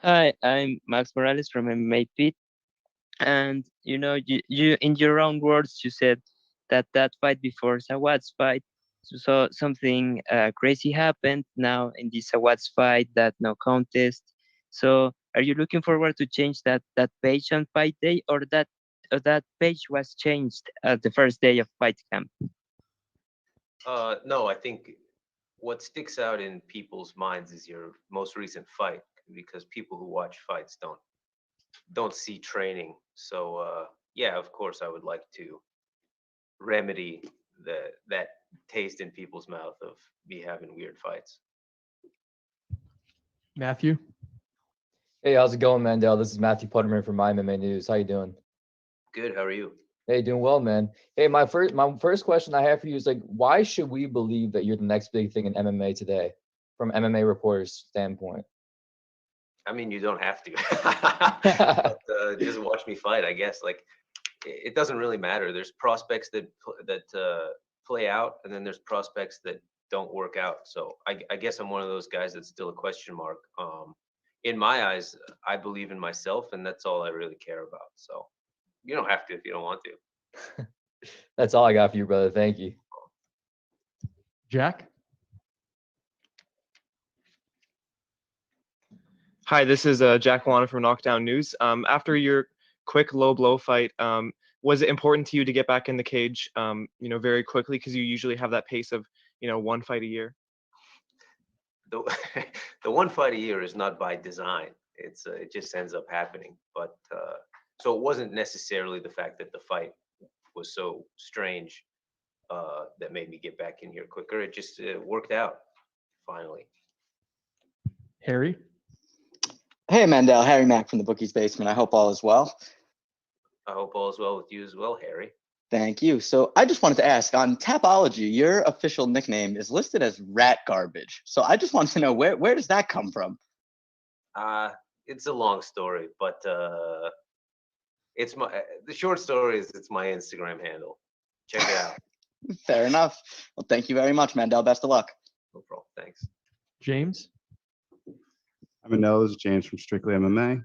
Hi, I'm Max Morales from MMA Pit, and you in your own words, you said that that fight before Sawad's fight, so something crazy happened now in the Sawad's fight, that no contest. So, are you looking forward to change that page on fight day, or that page was changed at the first day of fight camp? No, I think what sticks out in people's minds is your most recent fight because people who watch fights don't see training. So yeah, of course, I would like to remedy that taste in people's mouth of me having weird fights. Matthew? Hey, how's it going, Mandel? This is Matthew Putterman from My MMA News. How you doing? Good. How are you? Hey, doing well, man. Hey, my first question I have for you is like, why should we believe that you're the next big thing in MMA today, from MMA reporters' standpoint? I mean, you don't have to, but just watch me fight. I guess like it doesn't really matter. There's prospects that play out, and then there's prospects that don't work out. So I guess I'm one of those guys that's still a question mark. In my eyes, I believe in myself, and that's all I really care about. So you don't have to if you don't want to. That's all I got for you, brother. Thank you. Jack? Hi, this is Jack Walana from Knockdown News. After your quick low blow fight, was it important to you to get back in the cage, very quickly, because you usually have that pace of, one fight a year? The the one fight a year is not by design. It just ends up happening. But so it wasn't necessarily the fact that the fight was so strange that made me get back in here quicker. It just worked out finally. Harry? Hey, Mandel, Harry Mack from the Bookie's Basement. I hope all is well. I hope all is well with you as well, Harry. Thank you. So I just wanted to ask, on Tapology, your official nickname is listed as Rat Garbage. So I just wanted to know, where does that come from? It's a long story, but it's the short story is it's my Instagram handle. Check it out. Fair enough. Well, thank you very much, Mandel. Best of luck. No problem. Thanks. James? I mean, no, this is James from Strictly MMA.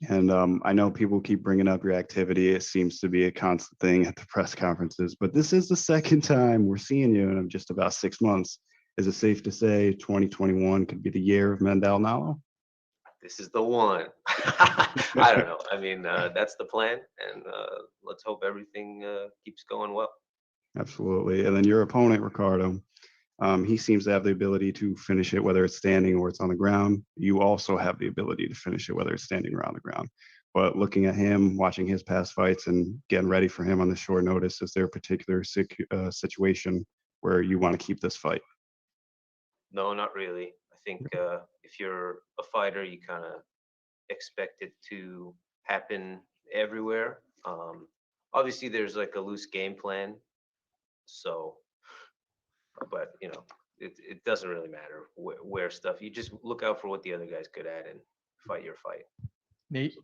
And I know people keep bringing up your activity. It seems to be a constant thing at the press conferences, but this is the second time we're seeing you in just about 6 months. Is it safe to say 2021 could be the year of Mandel Nallo? This is the one. I don't know. I mean, that's the plan, and let's hope everything keeps going well. Absolutely. And then your opponent, Ricardo, he seems to have the ability to finish it, whether it's standing or it's on the ground. You also have the ability to finish it, whether it's standing or on the ground. But looking at him, watching his past fights and getting ready for him on the short notice, is there a particular situation where you want to keep this fight? No, not really. I think if you're a fighter, you kind of expect it to happen everywhere. Obviously, there's like a loose game plan. So, but it doesn't really matter where stuff. You just look out for what the other guy's good at and fight your fight. Nate?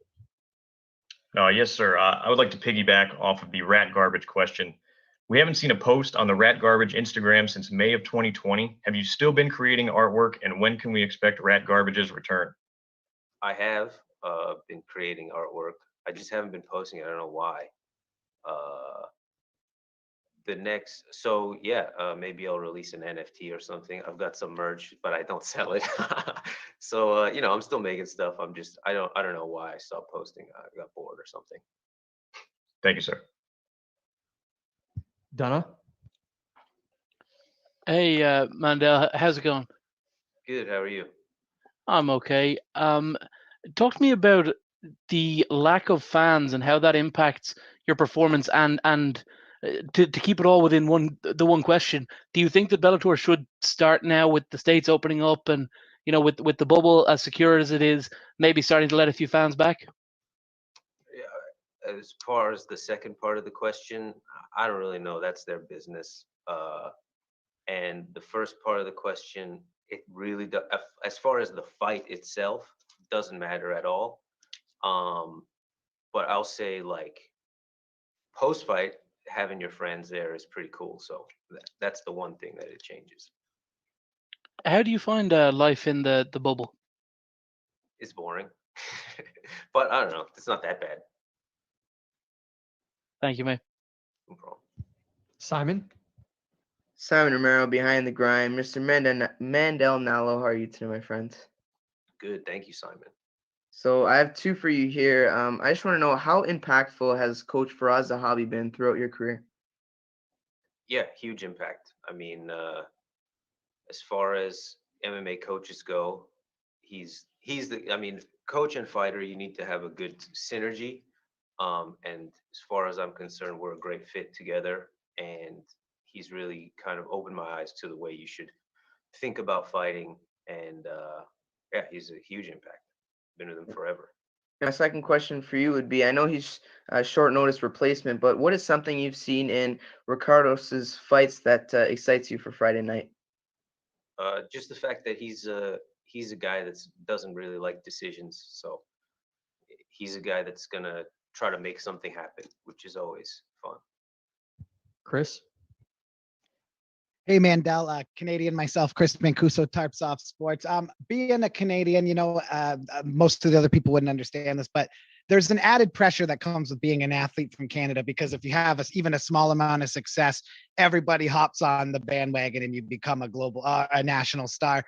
Yes, sir. I would like to piggyback off of the rat garbage question. We haven't seen a post on the rat garbage Instagram since May of 2020. Have you still been creating artwork, and when can we expect rat garbage's return? I have been creating artwork. I just haven't been posting it. I don't know why. So yeah, maybe I'll release an NFT or something. I've got some merch, but I don't sell it. So I'm still making stuff. I don't know why I stopped posting. I got bored or something. Thank you, sir. Donna? Hey, Mandel, how's it going? Good. How are you? I'm okay. Talk to me about the lack of fans and how that impacts your performance. And to keep it all within the one question, do you think that Bellator should start now with the states opening up and with the bubble as secure as it is, maybe starting to let a few fans back? Yeah, as far as the second part of the question, I don't really know. That's their business. And the first part of the question, it really does. As far as the fight itself, doesn't matter at all. But I'll say like post-fight, having your friends there is pretty cool. So that's the one thing that it changes. How do you find life in the bubble? It's boring. But I don't know. It's not that bad. Thank you, mate. No problem. Simon. Simon Romero behind the grind. Mr. Mandel Nallo, how are you today, my friend? Good. Thank you, Simon. So I have two for you here. I just want to know, how impactful has Coach Ferraza hobby been throughout your career? Yeah, huge impact. I mean, as far as MMA coaches go, he's the. I mean, coach and fighter, you need to have a good synergy. And as far as I'm concerned, we're a great fit together. And he's really kind of opened my eyes to the way you should think about fighting. And yeah, he's a huge impact. Been with him forever. My second question for you would be, I know he's a short notice replacement, but what is something you've seen in Ricardo's fights that excites you for Friday night? Just the fact that he's a guy that doesn't really like decisions. So he's a guy that's gonna try to make something happen, which is always fun. Chris. Hey, Mandel, Canadian myself, Chris Mancuso, Tarpsoft Sports. Being a Canadian, most of the other people wouldn't understand this, but there's an added pressure that comes with being an athlete from Canada, because if you have even a small amount of success, everybody hops on the bandwagon and you become a global, a national star.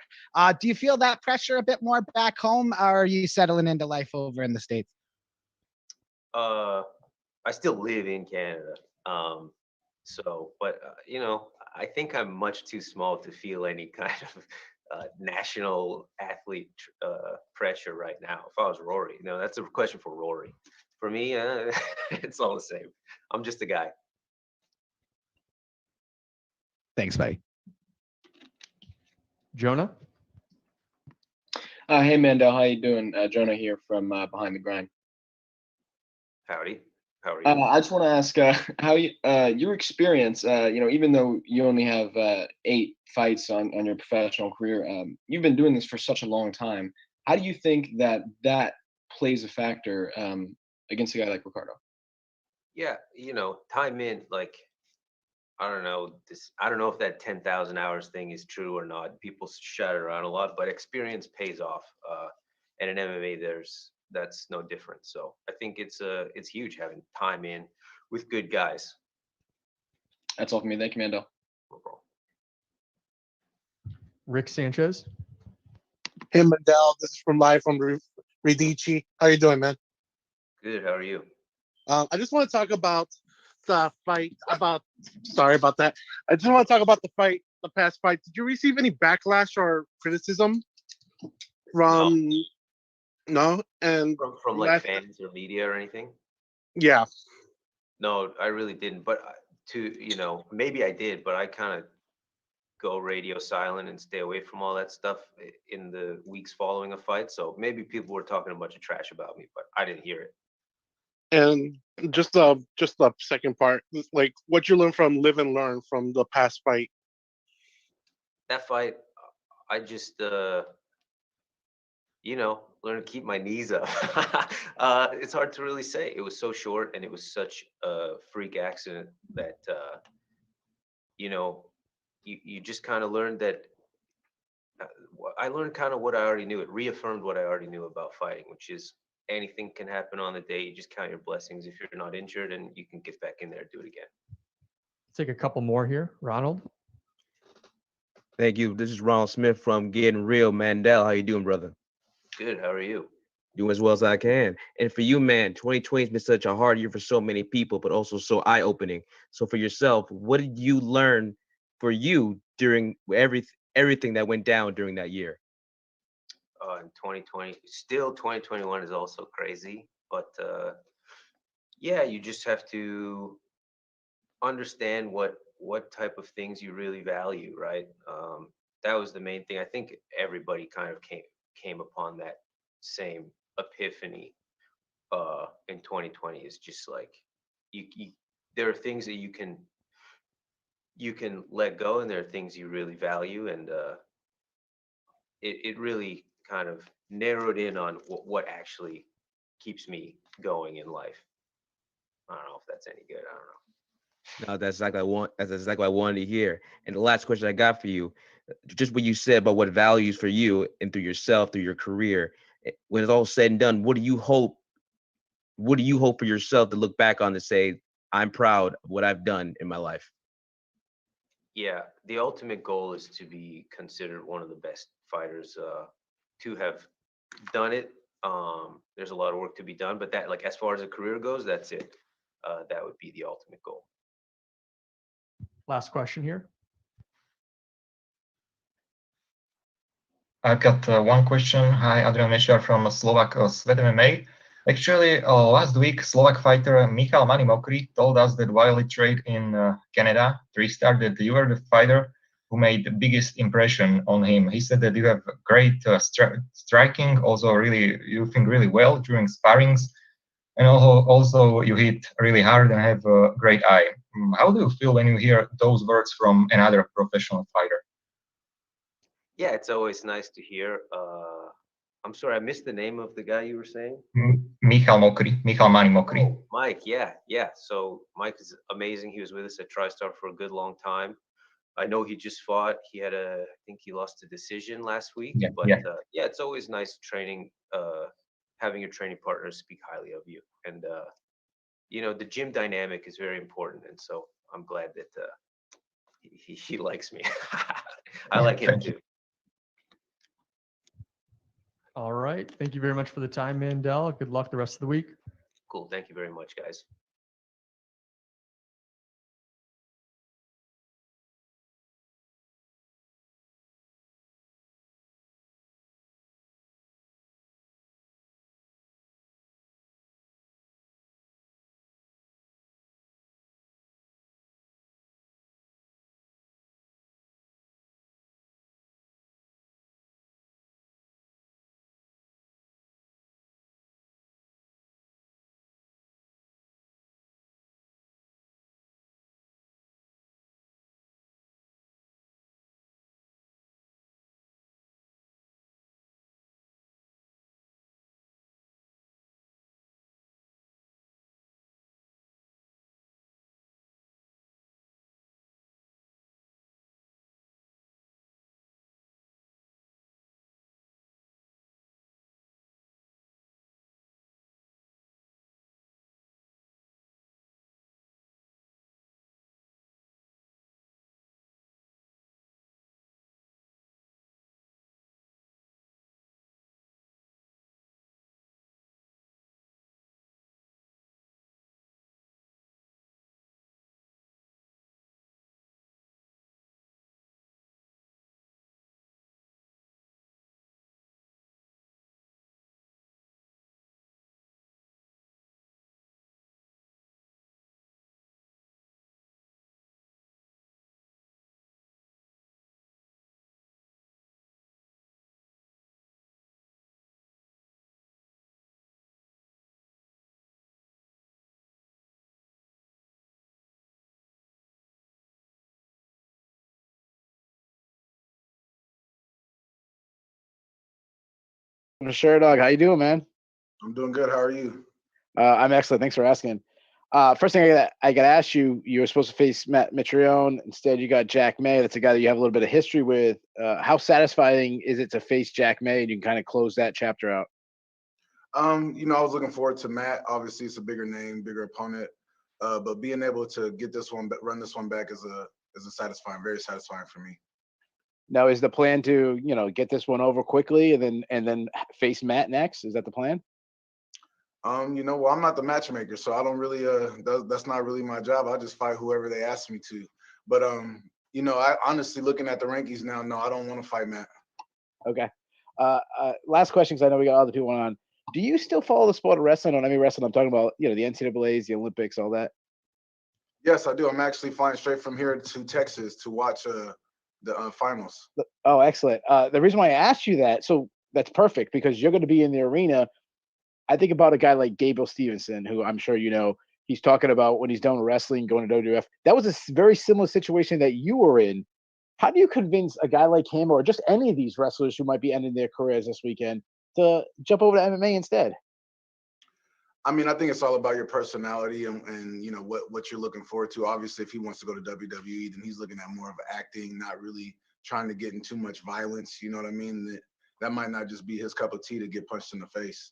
Do you feel that pressure a bit more back home, or are you settling into life over in the States? I still live in Canada. But I think I'm much too small to feel any kind of national athlete pressure right now. If I was Rory, that's a question for Rory. For me, it's all the same. I'm just a guy. Thanks, buddy. Jonah. Hey, Mandel, how you doing? Jonah here from Behind the Grind. Howdy. How are you? I just want to ask how your experience, even though you only have 8 fights on your professional career, you've been doing this for such a long time. How do you think that plays a factor against a guy like Ricardo? Yeah, time in, like, I don't know if that 10,000 hours thing is true or not. People shout it around a lot, but experience pays off. And in MMA, that's no different. So I think it's huge having time in with good guys. That's all for me. Thank you, Mandel. No problem. Rick Sanchez. Hey, Mandel, this is live from Radici. How you doing, man? Good. How are you? I just want to talk about the fight. Sorry about that. I just want to talk about the past fight. Did you receive any backlash or criticism from? No, and from like fans or media or anything? Yeah. No, I really didn't. But maybe I did, but I kind of go radio silent and stay away from all that stuff in the weeks following a fight. So maybe people were talking a bunch of trash about me, but I didn't hear it. And just the second part, like what you learned from live and learn from the past fight. That fight, I just learn to keep my knees up. It's hard to really say. It was so short and it was such a freak accident that you just kind of learned that. I learned kind of what I already knew. It reaffirmed what I already knew about fighting, which is anything can happen on the day. You just count your blessings if you're not injured, and you can get back in there and do it again. Let's take a couple more here. Ronald. Thank you. This is Ronald Smith from Getting Real. Mandel, how you doing, brother? Good. How are you? Doing as well as I can. And for you, man, 2020 has been such a hard year for so many people, but also so eye-opening. So for yourself, what did you learn for you during everything that went down during that year? In 2020, still 2021 is also crazy, but yeah, you just have to understand what type of things you really value, right? That was the main thing. I think everybody kind of came upon that same epiphany in 2020. Is just like there are things that you can let go, and there are things you really value, and it really kind of narrowed in on what actually keeps me going in life. I don't know if that's any good. I don't know. No, that's exactly what I wanted to hear. And the last question I got for you, just what you said about what values for you and through yourself, through your career, when it's all said and done, what do you hope for yourself to look back on to say, I'm proud of what I've done in my life? Yeah, the ultimate goal is to be considered one of the best fighters to have done it. There's a lot of work to be done, but that, like, as far as a career goes, that's it. That would be the ultimate goal. Last question here. I've got one question. Hi, Adrian Mešar from Slovak Svet MMA. Actually, last week, Slovak fighter Michal Manimokri told us that while he trained in Canada, three-star, that you were the fighter who made the biggest impression on him. He said that you have great striking, also you think really well during sparrings, and also you hit really hard and have a great eye. How do you feel when you hear those words from another professional fighter? Yeah, it's always nice to hear. I'm sorry, I missed the name of the guy you were saying. Michal Manimokri. Oh, Mike, yeah. So Mike is amazing. He was with us at TriStar for a good long time. I know he just fought. I think he lost a decision last week. Yeah, but yeah. yeah, it's always nice training, having your training partners speak highly of you. And the gym dynamic is very important. And so I'm glad that he likes me. I like him too. All right. Thank you very much for the time, Mandel. Good luck the rest of the week. Cool. Thank you very much, guys. Sure, dog. How you doing, man? I'm doing good. How are you? I'm excellent. Thanks for asking. First thing I got to ask you, you were supposed to face Matt Mitrione. Instead, you got Jack May. That's a guy that you have a little bit of history with. How satisfying is it to face Jack May and you can kind of close that chapter out? I was looking forward to Matt. Obviously, it's a bigger name, bigger opponent. But being able to get this one, run this one back is very satisfying for me. Now, is the plan to get this one over quickly and then face Matt next? Is that the plan? Well, I'm not the matchmaker, so I don't really. That's not really my job. I just fight whoever they ask me to. But I honestly, looking at the rankings now, no, I don't want to fight Matt. Okay. Last question, because I know we got other people on. Do you still follow the sport of wrestling? On any wrestling, I'm talking about, the NCAA's, the Olympics, all that. Yes, I do. I'm actually flying straight from here to Texas to watch the finals. Oh, excellent. The reason why I asked you that, so that's perfect because you're going to be in the arena. I think about a guy like Gabriel Stevenson, who I'm sure he's talking about when he's done wrestling, going to WWF. That was a very similar situation that you were in. How do you convince a guy like him or just any of these wrestlers who might be ending their careers this weekend to jump over to MMA instead? I mean, I think it's all about your personality and what you're looking forward to. Obviously, if he wants to go to WWE, then he's looking at more of acting, not really trying to get in too much violence. You know what I mean? that might not just be his cup of tea to get punched in the face.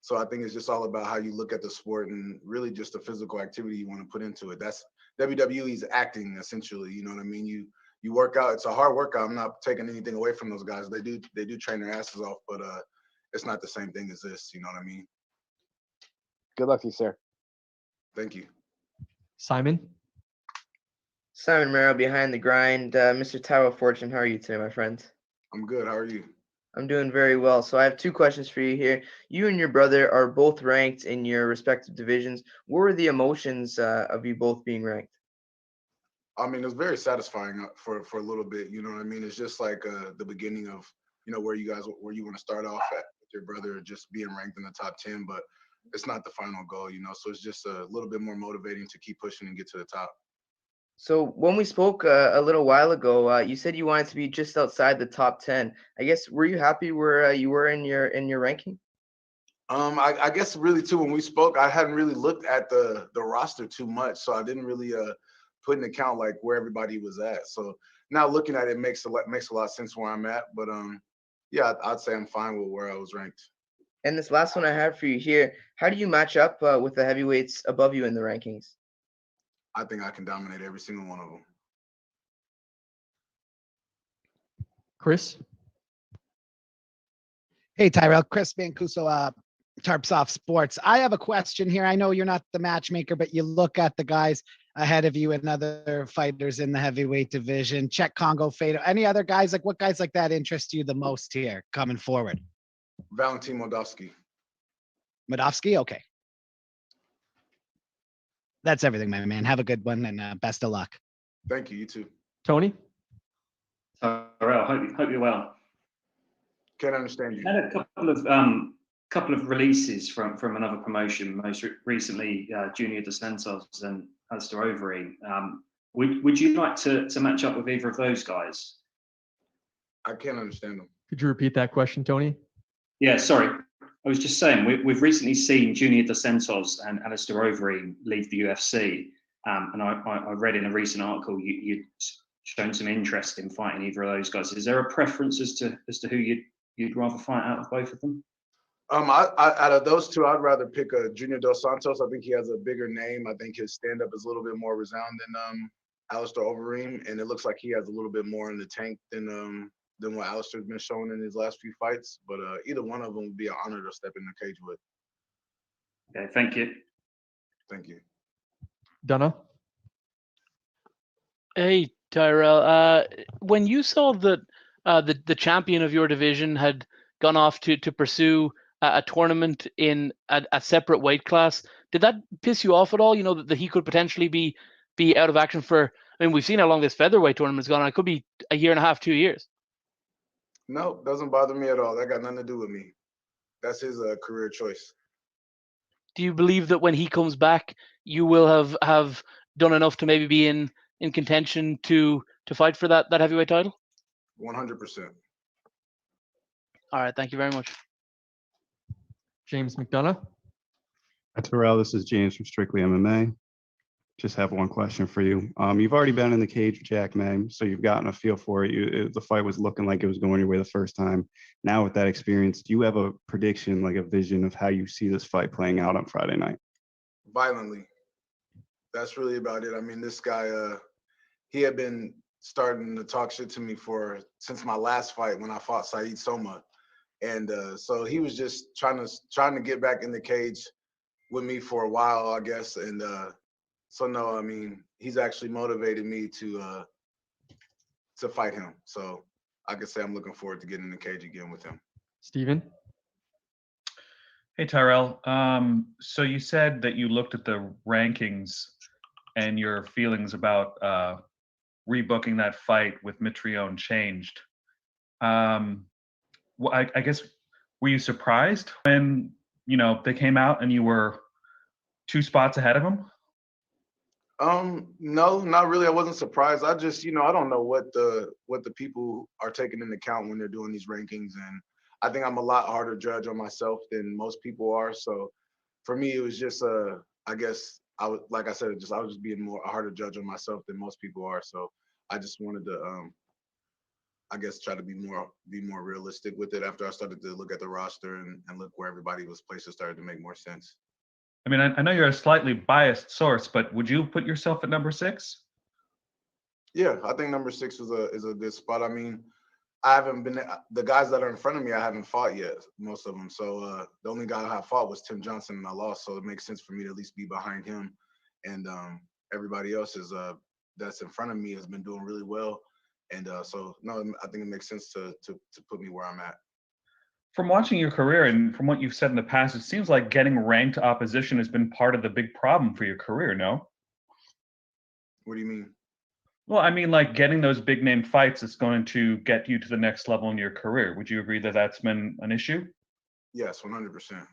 So I think it's just all about how you look at the sport and really just the physical activity you want to put into it. That's WWE's acting essentially. You know what I mean? You work out. It's a hard workout. I'm not taking anything away from those guys. They do train their asses off, but it's not the same thing as this. You know what I mean? Good luck to you, sir. Thank you. Simon? Simon Romero behind the grind. Mr. Tyrell Fortune, how are you today, my friend? I'm good. How are you? I'm doing very well. So I have two questions for you here. You and your brother are both ranked in your respective divisions. What were the emotions of you both being ranked? I mean, it's very satisfying for a little bit. You know what I mean? It's just like the beginning of, you know, where you want to start off at with your brother, just being ranked in the top 10, but it's not the final goal, you know? So it's just a little bit more motivating to keep pushing and get to the top. So when we spoke a little while ago, you said you wanted to be just outside the top 10. I guess, were you happy where you were in your ranking? I guess really too, when we spoke, I hadn't really looked at the roster too much. So I didn't really put in account like where everybody was at. So now looking at it makes a lot of sense where I'm at. But yeah, I'd say I'm fine with where I was ranked. And this last one I have for you here, how do you match up with the heavyweights above you in the rankings? I think I can dominate every single one of them. Chris? Hey, Tyrell, Chris Mancuso, Tarpsoft Sports. I have a question here. I know you're not the matchmaker, but you look at the guys ahead of you and other fighters in the heavyweight division, Czech Congo, Fado, any other guys, like what guys like that interest you the most here coming forward? Valentin Moldavsky. Modovsky? Okay. That's everything, my man. Have a good one and best of luck. Thank you. You too. Tony? Tyrell, hope you're well. Can't understand you. Had a couple of releases from another promotion, most recently Junior Dos Santos and Alistair Overeem. Would you like to match up with either of those guys? I can't understand them. Could you repeat that question, Tony? Yeah, sorry. I was just saying, we've recently seen Junior Dos Santos and Alistair Overeem leave the UFC. And I read in a recent article you'd shown some interest in fighting either of those guys. Is there a preference as to who you'd rather fight out of both of them? Out of those two, I'd rather pick a Junior Dos Santos. I think he has a bigger name. I think his stand-up is a little bit more resound than Alistair Overeem, and it looks like he has a little bit more in the tank than what Alistair's been showing in his last few fights. But either one of them would be an honor to step in the cage with. Okay, thank you. Thank you. Donna? Hey, Tyrell. When you saw that the champion of your division had gone off to pursue a tournament in a separate weight class, did that piss you off at all? You know, that he could potentially be out of action for, I mean, we've seen how long this featherweight tournament's gone on. It could be a year and a half, 2 years. No, doesn't bother me at all. That got nothing to do with me. That's his career choice. Do you believe that when he comes back, you will have done enough to maybe be in contention to fight for that heavyweight title? 100%. All right, thank you very much. James McDonough? Tyrell, this is James from Strictly MMA. Just have one question for you. You've already been in the cage with Jack May, so you've gotten a feel for it. The fight was looking like it was going your way the first time. Now with that experience, do you have a prediction, like a vision of how you see this fight playing out on Friday night? Violently. That's really about it. I mean, this guy, he had been starting to talk shit to me since my last fight when I fought Saeed Soma. And so he was just trying to get back in the cage with me for a while, I guess. And so no, I mean, he's actually motivated me to fight him. So I can say I'm looking forward to getting in the cage again with him. Steven? Hey, Tyrell. So you said that you looked at the rankings and your feelings about rebooking that fight with Mitrione changed. Well, I guess, were you surprised when, they came out and you were 2 spots ahead of him? No, not really. I wasn't surprised. I just, I don't know what the people are taking into account when they're doing these rankings. And I think I'm a lot harder judge on myself than most people are. So for me, it was just, I guess I was just being a harder judge on myself than most people are. So I just wanted to, I guess try to be more realistic with it after I started to look at the roster and look where everybody was placed. It started to make more sense. I mean, I know you're a slightly biased source, but would you put yourself at number 6? Yeah, I think number 6 is a good spot. I mean, I haven't been the guys that are in front of me. I haven't fought yet, most of them. So the only guy I have fought was Tim Johnson, and I lost. So it makes sense for me to at least be behind him. And everybody else is that's in front of me has been doing really well. And so no, I think it makes sense to put me where I'm at. From watching your career and from what you've said in the past, it seems like getting ranked opposition has been part of the big problem for your career, no? What do you mean? Well, I mean, like getting those big name fights is going to get you to the next level in your career. Would you agree that that's been an issue? Yes, 100%.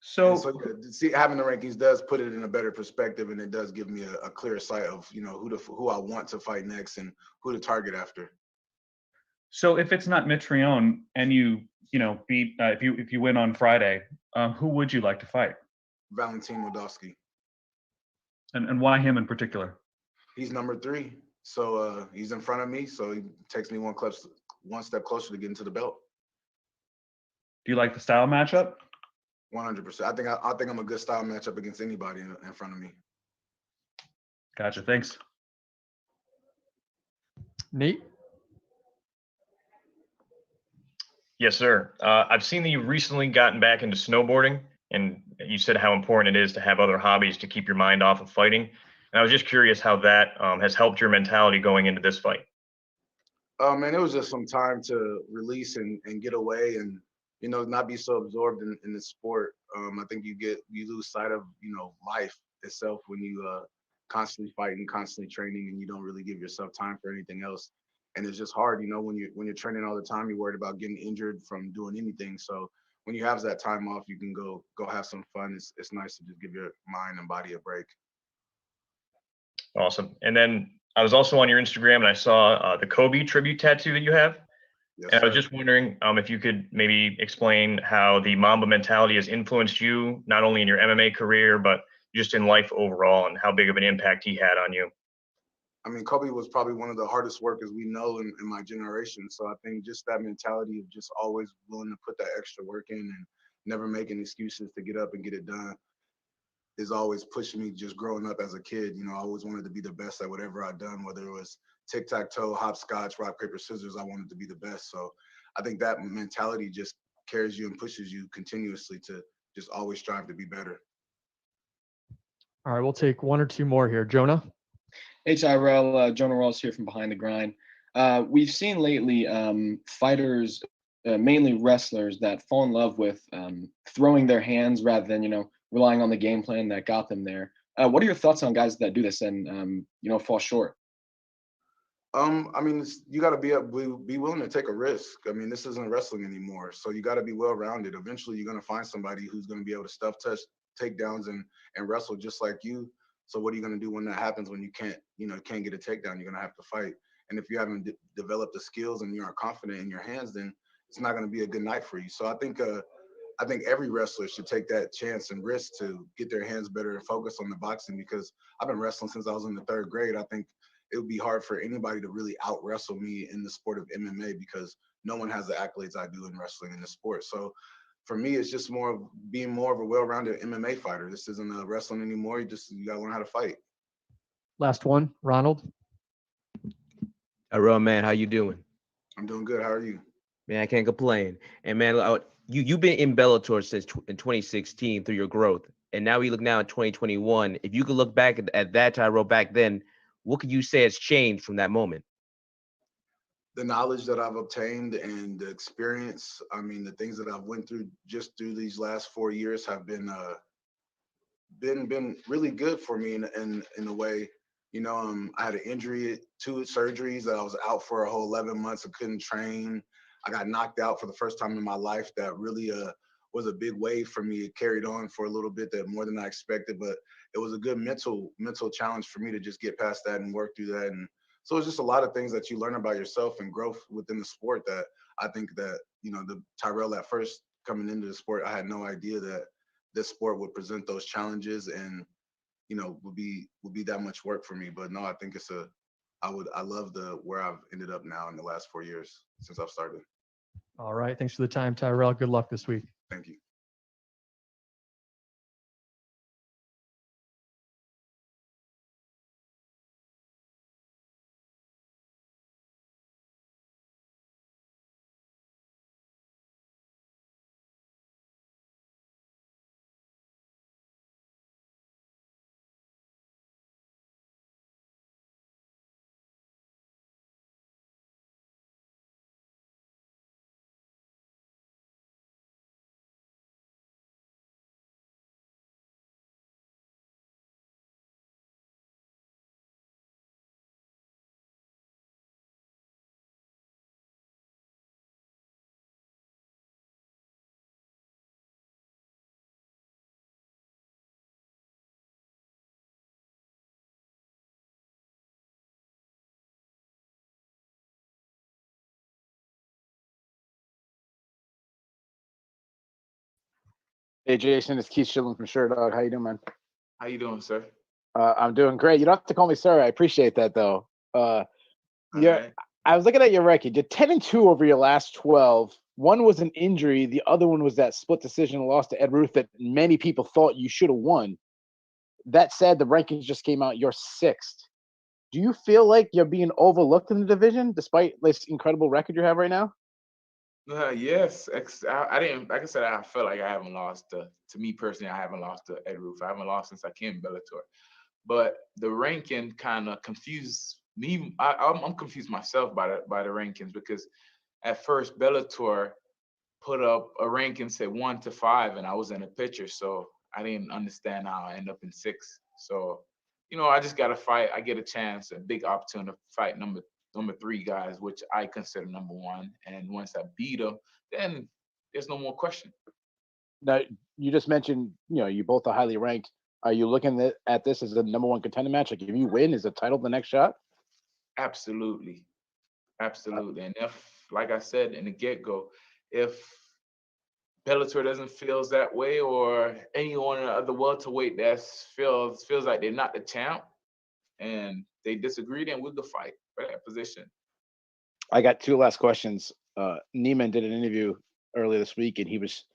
So, yeah, see, having the rankings does put it in a better perspective, and it does give me a clear sight of who I want to fight next and who to target after. So if it's not Mitrione and you beat if you win on Friday, who would you like to fight? Valentin Moldavsky. And why him in particular? He's number 3, so he's in front of me, so he takes me one step closer to getting to the belt. Do you like the style matchup? 100%. I think I'm a good style matchup against anybody in front of me. Gotcha. Thanks. Nate? Yes, sir. I've seen that you've recently gotten back into snowboarding, and you said how important it is to have other hobbies to keep your mind off of fighting. And I was just curious how that has helped your mentality going into this fight. Man, it was just some time to release and get away and, not be so absorbed in the sport. I think you lose sight of, life itself when you constantly fighting, constantly training, and you don't really give yourself time for anything else. And it's just hard, when you're training all the time, you're worried about getting injured from doing anything. So when you have that time off, you can go have some fun. It's nice to just give your mind and body a break. Awesome. And then I was also on your Instagram and I saw the Kobe tribute tattoo that you have. Yes, and I was sir. just wondering if you could maybe explain how the Mamba mentality has influenced you, not only in your MMA career, but just in life overall, and how big of an impact he had on you. I mean, Kobe was probably one of the hardest workers we know in my generation. So I think just that mentality of just always willing to put that extra work in and never making excuses to get up and get it done is always pushing me just growing up as a kid. I always wanted to be the best at whatever I'd done, whether it was tic-tac-toe, hopscotch, rock, paper, scissors. I wanted to be the best. So I think that mentality just carries you and pushes you continuously to just always strive to be better. All right, we'll take one or two more here. Jonah? Hey, Tyrell, Jonah Ross here from Behind the Grind. We've seen lately fighters, mainly wrestlers, that fall in love with throwing their hands rather than, relying on the game plan that got them there. What are your thoughts on guys that do this and, fall short? I mean, you got to be willing to take a risk. I mean, this isn't wrestling anymore, so you got to be well-rounded. Eventually, you're going to find somebody who's going to be able to stuff, touch, takedowns, and wrestle just like you. So what are you going to do when that happens? When you can't get a takedown, you're going to have to fight. And if you haven't developed the skills and you aren't confident in your hands, then it's not going to be a good night for you. So I think every wrestler should take that chance and risk to get their hands better and focus on the boxing, because I've been wrestling since I was in the 3rd grade. I think it would be hard for anybody to really out wrestle me in the sport of MMA, because no one has the accolades I do in wrestling in the sport. So for me, it's just more of being more of a well-rounded MMA fighter. This isn't wrestling anymore. You got to learn how to fight. Last one, Ronald. Tyrell, man, how you doing? I'm doing good. How are you? Man, I can't complain. And man, you've been in Bellator since in 2016 through your growth, and now we look now in 2021. If you could look back at that Tyrell back then, what could you say has changed from that moment? The knowledge that I've obtained and the experience. I mean, the things that I've went through just through these last 4 years have been really good for me in a way. I had an injury, 2 surgeries that I was out for a whole 11 months. I couldn't train. I got knocked out for the first time in my life. That really was a big wave for me. It carried on for a little bit, that more than I expected, but it was a good mental challenge for me to just get past that and work through that. And so it's just a lot of things that you learn about yourself and growth within the sport that I think that, the Tyrell at first coming into the sport, I had no idea that this sport would present those challenges and, would be that much work for me. But no, I think I love where I've ended up now in the last 4 years since I've started. All right. Thanks for the time, Tyrell. Good luck this week. Thank you. Hey, Jason, it's Keith Schilling from Sure Dog. How you doing, man? How you doing, sir? I'm doing great. You don't have to call me sir. I appreciate that, though. Yeah, right. I was looking at your record. You're 10-2 over your last 12. One was an injury. The other one was that split decision loss to Ed Ruth that many people thought you should have won. That said, the rankings just came out. You're 6th. Do you feel like you're being overlooked in the division despite this incredible record you have right now? Yes, I didn't. Like I said, I feel like I haven't lost to me personally. I haven't lost to Ed Roof. I haven't lost since I came to Bellator. But the ranking kind of confused me. I'm confused myself by the rankings because at first Bellator put up a ranking said 1 to 5, and I was in a picture, so I didn't understand how I end up in 6. So, I just got to fight. I get a chance, a big opportunity to fight number 3 guys, which I consider number 1. And once I beat them, then there's no more question. Now, you just mentioned, you both are highly ranked. Are you looking at this as a number 1 contender match? Like, if you win, is the title the next shot? Absolutely. Absolutely. And if, like I said in the get-go, if Bellator doesn't feel that way, or anyone of the welterweight that feels like they're not the champ and they disagree, then we'll go fight for that position. I got 2 last questions. Neiman did an interview earlier this week, and he was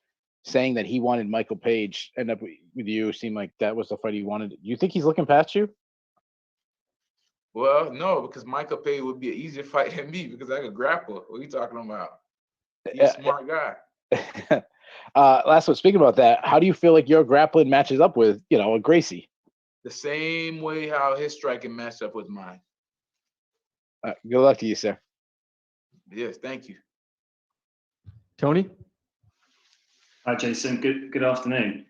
saying that he wanted Michael Page end up with you. It seemed like that was the fight he wanted. Do you think he's looking past you? Well, no, because Michael Page would be an easier fight than me because I could grapple. What are you talking about? He's a smart guy. Last one, speaking about that, how do you feel like your grappling matches up with, a Gracie? The same way how his striking matched up with mine. Good luck to you, sir. Yes, thank you. Tony? Hi, Jason. Good afternoon.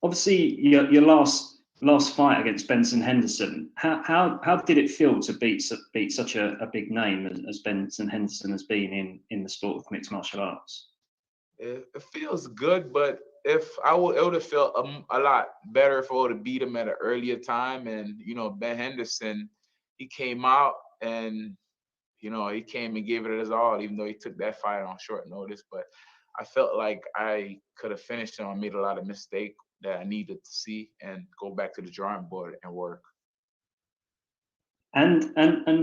Obviously, your last fight against Benson Henderson. How did it feel to beat such a big name as Benson Henderson has been in the sport of mixed martial arts? It feels good, but if it would have felt a lot better if I would have beat him at an earlier time. And Ben Henderson, he came out and he came and gave it his all, even though he took that fight on short notice. But I felt like I could have finished him. I made a lot of mistakes that I needed to see and go back to the drawing board and work. And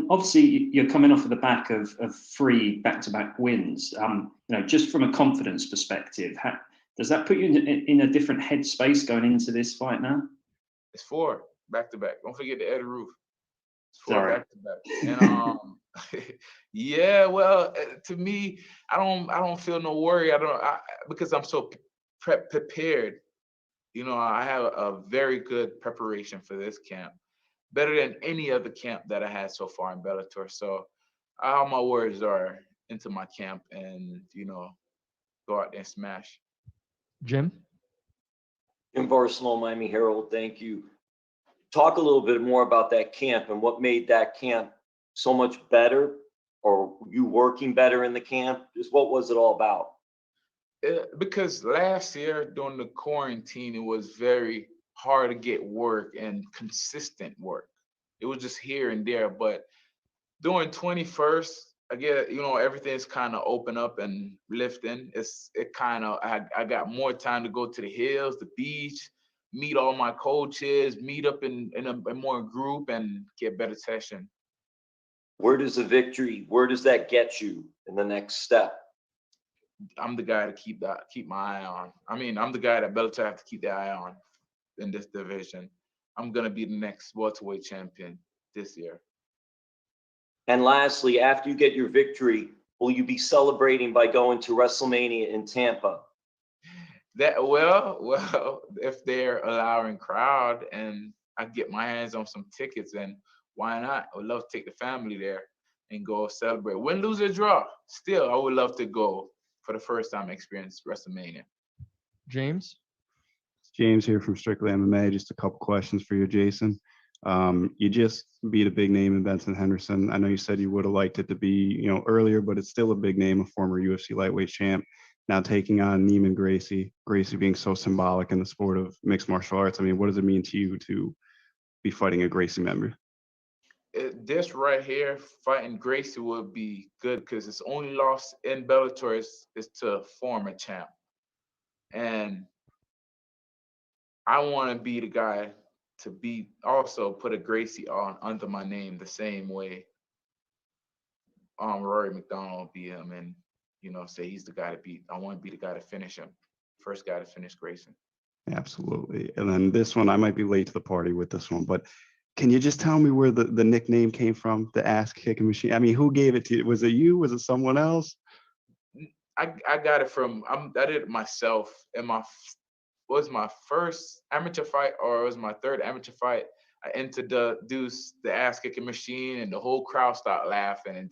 obviously you're coming off of the back of 3 back-to-back wins. Just from a confidence perspective, does that put you in a different headspace going into this fight now? It's 4 back-to-back. Don't forget the Ed Roof. It's 4 Sorry. back-to-back. And yeah, well, to me, I don't feel no worry. Because I'm so prepared. I have a very good preparation for this camp. Better than any other camp that I had so far in Bellator. So all my words are into my camp and, go out there and smash. Jim? Jim Barcelona, Miami Herald, thank you. Talk a little bit more about that camp and what made that camp so much better, or you working better in the camp. Just what was it all about? Because last year during the quarantine, it was very hard to get work and consistent work. It was just here and there. But during 21st, again, everything's kind of open up and lifting. I got more time to go to the hills, the beach, meet all my coaches, meet up in a more group, and get better session. Where does that get you in the next step? I'm the guy to keep my eye on. I mean, I'm the guy that Bellator have to keep their eye on in this division. I'm gonna be the next welterweight champion this year. And lastly, after you get your victory, will you be celebrating by going to WrestleMania in Tampa? Well, if they're allowing crowd and I get my hands on some tickets, then why not? I would love to take the family there and go celebrate. Win, lose, or draw. Still, I would love to go for the first time experience WrestleMania. James? James here from Strictly MMA. Just a couple questions for you, Jason. You just beat a big name in Benson Henderson. I know you said you would have liked it to be, earlier, but it's still a big name, a former UFC lightweight champ. Now taking on Neiman Gracie, Gracie being so symbolic in the sport of mixed martial arts. I mean, what does it mean to you to be fighting a Gracie member? This right here, fighting Gracie would be good because his only loss in Bellator is to a former champ. And I want to be the guy to also put a Gracie on under my name the same way Rory McDonald beat him, and say he's the guy to beat. I want to be the guy to finish him, first guy to finish Grayson. Absolutely. And then this one, I might be late to the party with this one, but can you just tell me where the nickname came from, the ass kicking machine? I mean, who gave it to you? Was it you? Was it someone else? I got it from, I did it myself. And was my first amateur fight, or it was my third amateur fight. I introduced the ass kicking machine, and the whole crowd started laughing, and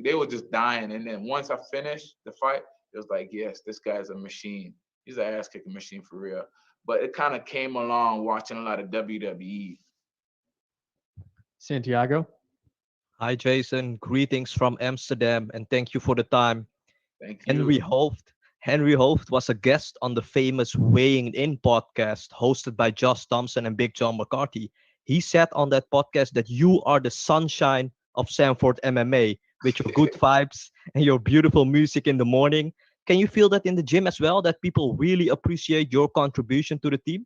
they were just dying. And then once I finished the fight, it was like, yes, this guy's a machine. He's an ass kicking machine for real. But it kind of came along watching a lot of WWE. Santiago? Hi, Jason. Greetings from Amsterdam, and thank you for the time. Thank you. Henry Hooft was a guest on the famous Weighing In podcast hosted by Josh Thompson and Big John McCarthy. He said on that podcast that you are the sunshine of Sanford MMA with your good vibes and your beautiful music in the morning. Can you feel that in the gym as well, that people really appreciate your contribution to the team?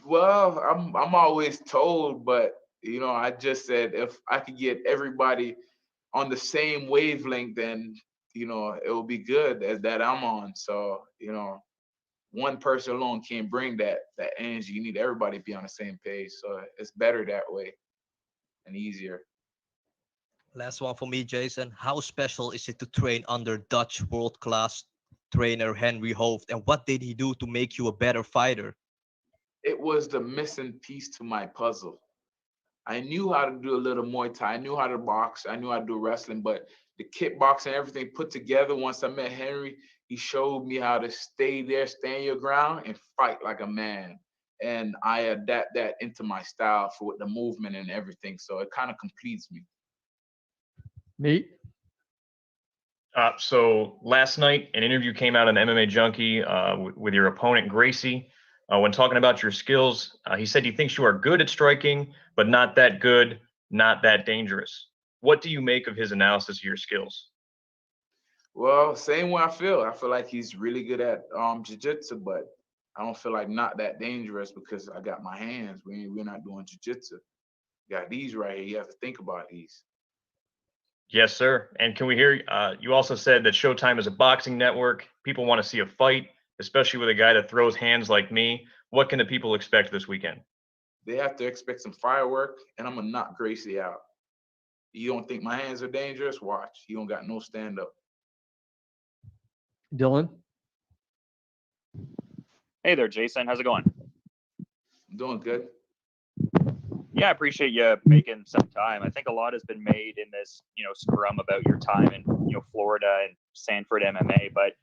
Well, I'm always told, but I just said if I could get everybody on the same wavelength, then it will be good as that I'm on. So one person alone can't bring that energy. You need everybody to be on the same page. So it's better that way and easier. Last one for me, Jason. How special is it to train under Dutch world-class trainer Henry Hooft, and what did he do to make you a better fighter? It was the missing piece to my puzzle. I knew how to do a little Muay Thai. I knew how to box. I knew how to do wrestling, but the kickboxing, everything put together, once I met Henry, he showed me how to stay there, stand your ground, and fight like a man. And I adapt that into my style for the movement and everything. So it kind of completes me. Nate? So last night, an interview came out on MMA Junkie with your opponent, Gracie. When talking about your skills, he said he thinks you are good at striking, but not that good, not that dangerous. What do you make of his analysis of your skills? Well, same way I feel. I feel like he's really good at jiu-jitsu, but I don't feel like not that dangerous because I got my hands. We're not doing jiu-jitsu. Got these right here. You have to think about these. Yes, sir. And can we hear, you also said that Showtime is a boxing network. People want to see a fight, especially with a guy that throws hands like me. What can the people expect this weekend? They have to expect some firework, and I'm going to knock Gracie out. You don't think my hands are dangerous? Watch. You don't got no stand-up. Dylan? Hey there, Jason. How's it going? I'm doing good. Yeah, I appreciate you making some time. I think a lot has been made in this, scrum about your time in, Florida and Sanford MMA. But,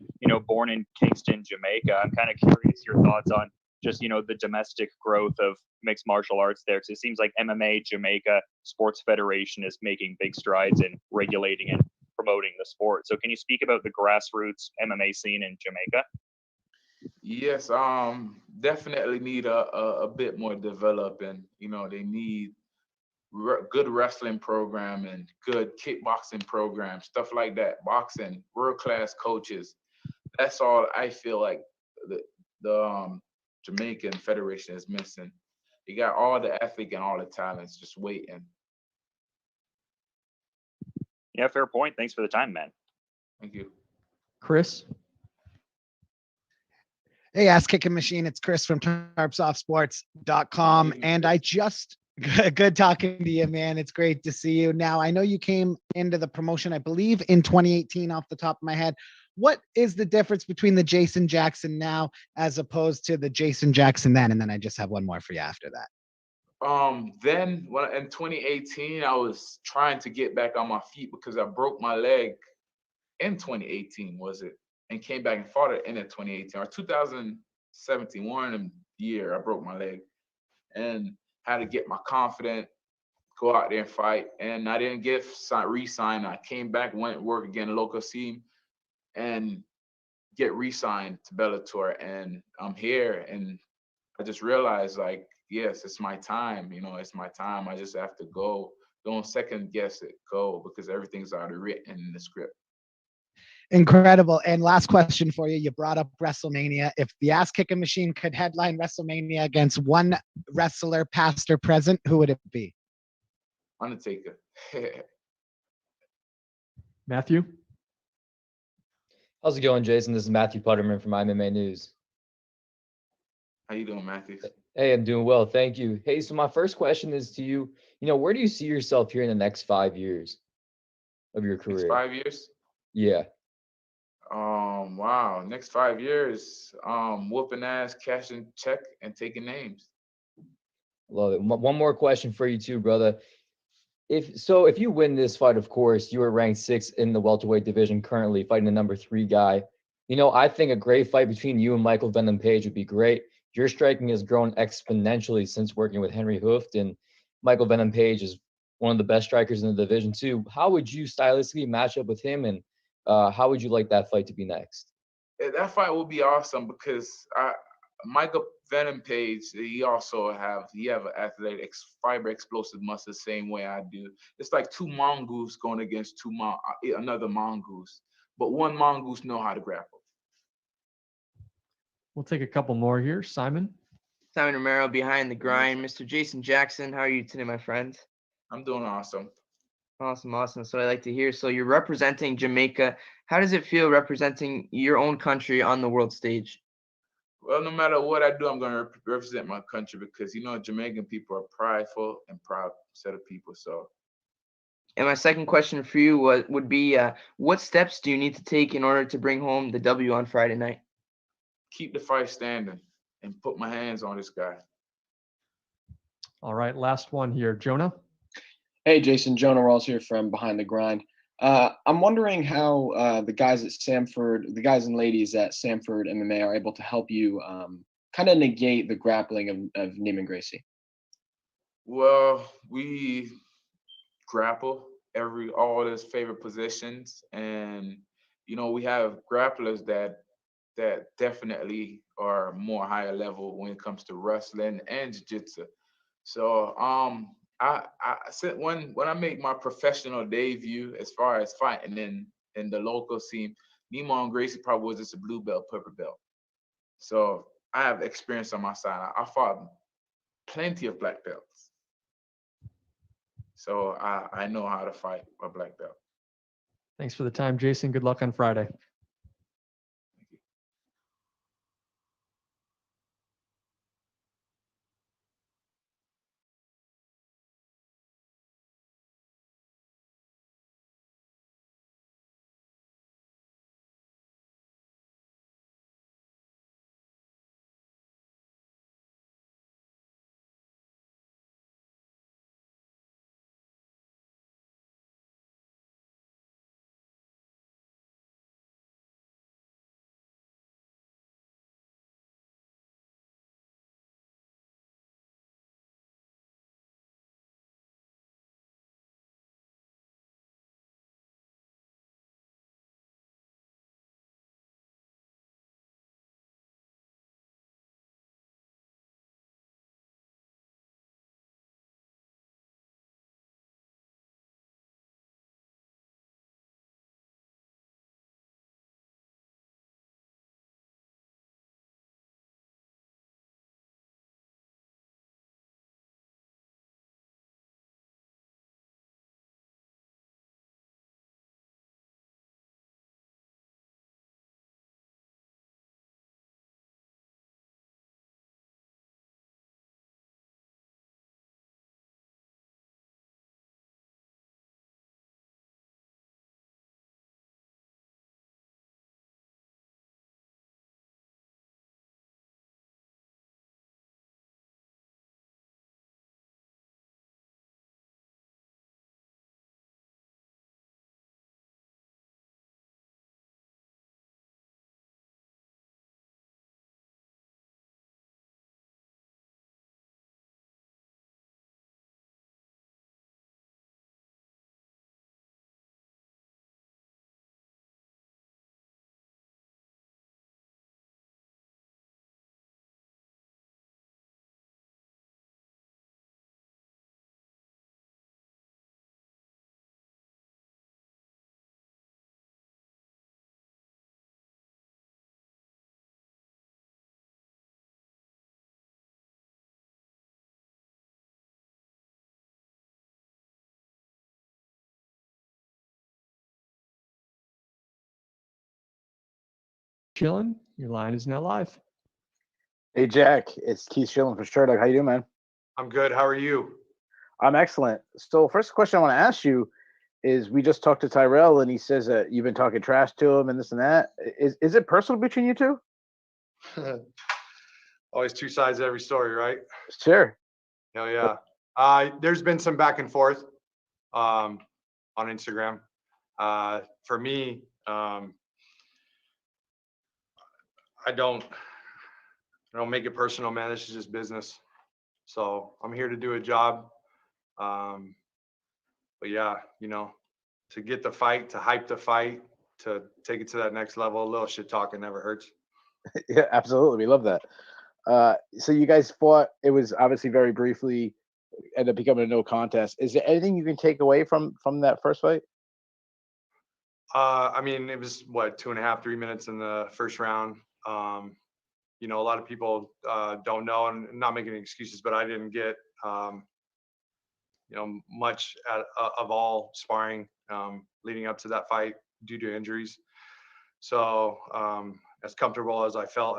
born in Kingston, Jamaica, I'm kind of curious your thoughts on just, the domestic growth of mixed martial arts there. Because it seems like MMA Jamaica Sports Federation is making big strides in regulating and promoting the sport. So can you speak about the grassroots MMA scene in Jamaica? Yes, definitely need a bit more developing. They need good wrestling program and good kickboxing program, stuff like that. Boxing, world-class coaches. That's all I feel like the Jamaican Federation is missing. You got all the ethic and all the talents just waiting. Yeah, fair point. Thanks for the time, man. Thank you. Chris? Hey, Ass Kicking Machine. It's Chris from TarpSoftSports.com. And I just, good talking to you, man. It's great to see you. Now, I know you came into the promotion, I believe, in 2018 off the top of my head. What is the difference between the Jason Jackson now as opposed to the Jason Jackson then? And then I just have one more for you after that. Then when in 2018, I was trying to get back on my feet because I broke my leg in 2018, was it? And came back and fought it in 2018 or 2017, one year I broke my leg and had to get my confidence, go out there and fight. And I didn't get re-signed. I came back, went work again, local scene, and get re-signed to Bellator. And I'm here, and I just realized, like, yes, it's my time. You know, it's my time. I just have to go. Don't second guess it. Go, because everything's already written in the script. Incredible. And last question for you. You brought up WrestleMania. If the Ass Kicking Machine could headline WrestleMania against one wrestler, past or present, who would it be? Undertaker. Matthew? How's it going, Jason? This is Matthew Putterman from MMA News. How you doing, Matthew? Hey, I'm doing well. Thank you. Hey, so my first question is to you. You know, where do you see yourself here in the next 5 years of your career? Next 5 years? Yeah. Wow. Next 5 years, whooping ass, cashing check, and taking names. Love it. One more question for you too, brother. If you win this fight, of course, you are ranked 6th in the welterweight division currently, fighting the number 3 guy. You know, I think a great fight between you and Michael Venom Page would be great. Your striking has grown exponentially since working with Henry Hooft, and Michael Venom Page is one of the best strikers in the division too. How would you stylistically match up with him, and how would you like that fight to be next? That fight will be awesome because Michael Venom Page, he have an athletic fiber explosive muscle the same way I do. It's like two mongoose going against another mongoose, but one mongoose know how to grapple. We'll take a couple more here. Simon? Simon Romero, Behind the Grind. Mr. Jason Jackson, how are you today, my friend? I'm doing awesome. Awesome. That's what I like to hear. So you're representing Jamaica. How does it feel representing your own country on the world stage? Well, no matter what I do, I'm going to represent my country because, you know, Jamaican people are prideful and proud set of people. So. And my second question for you would be, what steps do you need to take in order to bring home the W on Friday night? Keep the fight standing and put my hands on this guy. All right, last one here. Jonah? Hey, Jason. Jonah Rawls here from Behind the Grind. I'm wondering how the guys and ladies at Sanford MMA are able to help you kind of negate the grappling of Neiman Gracie. Well, we grapple all his favorite positions, and you know we have grapplers that definitely are more higher level when it comes to wrestling and jiu-jitsu. So I said when I make my professional debut as far as fighting in the local scene, Neiman Gracie probably was just a blue belt, purple belt. So I have experience on my side. I fought plenty of black belts. So I know how to fight a black belt. Thanks for the time, Jason. Good luck on Friday. Chilling. Your line is now live. Hey Jack, it's Keith Schilling for Sure Dog. How you doing, man? I'm good. How are you? I'm excellent. So first question I want to ask you is we just talked to Tyrell and he says that you've been talking trash to him and this and that. Is it personal between you two? Always two sides of every story, right? Sure. Hell yeah. There's been some back and forth on Instagram. For me, I don't make it personal, man. This is just business. So I'm here to do a job. But yeah, to get the fight, to hype the fight, to take it to that next level, a little shit talking never hurts. Yeah, absolutely. We love that. So you guys fought. It was obviously very briefly, ended up becoming a no contest. Is there anything you can take away from that first fight? I mean, it was what, 2.5, 3 minutes in the first round. A lot of people don't know, and not making any excuses, but I didn't get much of all sparring leading up to that fight due to injuries. So as comfortable as I felt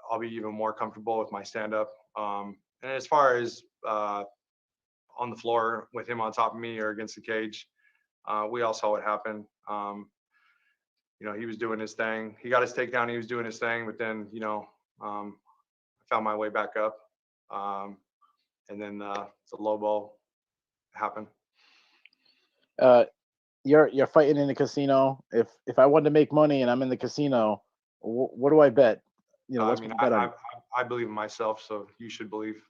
I'll be even more comfortable with my stand-up. And as far as on the floor with him on top of me or against the cage, we all saw what happened. He was doing his thing. He got his takedown. He was doing his thing, but then, I found my way back up. And then the low ball happened. You're fighting in the casino. If I wanted to make money and I'm in the casino, what do I bet? What's my bet on? I believe in myself, so you should believe.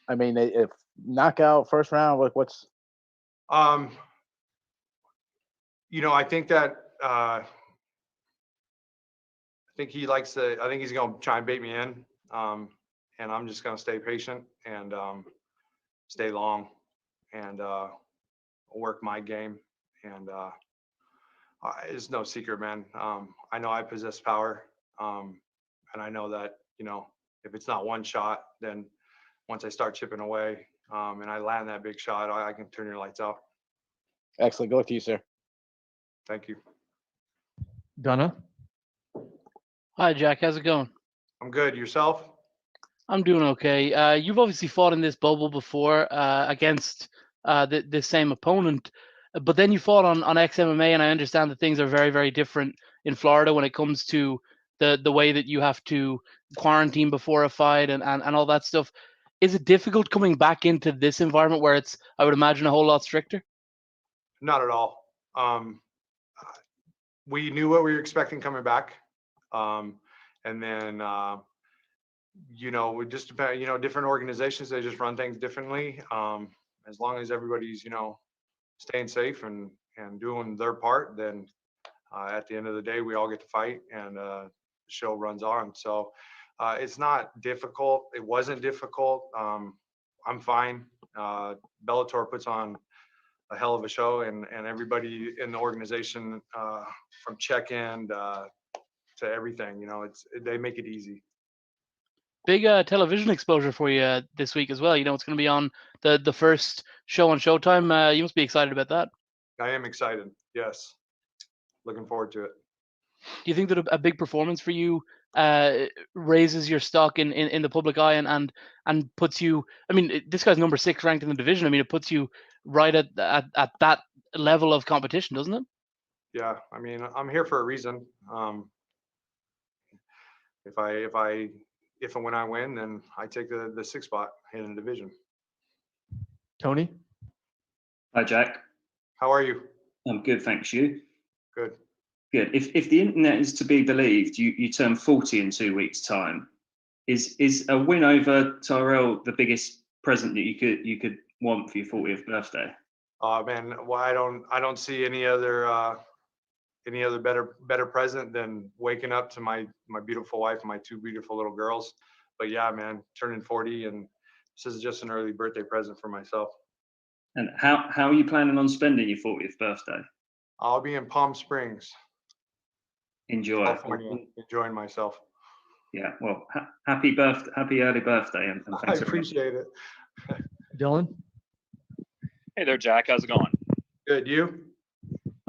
I mean, if knockout first round, what's? I think that I think he likes to. I think he's gonna try and bait me in, and I'm just gonna stay patient and stay long and work my game. And it's no secret, man. I know I possess power, and I know that if it's not one shot, then once I start chipping away and I land that big shot, I can turn your lights out. Excellent. Go with you, sir. Thank you. Donna. Hi, Jack. How's it going? I'm good. Yourself? I'm doing okay. You've obviously fought in this bubble before against the same opponent, but then you fought on XMMA, and I understand that things are very, very different in Florida when it comes to the way that you have to quarantine before a fight and all that stuff. Is it difficult coming back into this environment where it's, I would imagine, a whole lot stricter? Not at all. We knew what we were expecting coming back. And then, we just depend, different organizations, they just run things differently. As long as everybody's, staying safe and doing their part, then at the end of the day, we all get to fight and the show runs on. So it's not difficult. It wasn't difficult. I'm fine. Bellator puts on a hell of a show, and everybody in the organization, from check-in to everything, they make it easy. Big television exposure for you this week as well. It's going to be on the first show on Showtime. You must be excited about that. I am excited. Yes. Looking forward to it. Do you think that a big performance for you raises your stock in the public eye and puts you, I mean, this guy's number 6 ranked in the division. I mean, it puts you right at that level of competition, doesn't it? Yeah. I mean, I'm here for a reason. If and when I win, then I take the 6th spot in the division. Tony. Hi, Jack. How are you? I'm good, thanks. You? Good. Good. If the internet is to be believed, you turn 40 in 2 weeks' time. Is a win over Tyrell the biggest present that you could want for your 40th birthday? Oh man, well, I don't see any other better present than waking up to my beautiful wife and my 2 beautiful little girls. But yeah, man, turning 40, and this is just an early birthday present for myself. And how are you planning on spending your 40th birthday? I'll be in Palm Springs. Enjoy. California, enjoying myself. Yeah, well, happy early birthday, and I thanks. appreciate it. Dylan. Hey there, Jack. How's it going? Good. You?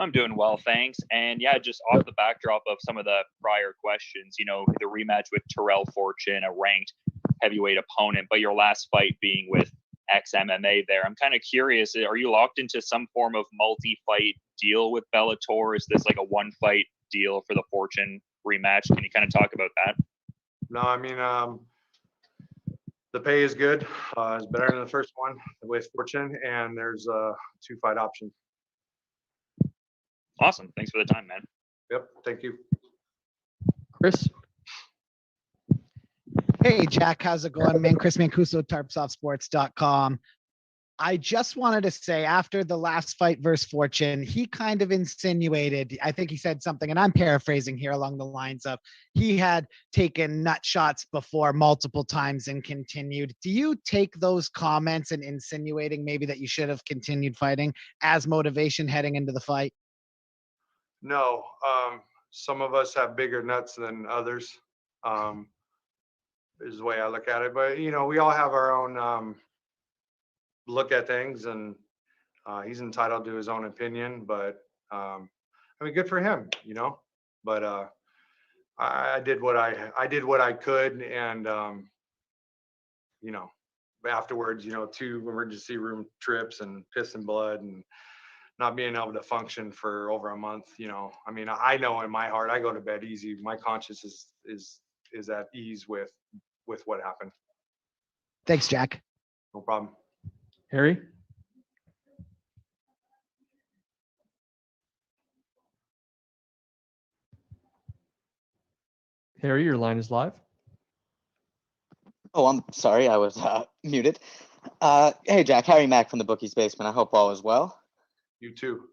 I'm doing well, thanks. And yeah, just off the backdrop of some of the prior questions, you know, the rematch with Tyrell Fortune, a ranked heavyweight opponent, but your last fight being with ex-MMA there. I'm kind of curious, are you locked into some form of multi-fight deal with Bellator? Is this like a one-fight deal for the Fortune rematch? Can you kind of talk about that? No, I mean, the pay is good. It's better than the first one with Fortune, and there's a 2-fight option. Awesome. Thanks for the time, man. Yep. Thank you. Chris? Hey, Jack, how's it going, man? Chris Mancuso, tarpsoftsports.com. I just wanted to say, after the last fight versus Fortune, he kind of insinuated, I think he said something, and I'm paraphrasing here along the lines of, he had taken nut shots before multiple times and continued. Do you take those comments and insinuating maybe that you should have continued fighting as motivation heading into the fight? No, some of us have bigger nuts than others, is the way I look at it. But, you know, we all have our own look at things, and he's entitled to his own opinion. But, I mean, good for him, you know. But I did what I could, and, you know, afterwards, you know, 2 emergency room trips and piss and blood and not being able to function for over a month, you know. I mean, I know in my heart, I go to bed easy. My conscience is at ease with what happened. Thanks, Jack. No problem. Harry? Harry, your line is live. Oh, I'm sorry, I was muted. Hey, Jack, Harry Mack from the Bookie's Basement. I hope all is well. You too.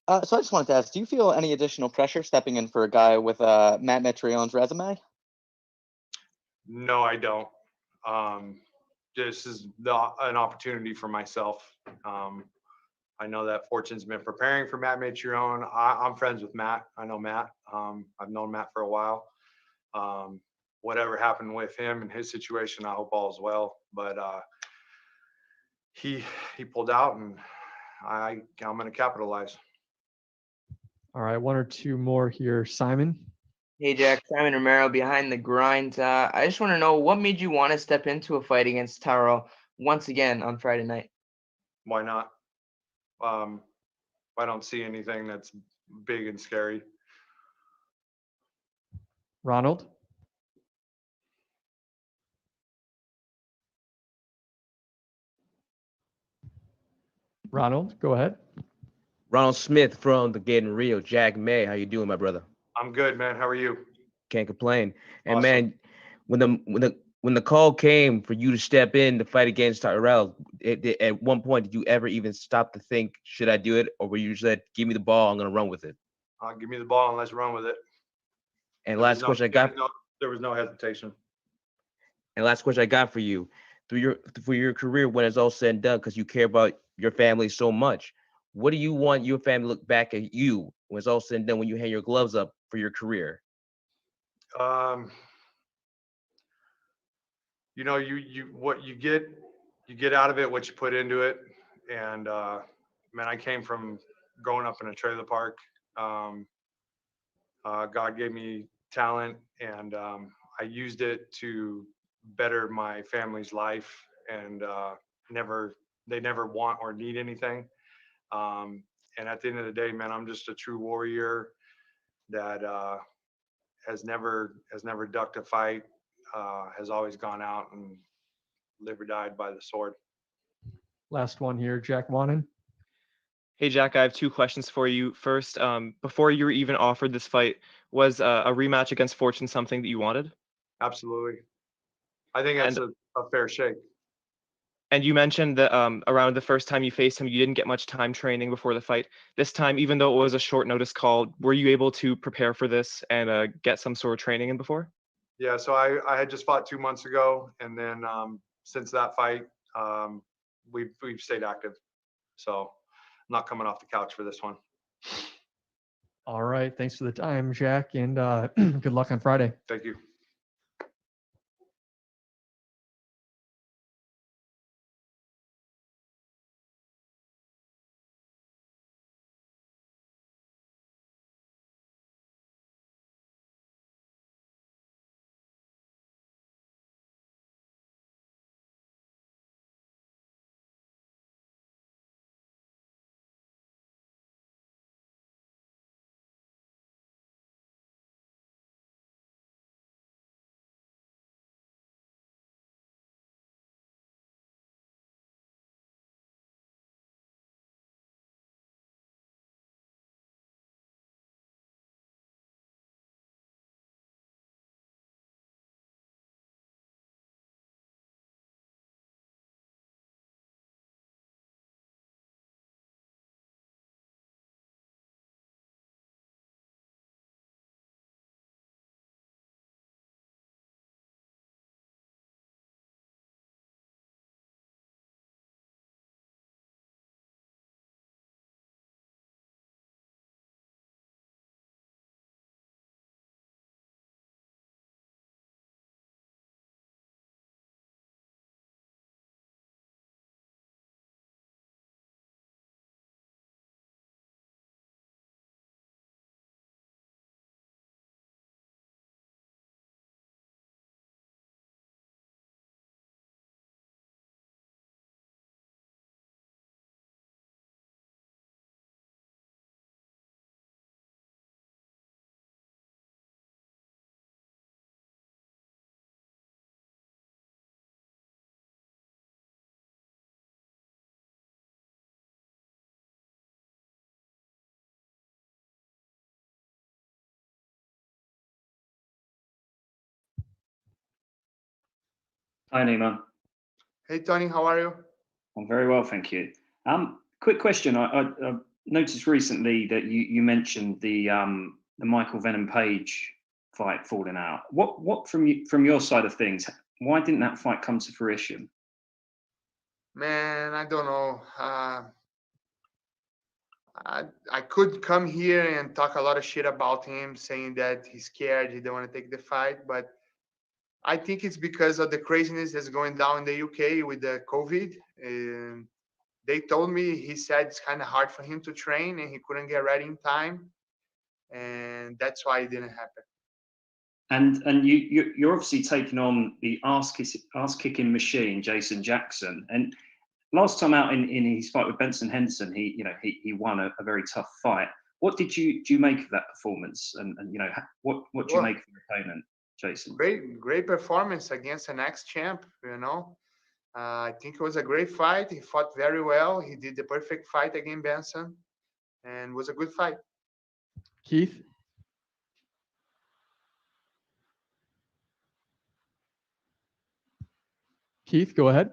So I just wanted to ask, do you feel any additional pressure stepping in for a guy with Matt Mitrione's resume? No, I don't. This is an opportunity for myself. I know that Fortune's been preparing for Matt Mitrione. I'm friends with Matt. I know Matt. I've known Matt for a while. Whatever happened with him and his situation, I hope all is well. But he pulled out, and I'm going to capitalize. All right, 1 or 2 more here. Simon? Hey, Jack, Simon Romero, Behind the Grind. I just want to know, what made you want to step into a fight against Tyrell once again on Friday night? Why not? I don't see anything that's big and scary. Ronald? Ronald, go ahead. Ronald Smith from the Getting Real. Jack May, how you doing, my brother? I'm good, man. How are you? Can't complain. And Awesome. man, when the call came for you to step in to fight against Tyrell, at one point did you ever even stop to think, should I do it, or were you just like, give me the ball, I'm gonna run with it? Give me the ball and let's run with it. And last question I got. There was no hesitation. And last question I got for you, for your career when it's all said and done, because you care about your family so much, what do you want your family to look back at you when it's all said and done, when you hang your gloves up for your career? You know, you get out of it what you put into it. And man, I came from growing up in a trailer park. God gave me talent, and I used it to better my family's life, and they never want or need anything. And at the end of the day, man, I'm just a true warrior that has never ducked a fight, has always gone out and lived or died by the sword. Last one here, Jack Wannen. Hey, Jack, I have 2 questions for you. First, before you were even offered this fight, was a rematch against Fortune something that you wanted? Absolutely. I think that's a fair shake. And you mentioned that around the first time you faced him, you didn't get much time training before the fight. This time, even though it was a short notice call, were you able to prepare for this and get some sort of training in before? Yeah, so I had just fought 2 months ago, and then since that fight, we've stayed active. So I'm not coming off the couch for this one. All right, thanks for the time, Jack, and good luck on Friday. Thank you. Hi, Neiman. Hey, Tony, how are you? I'm very well, thank you. Quick question. I noticed recently that you mentioned the Michael Venom Page fight falling out. What from your side of things? Why didn't that fight come to fruition? Man, I don't know. I could come here and talk a lot of shit about him, saying that he's scared, he don't want to take the fight, but I think it's because of the craziness that's going down in the UK with the COVID. And they told me, he said it's kind of hard for him to train and he couldn't get ready in time, and that's why it didn't happen. And you're obviously taking on the ass kicking machine, Jason Jackson. And last time out in his fight with Benson Henderson, he won a very tough fight. What do you make of that performance? And what do you make of your opponent, Jason? Great performance against an ex-champ. I think it was a great fight. He fought very well. He did the perfect fight against Benson, and was a good fight. Keith? Keith, go ahead.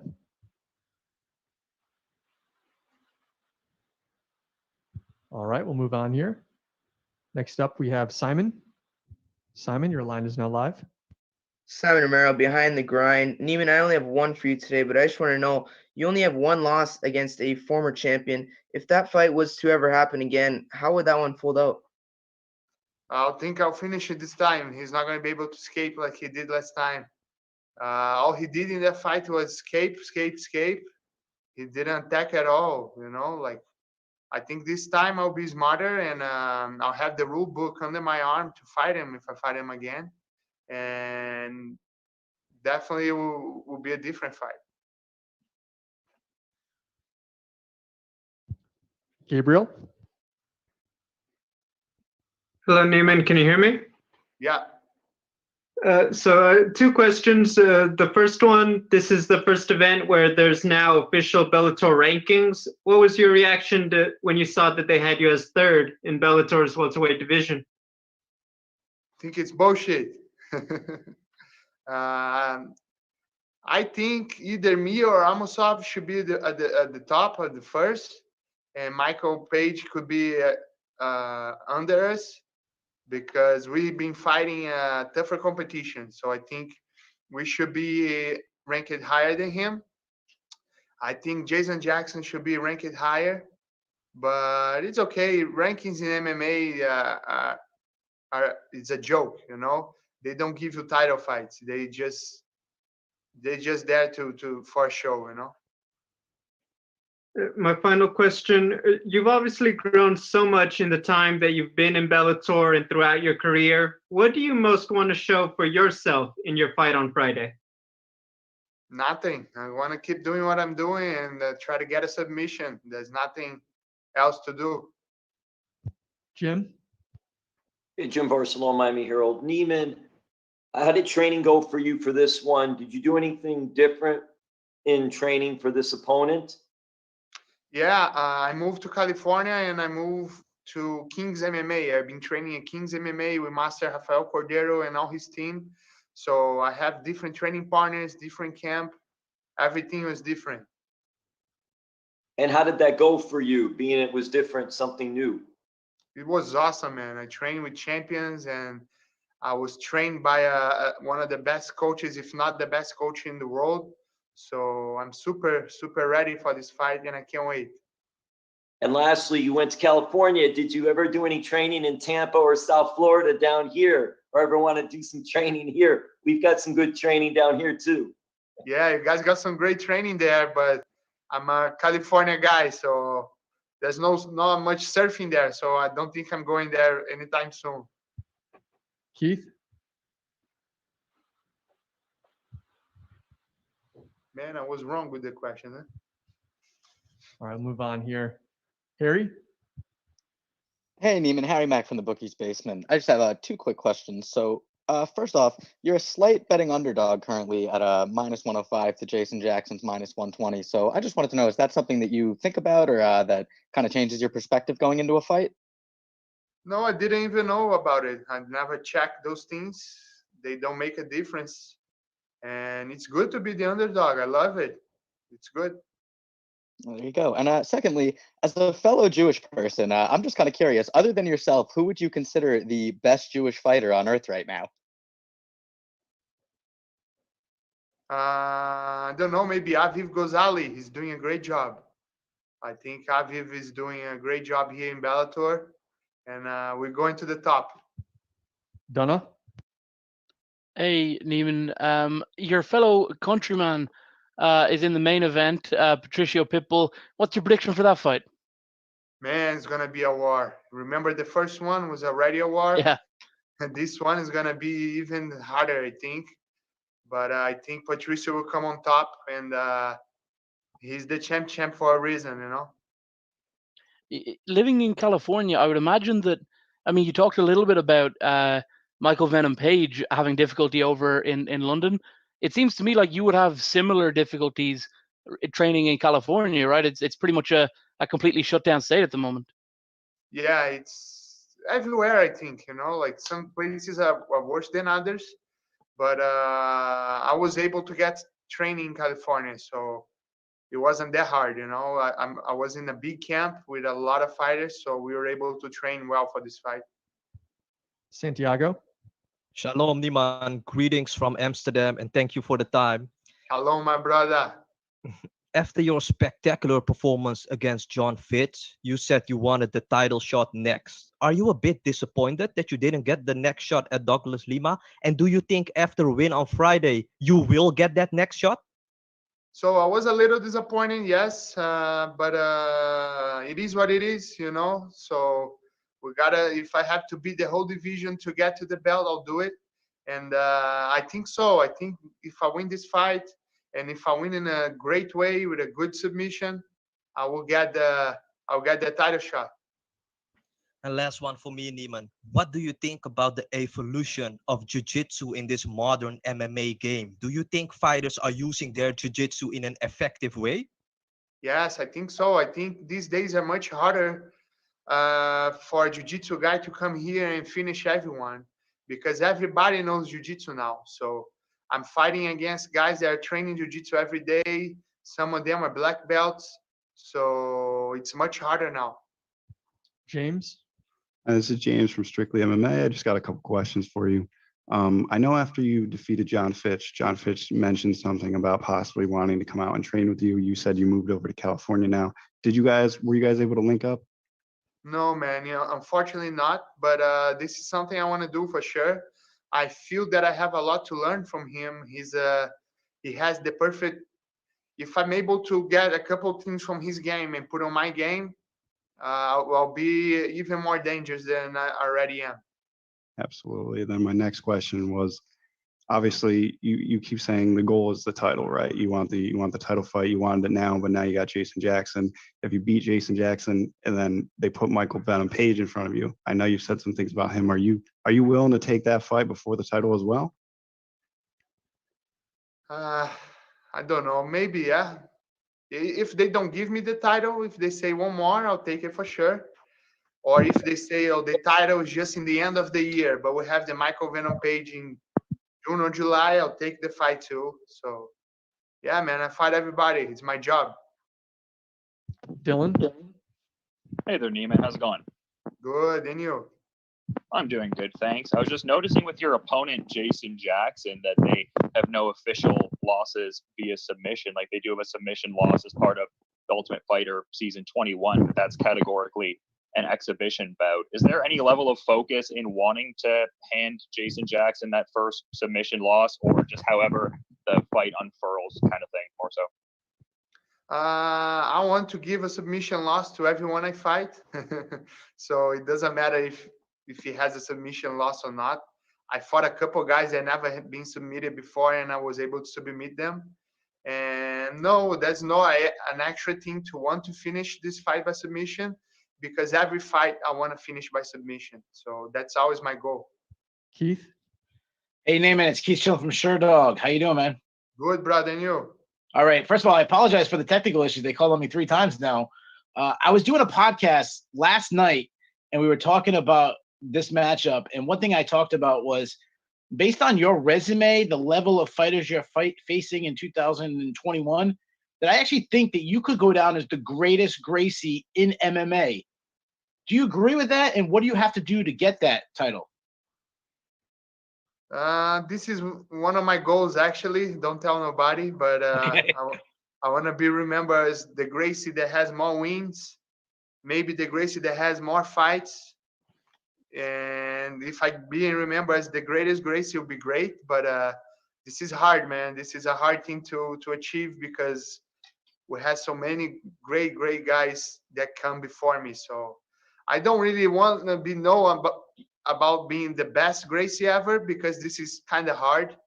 All right, we'll move on here. Next up, we have Simon. Simon, your line is now live. Simon Romero, behind the grind. Neiman, I only have one for you today, but I just want to know, you only have one loss against a former champion. If that fight was to ever happen again, how would that one fold out? I think I'll finish it this time. He's not going to be able to escape like he did last time. All he did in that fight was escape. He didn't attack at all, I think this time I'll be smarter, and I'll have the rule book under my arm to fight him if I fight him again. And definitely will be a different fight. Gabriel? Hello, Neiman. Can you hear me? Yeah. So two questions. The first one, this is the first event where there's now official Bellator rankings. What was your reaction to when you saw that they had you as third in Bellator's welterweight division? I think it's bullshit. I think either me or Amosov should be at the top or the first, and Michael Page could be under us, because we've been fighting a tougher competition. So I think we should be ranked higher than him. I think Jason Jackson should be ranked higher, but it's okay. Rankings in MMA it's a joke, They don't give you title fights. They're just there for a show, My final question, you've obviously grown so much in the time that you've been in Bellator and throughout your career. What do you most want to show for yourself in your fight on Friday? Nothing. I want to keep doing what I'm doing and try to get a submission. There's nothing else to do. Jim? Hey, Jim Barcelona, Miami Herald. Neiman, how did training go for you for this one? Did you do anything different in training for this opponent? Yeah, I moved to California and I moved to King's MMA. I've been training at King's MMA with Master Rafael Cordeiro and all his team. So I have different training partners, different camp. Everything was different. And how did that go for you, being it was different, something new? It was awesome, man. I trained with champions, and I was trained by one of the best coaches, if not the best coach in the world. So I'm super, super ready for this fight, and I can't wait. And lastly, you went to California. Did you ever do any training in Tampa or South Florida down here, or ever want to do some training here? We've got some good training down here too. Yeah, you guys got some great training there, but I'm a California guy, so there's not much surfing there. So I don't think I'm going there anytime soon. Keith? Man, I was wrong with the question. Huh? All right, we'll move on here. Harry? Hey, Neiman, Harry Mack from the Bookies Basement. I just have two quick questions. So first off, you're a slight betting underdog currently at a -105 to Jason Jackson's -120. So I just wanted to know, is that something that you think about, or that kind of changes your perspective going into a fight? No, I didn't even know about it. I never checked those things. They don't make a difference. and it's good to be the underdog. I love it. It's good. Well, there you go. And secondly, as a fellow Jewish person, I'm just kind of curious, other than yourself, who would you consider the best Jewish fighter on earth right now? I don't know, maybe Aviv Gozali. He's doing a great job. I think Aviv is doing a great job here in Bellator, and we're going to the top. Donna? Hey, Neiman. Your fellow countryman is in the main event, Patricio Pitbull. What's your prediction for that fight? Man, it's gonna be a war. Remember the first one was already a war? Yeah. And this one is gonna be even harder, I think. But I think Patricio will come on top, and he's the champ for a reason, you know. Living in California, I would imagine that. I mean, you talked a little bit about Michael Venom Page having difficulty over in London. It seems to me like you would have similar difficulties training in California, right? It's pretty much a completely shut down state at the moment. Yeah, it's everywhere, I think, you know, like some places are worse than others. But I was able to get training in California, so it wasn't that hard, you know. I was in a big camp with a lot of fighters, so we were able to train well for this fight. Santiago? Shalom, Neiman. Greetings from Amsterdam, and thank you for the time. Hello, my brother. After your spectacular performance against John Fitz, you said you wanted the title shot next. Are you a bit disappointed that you didn't get the next shot at Douglas Lima? And do you think after a win on Friday, you will get that next shot? So I was a little disappointed, yes, but it is what it is, you know. So we gotta, if I have to beat the whole division to get to the belt, I'll do it. And I think so. I think if I win this fight, and if I win in a great way with a good submission, I'll get the title shot. And last one for me, Neiman. What do you think about the evolution of jiu-jitsu in this modern MMA game? Do you think fighters are using their jiu-jitsu in an effective way? Yes, I think so. I think these days are much harder for a jiu-jitsu guy to come here and finish everyone, because everybody knows jiu-jitsu now. So I'm fighting against guys that are training jiu-jitsu every day. Some of them are black belts. So it's much harder now. James? This is James from Strictly MMA. I just got a couple questions for you. I know after you defeated John Fitch mentioned something about possibly wanting to come out and train with you. You said you moved over to California now. Were you guys able to link up? No, man, you know, unfortunately not. But this is something I want to do for sure. I feel that I have a lot to learn from him. He has the perfect. If I'm able to get a couple of things from his game and put on my game, I'll be even more dangerous than I already am. Absolutely. Then my next question was, obviously you keep saying the goal is the title, right? You want the title fight, you wanted it now, but now you got Jason Jackson. If you beat Jason Jackson and then they put Michael Venom Page in front of you, I know you've said some things about him. Are you willing to take that fight before the title as well? I don't know. Maybe, yeah. If they don't give me the title, if they say one more, I'll take it for sure. Or if they say, oh, the title is just in the end of the year, but we have the Michael Venom Page in June or July, I'll take the fight too. So, yeah, man, I fight everybody. It's my job. Dylan? Hey there, Neiman. How's it going? Good. And you? I'm doing good, thanks. I was just noticing with your opponent, Jason Jackson, that they have no official losses via submission. Like they do have a submission loss as part of the Ultimate Fighter Season 21, but that's categorically an exhibition bout. Is there any level of focus in wanting to hand Jason Jackson that first submission loss, or just however the fight unfurls kind of thing, more so? I want to give a submission loss to everyone I fight. So it doesn't matter if he has a submission loss or not. I fought a couple guys that never had been submitted before, and I was able to submit them. And no, there's no an extra thing to want to finish this fight by submission, because every fight I want to finish by submission. So that's always my goal. Keith? Hey, Neiman, it's Keith Chill from Sure Dog. How you doing, man? Good, brother, and you? All right. First of all, I apologize for the technical issues. They called on me 3 times now. I was doing a podcast last night, and we were talking about this matchup. And one thing I talked about was based on your resume, the level of fighters you're facing in 2021, that I actually think that you could go down as the greatest Gracie in MMA. Do you agree with that? And what do you have to do to get that title? This is one of my goals, actually. Don't tell nobody, but I want to be remembered as the Gracie that has more wins, maybe the Gracie that has more fights. And if I be remembered as the greatest Gracie, it will be great. But this is hard, man. This is a hard thing to achieve because we had so many great guys that come before me. So I don't really want to be known about being the best Gracie ever because this is kind of hard.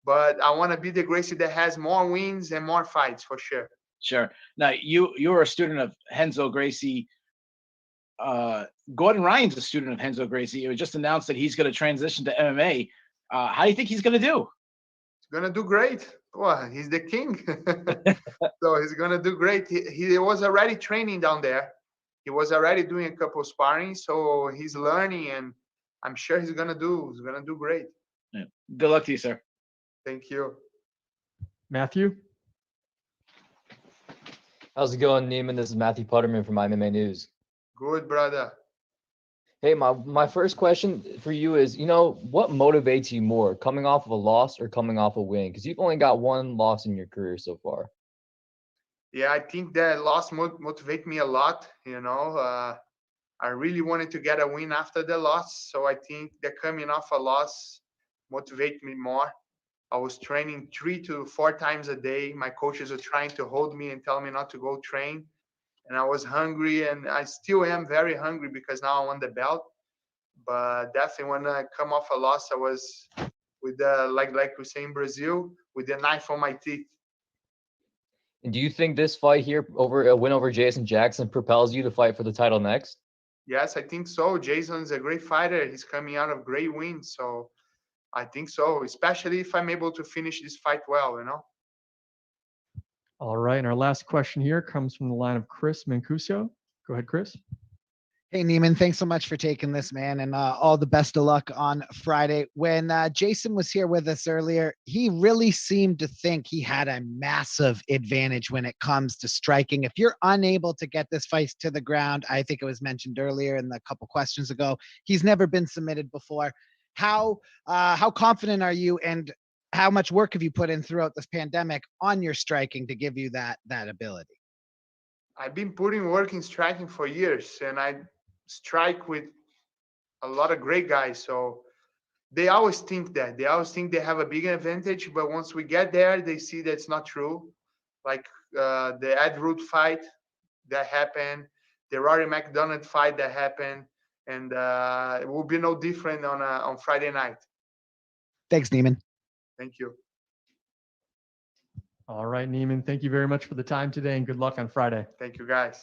But I want to be the Gracie that has more wins and more fights for sure. Sure. Now you're a student of Renzo Gracie. Gordon Ryan's a student of Renzo Gracie. It was just announced that he's going to transition to MMA. How do you think he's going to do? He's going to do great. Well, he's the king. So he's going to do great. He was already training down there. He was already doing a couple of sparring. So he's learning, and I'm sure he's going to do great. Yeah. Good luck to you, sir. Thank you. Matthew? How's it going, Neiman? This is Matthew Putterman from MMA News. Good, brother. Hey, my first question for you is, what motivates you more, coming off of a loss or coming off a win? Because you've only got one loss in your career so far. Yeah, I think that loss motivate me a lot. I really wanted to get a win after the loss. So I think that coming off a loss motivate me more. I was training 3 to 4 times a day. My coaches were trying to hold me and tell me not to go train. And I was hungry, and I still am very hungry because now I won the belt. But definitely when I come off a loss, I was with the, like we say in Brazil, with the knife on my teeth. And do you think this fight here, over a win over Jason Jackson, propels you to fight for the title next? Yes, I think so. Jason's a great fighter. He's coming out of great wins. So I think so, especially if I'm able to finish this fight well, All right. And our last question here comes from the line of Chris Mancuso. Go ahead, Chris. Hey, Neiman, thanks so much for taking this, man, and all the best of luck on Friday. When Jason was here with us earlier, he really seemed to think he had a massive advantage when it comes to striking. If you're unable to get this fight to the ground, I think it was mentioned earlier in the couple questions ago, he's never been submitted before. How confident are you, and how much work have you put in throughout this pandemic on your striking to give you that ability? I've been putting work in striking for years, and I strike with a lot of great guys. So they always think that. They always think they have a big advantage, but once we get there, they see that's not true. Like the Ed Root fight that happened, the Rory McDonald fight that happened, and it will be no different on Friday night. Thanks, Neiman. Thank you. All right, Neiman, thank you very much for the time today, and good luck on Friday. Thank you, guys.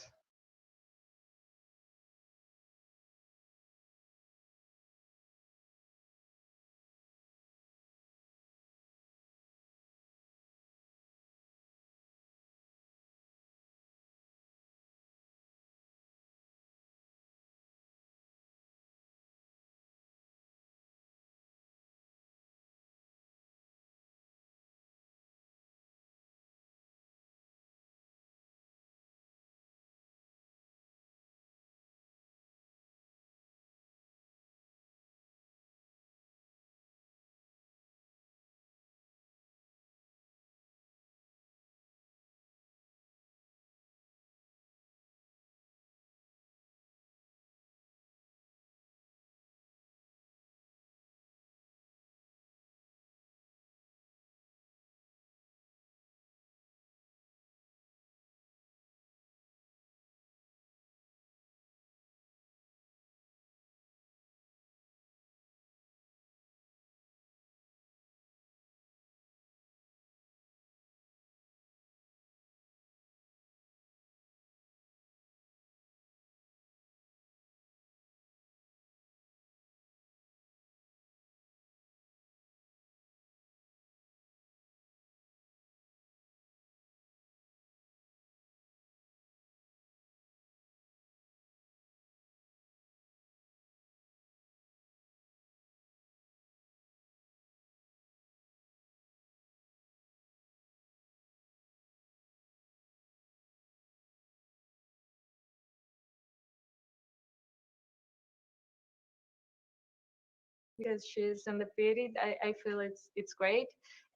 because she's undefeated. I feel it's great,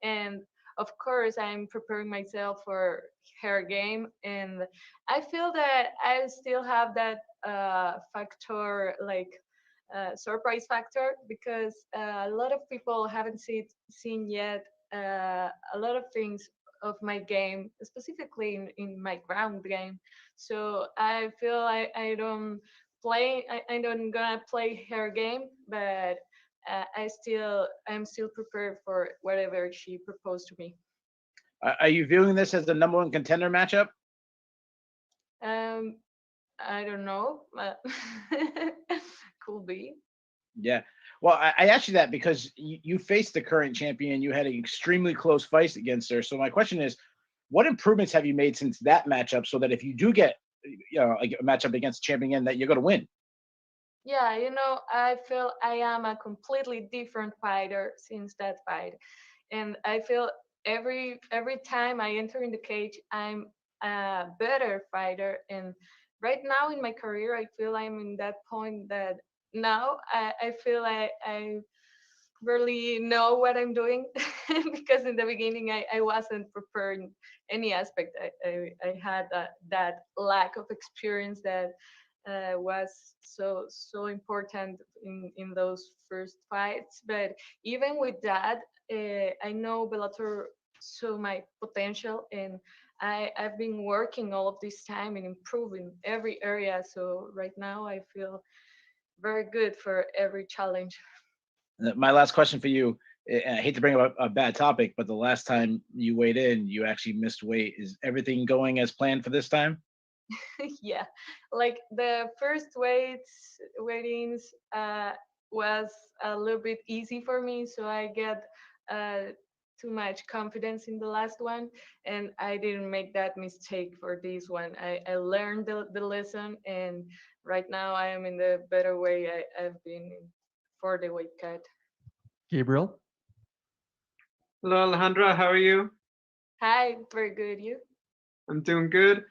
and of course I'm preparing myself for her game, and I feel that I still have that factor, like surprise factor, because a lot of people haven't seen yet a lot of things of my game, specifically in my ground game. So I feel I don't gonna play her game, but I'm still prepared for whatever she proposed to me. Are you viewing this as the #1 contender matchup? I don't know, but could be. Yeah. Well, I asked you that because you faced the current champion. You had an extremely close fight against her. So my question is, what improvements have you made since that matchup so that if you do get, like a matchup against champion, that you're going to win? Yeah, I feel I am a completely different fighter since that fight, and I feel every time I enter in the cage, I'm a better fighter. And right now in my career, I feel I'm in that point that now I feel I really know what I'm doing because in the beginning I wasn't prepared in any aspect. I had that lack of experience that was so important in those first fights. But even with that, I know Bellator saw my potential, and I've been working all of this time and improving every area. So right now I feel very good for every challenge. My last question for you, I hate to bring up a bad topic, but the last time you weighed in, you actually missed weight. Is everything going as planned for this time? Yeah, like the first weightings was a little bit easy for me, so I get too much confidence in the last one, and I didn't make that mistake for this one. I learned the lesson, and right now I am in the better way I've been in for the weight cut. Gabriel? Hello, Alejandra. How are you? Hi, very good. You? I'm doing good.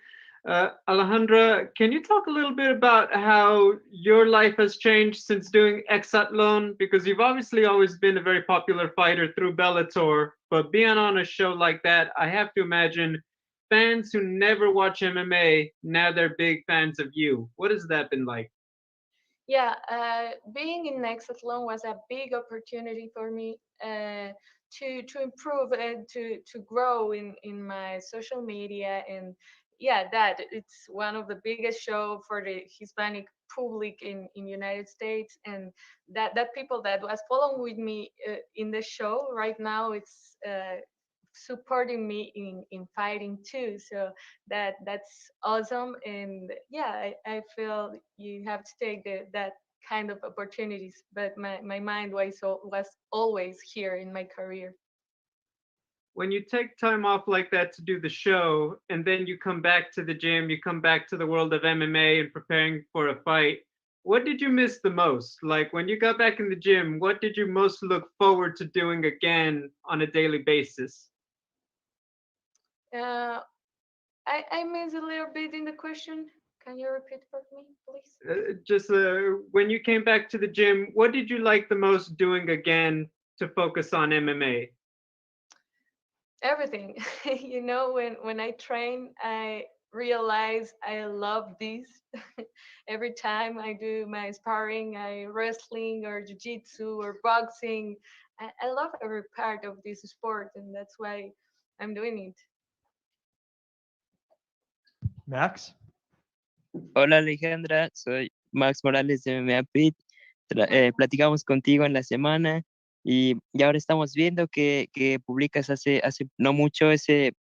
Alejandra, can you talk a little bit about how your life has changed since doing Exatlon? Because you've obviously always been a very popular fighter through Bellator, but being on a show like that, I have to imagine fans who never watch MMA, now they're big fans of you. What has that been like? Yeah, being in Nexathlon was a big opportunity for me to improve and to grow in my social media. And yeah, that it's one of the biggest show for the Hispanic public in United States, and that people that was following with me in the show right now, it's supporting me in fighting too. So that's awesome. And yeah, I feel you have to take that kind of opportunities, but my mind was always here in my career. When you take time off like that to do the show, and then you come back to the gym, you come back to the world of MMA and preparing for a fight, what did you miss the most? Like when you got back in the gym, what did you most look forward to doing again on a daily basis? uh, I missed a little bit in the question. Can you repeat for me, please? Just when you came back to the gym, what did you like the most doing again to focus on MMA? Everything. When I train, I realize I love this. Every time I do my sparring, I wrestling or jiu-jitsu or boxing, I love every part of this sport, and that's why I'm doing it. Max? Hola Alejandra, soy Max Morales de MMA Pit. Platicamos contigo en la semana y ahora estamos viendo que publicas hace no mucho ese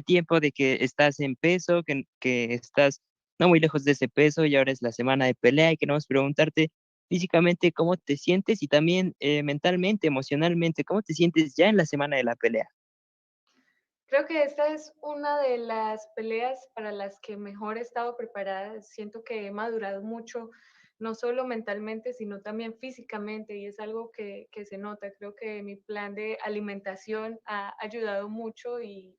tiempo de que estás en peso, que estás no muy lejos de ese peso y ahora es la semana de pelea y queremos preguntarte físicamente cómo te sientes y también mentalmente, emocionalmente, cómo te sientes ya en la semana de la pelea. Creo que esta es una de las peleas para las que mejor he estado preparada. Siento que he madurado mucho, no solo mentalmente, sino también físicamente, y es algo que se nota. Creo que mi plan de alimentación ha ayudado mucho y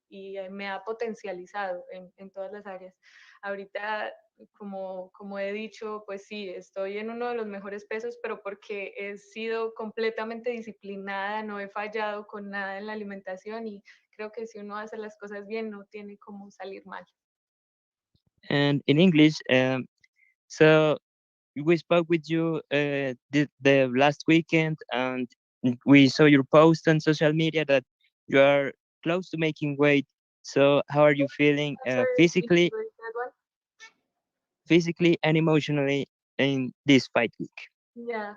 me ha potencializado en todas las áreas. ahorita, como he dicho, pues sí, estoy en uno de los mejores pesos, pero porque he sido completamente disciplinada, no he fallado con nada en la alimentación y creo que si uno hace las cosas bien, no tiene cómo salir mal. And in English, so we spoke with you the last weekend, and we saw your post on social media that you are close to making weight. So how are you feeling physically, and emotionally in this fight week? Yeah.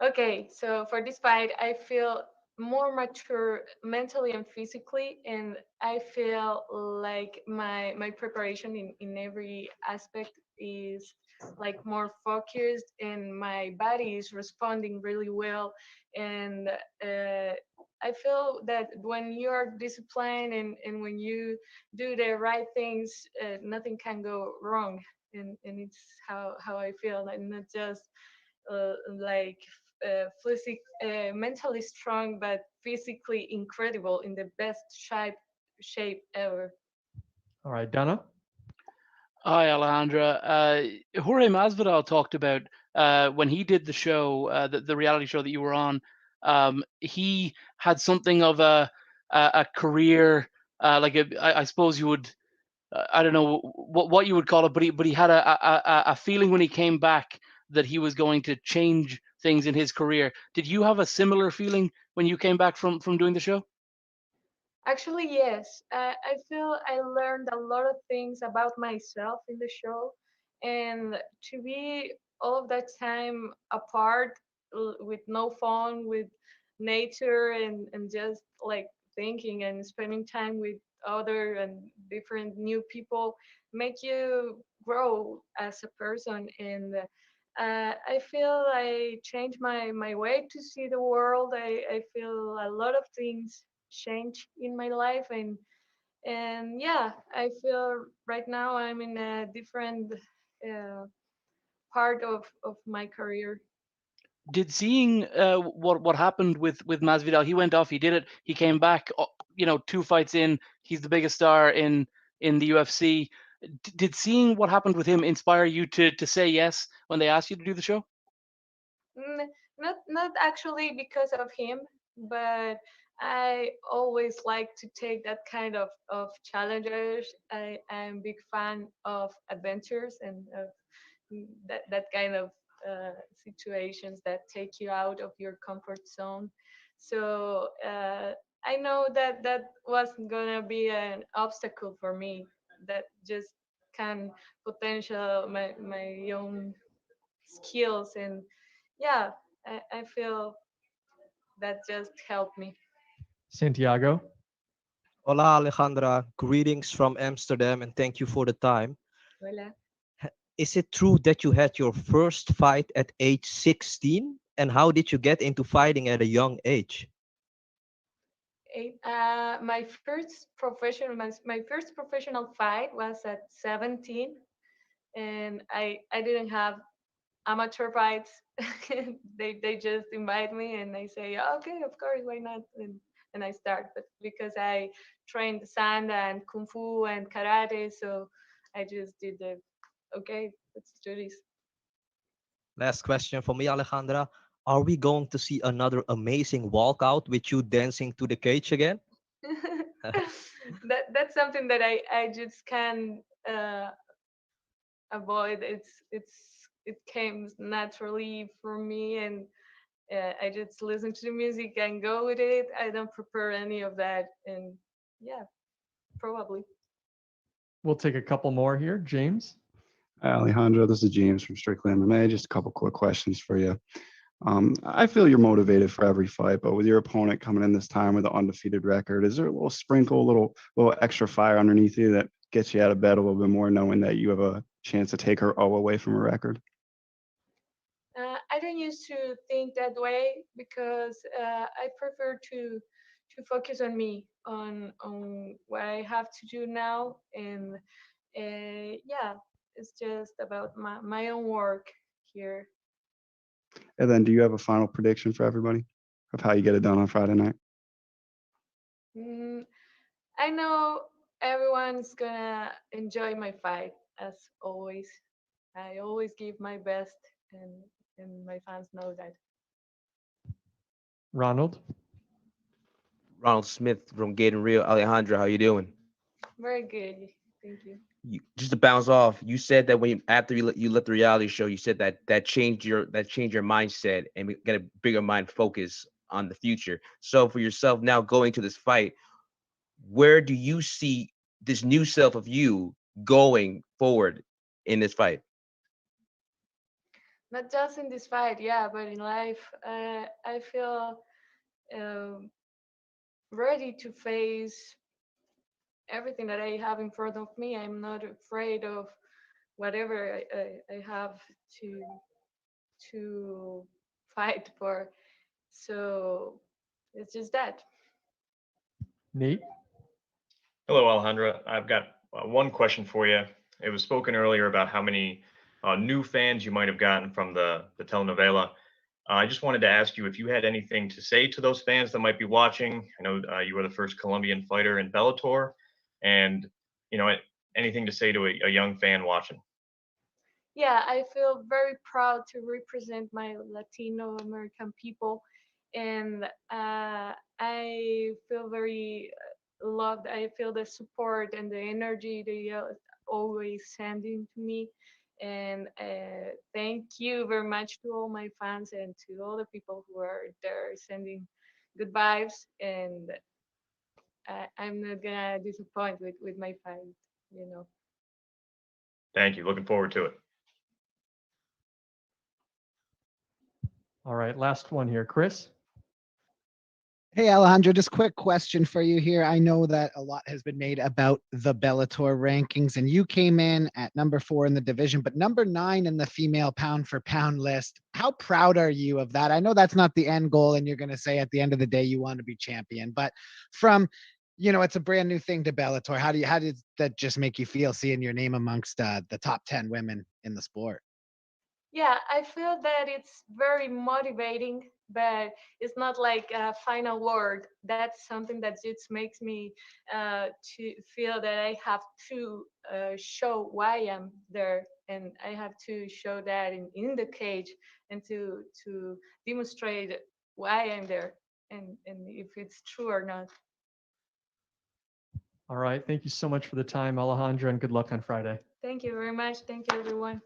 Okay, so for this fight, I feel more mature mentally and physically, and I feel like my preparation in every aspect is like more focused, and my body is responding really well. And I feel that when you are disciplined and when you do the right things, nothing can go wrong. And it's how I feel, and not just like mentally strong, but physically incredible in the best shape ever. All right, Donna. Hi, Alejandra. Jorge Masvidal talked about when he did the show, the reality show that you were on. He had something of a career, I suppose you would, I don't know what you would call it, but he had a feeling when he came back that he was going to change things in his career. Did you have a similar feeling when you came back from doing the show? Actually, yes. I feel I learned a lot of things about myself in the show, and to be all of that time apart with no phone, with nature, and just like thinking and spending time with other and different new people make you grow as a person. And I feel I changed my way to see the world. I feel a lot of things change in my life, and yeah, I feel right now I'm in a different uh, part of my career. Did seeing what happened with Masvidal, he went off, he did it, he came back, 2 fights in, he's the biggest star in the UFC. Did seeing what happened with him inspire you to say yes when they asked you to do the show? Mm, not actually because of him, but I always like to take that kind of challenges. I'm a big fan of adventures and of that kind of situations that take you out of your comfort zone. So I know that that wasn't gonna be an obstacle for me. That just can potential my own skills, and yeah, I feel that just helped me. Santiago. Hola, Alejandra. Greetings from Amsterdam and thank you for the time. Hola. Is it true that you had your first fight at age 16? And how did you get into fighting at a young age? My first professional fight was at 17, and I didn't have amateur fights. They just invite me, and I say, okay, of course, why not? And I start, but because I trained sanda and kung fu and karate, so I just did the okay, let's do this. Last question for me, Alejandra. Are we going to see another amazing walkout with you dancing to the cage again? That's something that I just can't avoid. It came naturally for me, and I just listen to the music and go with it. I don't prepare any of that, and yeah, probably. We'll take a couple more here. James. Hi, Alejandro, this is James from Strictly MMA. Just a couple quick questions for you. I feel you're motivated for every fight, but with your opponent coming in this time with an undefeated record, is there a little sprinkle, little extra fire underneath you that gets you out of bed a little bit more, knowing that you have a chance to take her O away from her record? I don't used to think that way because I prefer to focus on me, on what I have to do now, and yeah, it's just about my own work here. And then do you have a final prediction for everybody of how you get it done on Friday night? Mm, I know everyone's gonna enjoy my fight as always. I always give my best, and my fans know that. Ronald. Ronald Smith from Gator Real. Alejandra, how you doing? Very good. Thank you. Just to bounce off, you said that after you left the reality show, you said that changed your mindset and get a bigger mind focus on the future. So for yourself now going to this fight, where do you see this new self of you going forward in this fight? Not just in this fight, yeah, but in life, I feel um, ready to face everything that I have in front of me. I'm not afraid of whatever I have to to fight for. So it's just that. Nate. Hello, Alejandra. I've got one question for you. It was spoken earlier about how many new fans you might have gotten from the telenovela. I just wanted to ask you if you had anything to say to those fans that might be watching. I know you were the first Colombian fighter in Bellator, and anything to say to a young fan watching. Yeah, I feel very proud to represent my Latino American people, and I feel very loved. I feel the support and the energy they are always sending to me. And thank you very much to all my fans and to all the people who are there sending good vibes. And I'm not gonna disappoint with my fight, you know. Thank you. Looking forward to it. All right, last one here, Chris. Hey, Alejandro, just quick question for you here. I know that a lot has been made about the Bellator rankings, and you came in at number 4 in the division, but number 9 in the female pound for pound list. How proud are you of that? I know that's not the end goal, and you're going to say at the end of the day you want to be champion, but from it's a brand new thing to Bellator. How did that just make you feel seeing your name amongst the top 10 women in the sport? Yeah, I feel that it's very motivating, but it's not like a final word. That's something that just makes me to feel that I have to show why I'm there, and I have to show that in the cage, and to demonstrate why I'm there, and if it's true or not. All right, thank you so much for the time, Alejandra, and good luck on Friday. Thank you very much. Thank you, everyone.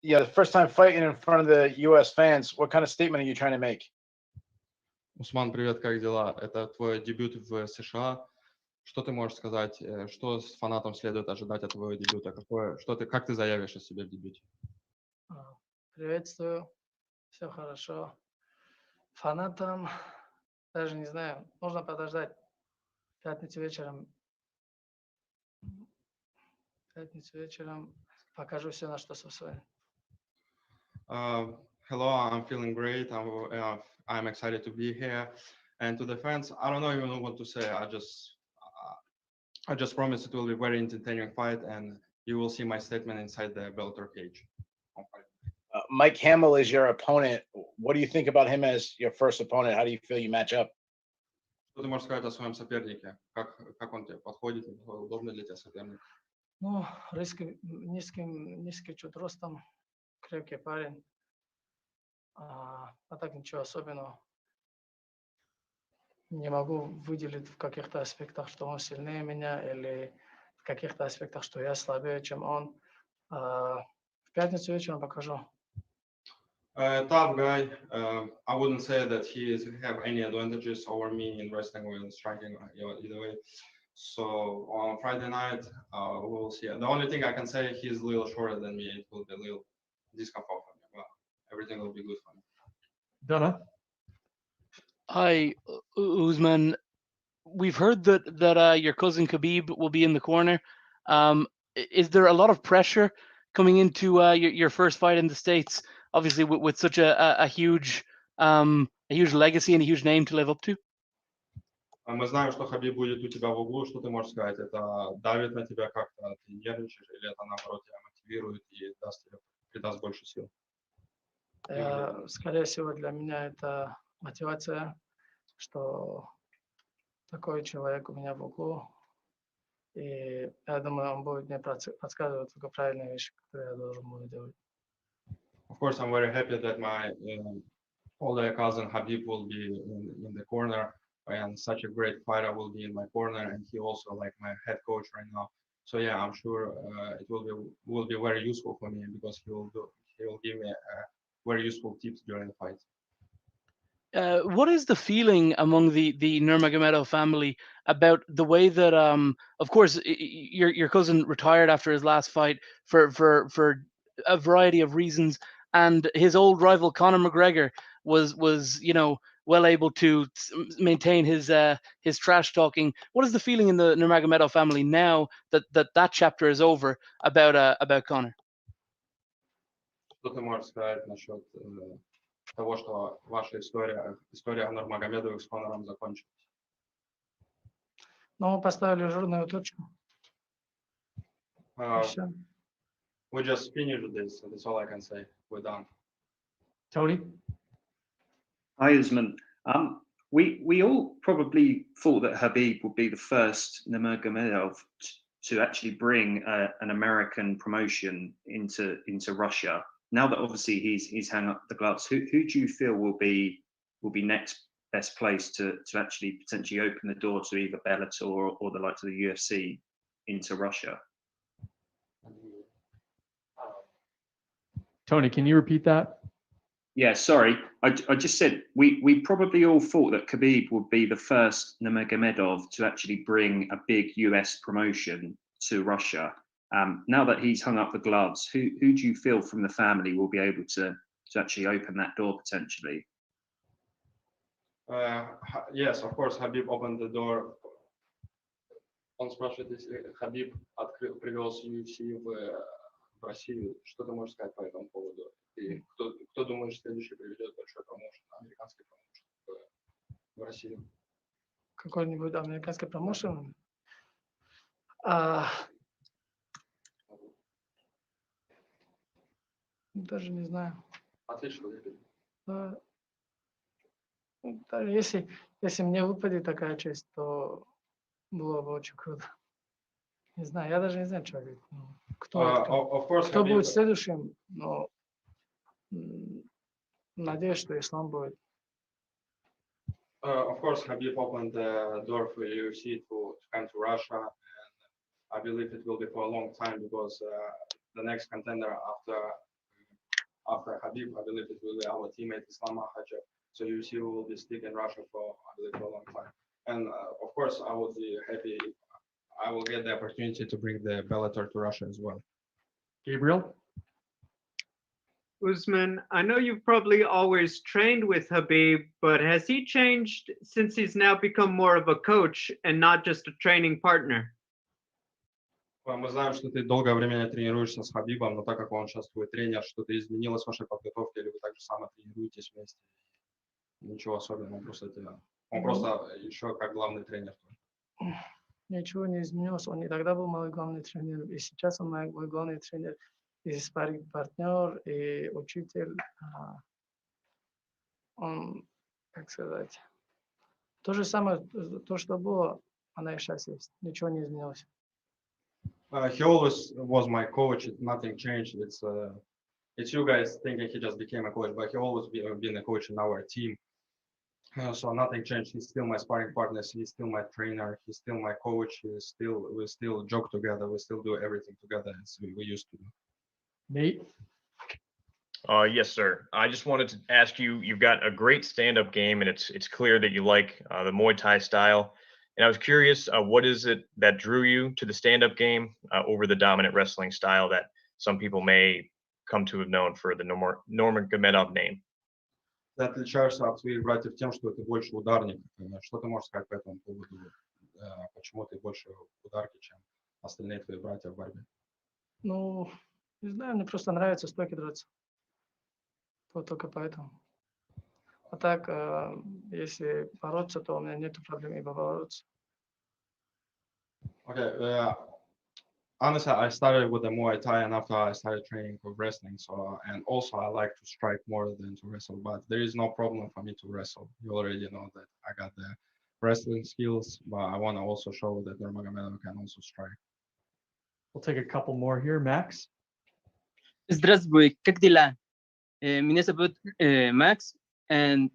the first time fighting in front of the U.S. fans. What kind of statement are you trying to make? Усман, привет, как дела? Это твой дебют в США. Что ты можешь сказать? Что с фанатом следует ожидать от твоего дебюта? Как ты заявишь о себе в дебюте? Приветствую, все хорошо. Фанатам, даже не знаю, нужно подождать. В пятницу вечером покажу все, на что способен. Hello, I'm feeling great. I'm excited to be here. And to the fans, I don't even know what to say. I just promise it will be a very entertaining fight, and you will see my statement inside the Bellator cage. Mike Hamill is your opponent. What do you think about him as your first opponent? How do you feel you match up? Что ты можешь сказать о своем сопернике? Как он тебе подходит? Удобно для тебя соперник? Ну, низкий чуть ростом, крепкий парень. А так ничего особенного. Не могу выделить в каких-то аспектах, что он сильнее меня, или в каких-то аспектах, что я слабее, чем он. В пятницу вечером покажу. Tough guy. I wouldn't say that he have any advantages over me in wrestling or in striking, either way. So on Friday night, we will see. The only thing I can say, he's a little shorter than me. It will be a little discomfort for me, but everything will be good for me. Donna? Hi, Usman. We've heard that your cousin Khabib will be in the corner. Is there a lot of pressure coming into your first fight in the States? Obviously, with such a huge legacy and a huge name to live up to. Мы знаем, что Хабиб будет у тебя в углу. Что ты можешь сказать? Это давит на тебя как-то? Ты нервничаешь, или это наоборот тебя мотивирует и придаст больше сил? Скорее всего, для меня это мотивация, что такой человек у меня в углу. И я думаю, он будет мне подсказывать только правильные вещи, которые я должен буду делать. Of course, I'm very happy that my older cousin Habib will be in the corner, and such a great fighter will be in my corner, and he also like my head coach right now. So yeah, I'm sure it will be very useful for me, because he will give me very useful tips during the fight. What is the feeling among the Nurmagomedov family about the way that, of course, your cousin retired after his last fight for a variety of reasons, and his old rival Conor McGregor was well able to maintain his trash talking. What is the feeling in the Nurmagomedov family now that chapter is over about Conor? Что ты можешь сказать насчет того, что ваша история Нурмагомедовых с Конором закончилась? Но мы поставили жирную точку. We just finished this, so that's all I can say. We're done. Tony? Hi, Usman. We all probably thought that Khabib would be the first Nurmagomedov to actually bring an American promotion into Russia. Now that obviously he's hung up the gloves, who do you feel will be next best place to actually potentially open the door to either Bellator or the likes of the UFC into Russia? Tony, can you repeat that? Yeah, sorry. I just said we probably all thought that Khabib would be the first Nurmagomedov to actually bring a big US promotion to Russia. Now that he's hung up the gloves, who do you feel from the family will be able to actually open that door potentially? Yes, of course, Khabib opened the door. Он спрашивает, если Хабиб привез UFC в Россию, что ты можешь сказать по этому поводу? И кто думаешь, следующий приведет большой промоушен, американский промоушен в Россию? Какой-нибудь американский промоушен? Даже не знаю. Отлично. Даже если мне выпадет такая честь, то было бы очень круто. Не знаю, я даже не знаю, что говорить. Кто будет следующим, но надеюсь, что Ислам будет. Of course, Khabib opened the door for UFC to come to Russia, and I believe it will be for a long time, because the next contender after after Habib. I believe it will be our teammate Islam Makhachev. So UFC will be stick in Russia for, I believe, for a long time. And of course, I would be happy. I will get the opportunity to bring the Bellator to Russia as well. Gabriel? Usman, I know you've probably always trained with Habib, but has he changed since he's now become more of a coach and not just a training partner? Мы знаем, что ты долгое время тренируешься с Хабибом, но так как он сейчас твой тренер, что-то изменилось в вашей подготовке, или вы так же само тренируетесь вместе? Ничего особенного, он просто еще как главный тренер. Ничего не изменилось. Он и тогда был мой главный тренер, и сейчас он мой главный тренер, и спарринг-партнер, и учитель. Он, как сказать, то же самое, то, что было, оно и сейчас есть. Ничего не изменилось. He always was my coach. Nothing changed. It's you guys thinking he just became a coach, but he always been a coach in our team. So nothing changed. He's still my sparring partner. He's still my trainer. He's still my coach. We still joke together. We still do everything together as we used to do. Nate? Yes, sir. I just wanted to ask you, you've got a great stand-up game, and it's clear that you like the Muay Thai style. And I was curious, what is it that drew you to the stand-up game over the dominant wrestling style that some people may come to have known for the Nurmagomedov name? Ты отличаешься от своих братьев тем, что ты больше ударник. Что ты можешь сказать по этому поводу? Почему ты больше ударки, чем остальные твои братья в борьбе? Ну, не знаю, мне просто нравится стойки драться. Вот только поэтому. А так, если бороться, то у меня нет проблем и побороться. Okay. Honestly, I started with the Muay Thai, and after I started training for wrestling. So, and also I like to strike more than to wrestle. But there is no problem for me to wrestle. You already know that I got the wrestling skills, but I want to also show that Nurmagomedov can also strike. We'll take a couple more here. Max? Здравствуй, как дела? Меня зовут Макс, и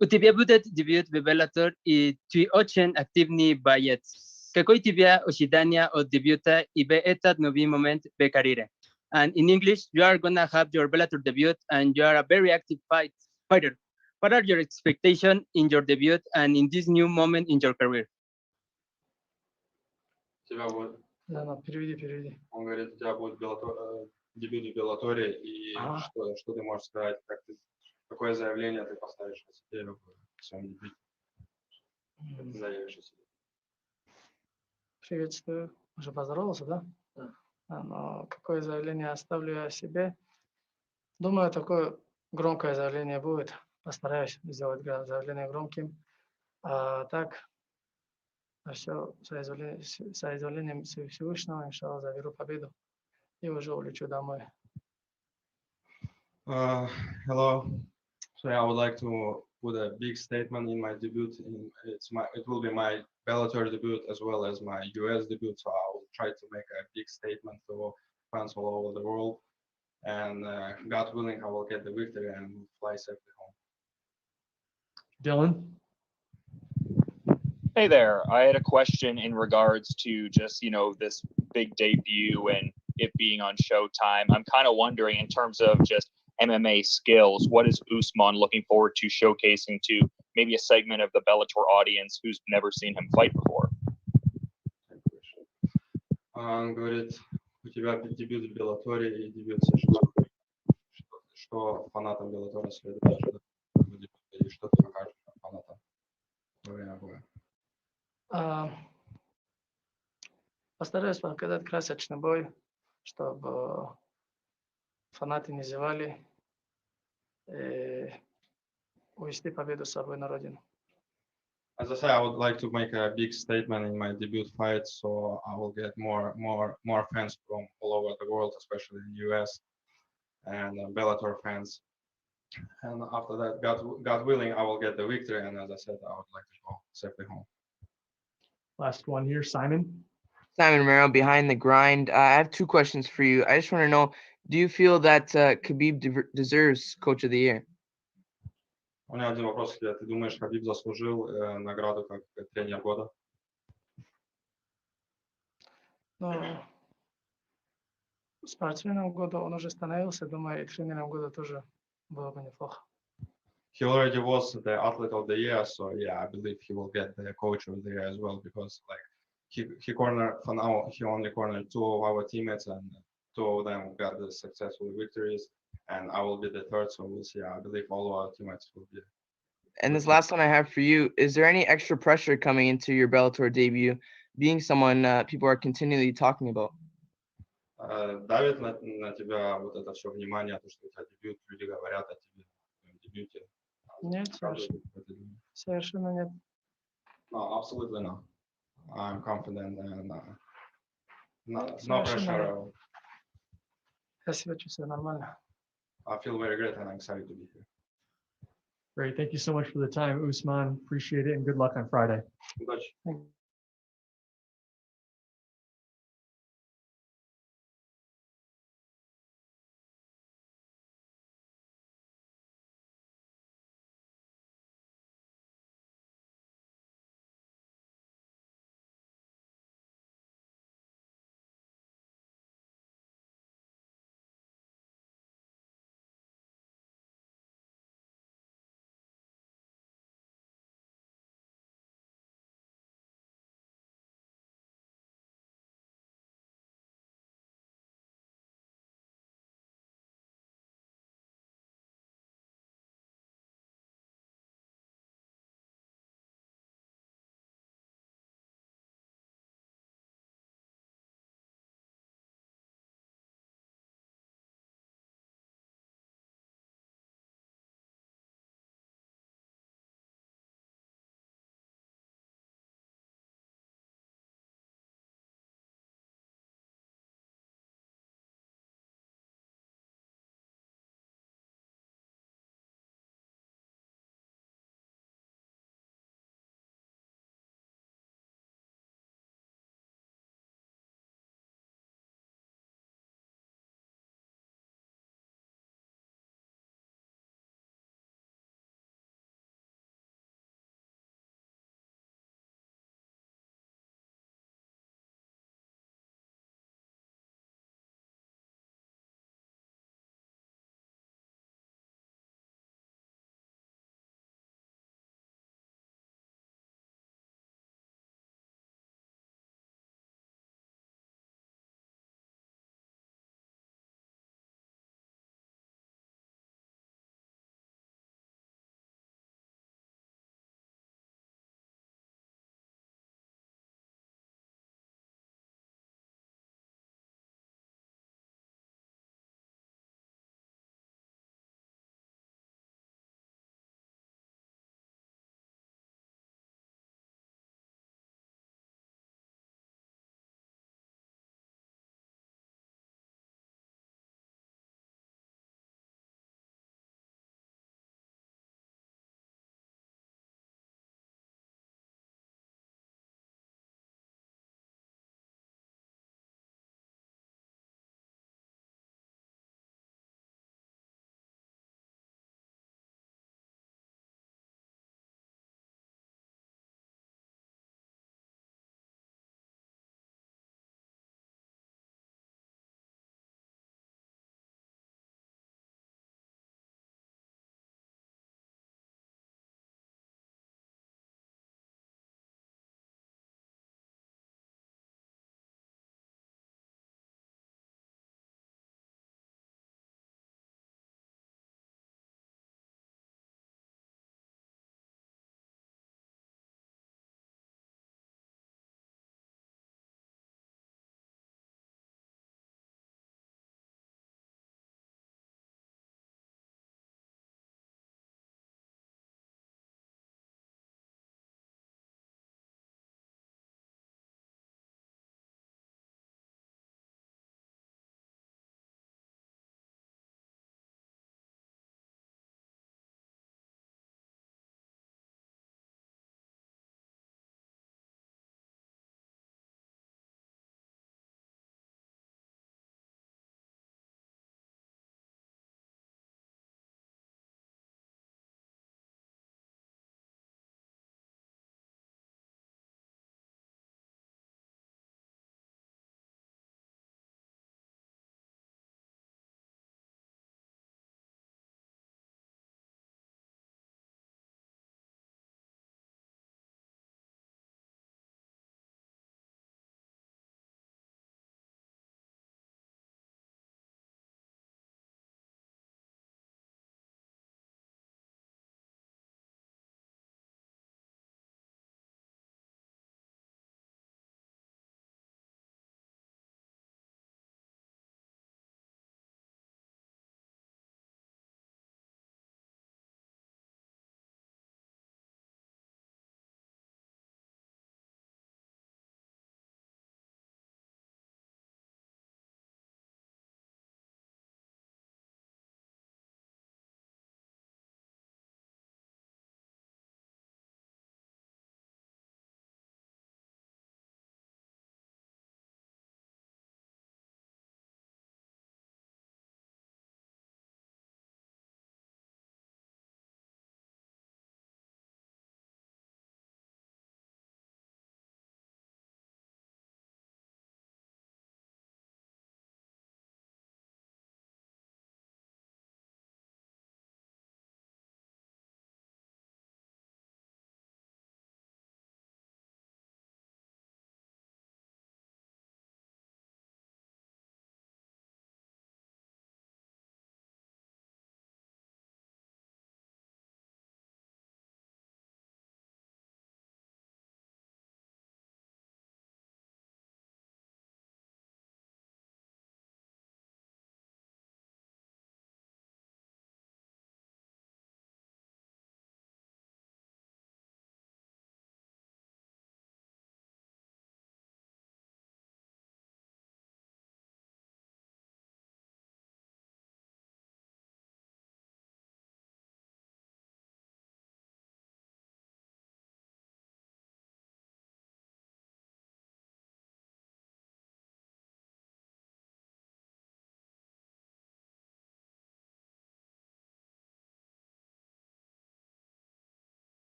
у тебя будет дебют в Bellator, и ты очень активный боец. Какое у тебя ожидание от дебюта и в этот новый момент в карьере? And in English, you are gonna have your Bellator debut, and you are a very active fighter. What are your expectations in your debut and in this new moment in your career? Тебя будет. Да, переведи. Он говорит, у тебя будет дебют в Беллаторе, и что ты можешь сказать, какое заявление ты поставишь о себе в своем дебюте? Как ты заявишь о себе? Приветствую. Уже поздоровался, да? Да. Но какое заявление оставлю я о себе? Думаю, такое громкое заявление будет. Постараюсь сделать заявление громким. А так, все соизволением Всевышнего, иншаллах, заберу победу и уже улечу домой. Hello. So I would like to put a big statement in my debut. It will be my Bellator debut as well as my US debut. So I will try to make a big statement to fans all over the world. And God willing, I will get the victory and fly safely home. Dylan? Hey there. I had a question in regards to just, this big debut and it being on Showtime. I'm kind of wondering in terms of just MMA skills, what is Usman looking forward to showcasing to maybe a segment of the Bellator audience who's never seen him fight before? Он говорит, у тебя дебют в Беллаторе и дебют в США. Что фанатам Беллатора следует ожидать? И что ты покажешь фанатам во время боя? Постараюсь показать красочный бой, чтобы фанаты не зевали и увезти победу с собой на родину. As I say, I would like to make a big statement in my debut fight, so I will get more fans from all over the world, especially in the US, and Bellator fans. And after that, God willing, I will get the victory. And as I said, I would like to go safely home. Last one here, Simon. Simon Romero, Behind the Grind. I have two questions for you. I just want to know, do you feel that Khabib deserves Coach of the Year? У меня один вопрос к тебе. Ты думаешь, Хабиб заслужил награду как тренер года? спортсменом года он уже становился, думаю, и тренером года тоже было бы неплохо. He already was the athlete of the year, so yeah, I believe he will get the coach of the year as well because like he cornered for now he only cornered 2 of our teammates and 2 of them got the successful victories, and I will be the third, so we'll see. I believe all of our teammates will be. And this last one I have for you, is there any extra pressure coming into your Bellator debut, being someone people are continually talking about? Давит на тебя вот это все внимание, то, что у тебя дебют, люди говорят о тебе, о твоем дебюте. Нет, совершенно нет. No, absolutely not. I'm confident and no Совершенно pressure at нет. all. Я себя чувствую нормально. I feel very great and I'm excited to be here. Great. Thank you so much for the time, Usman. Appreciate it, and good luck on Friday. Удачи.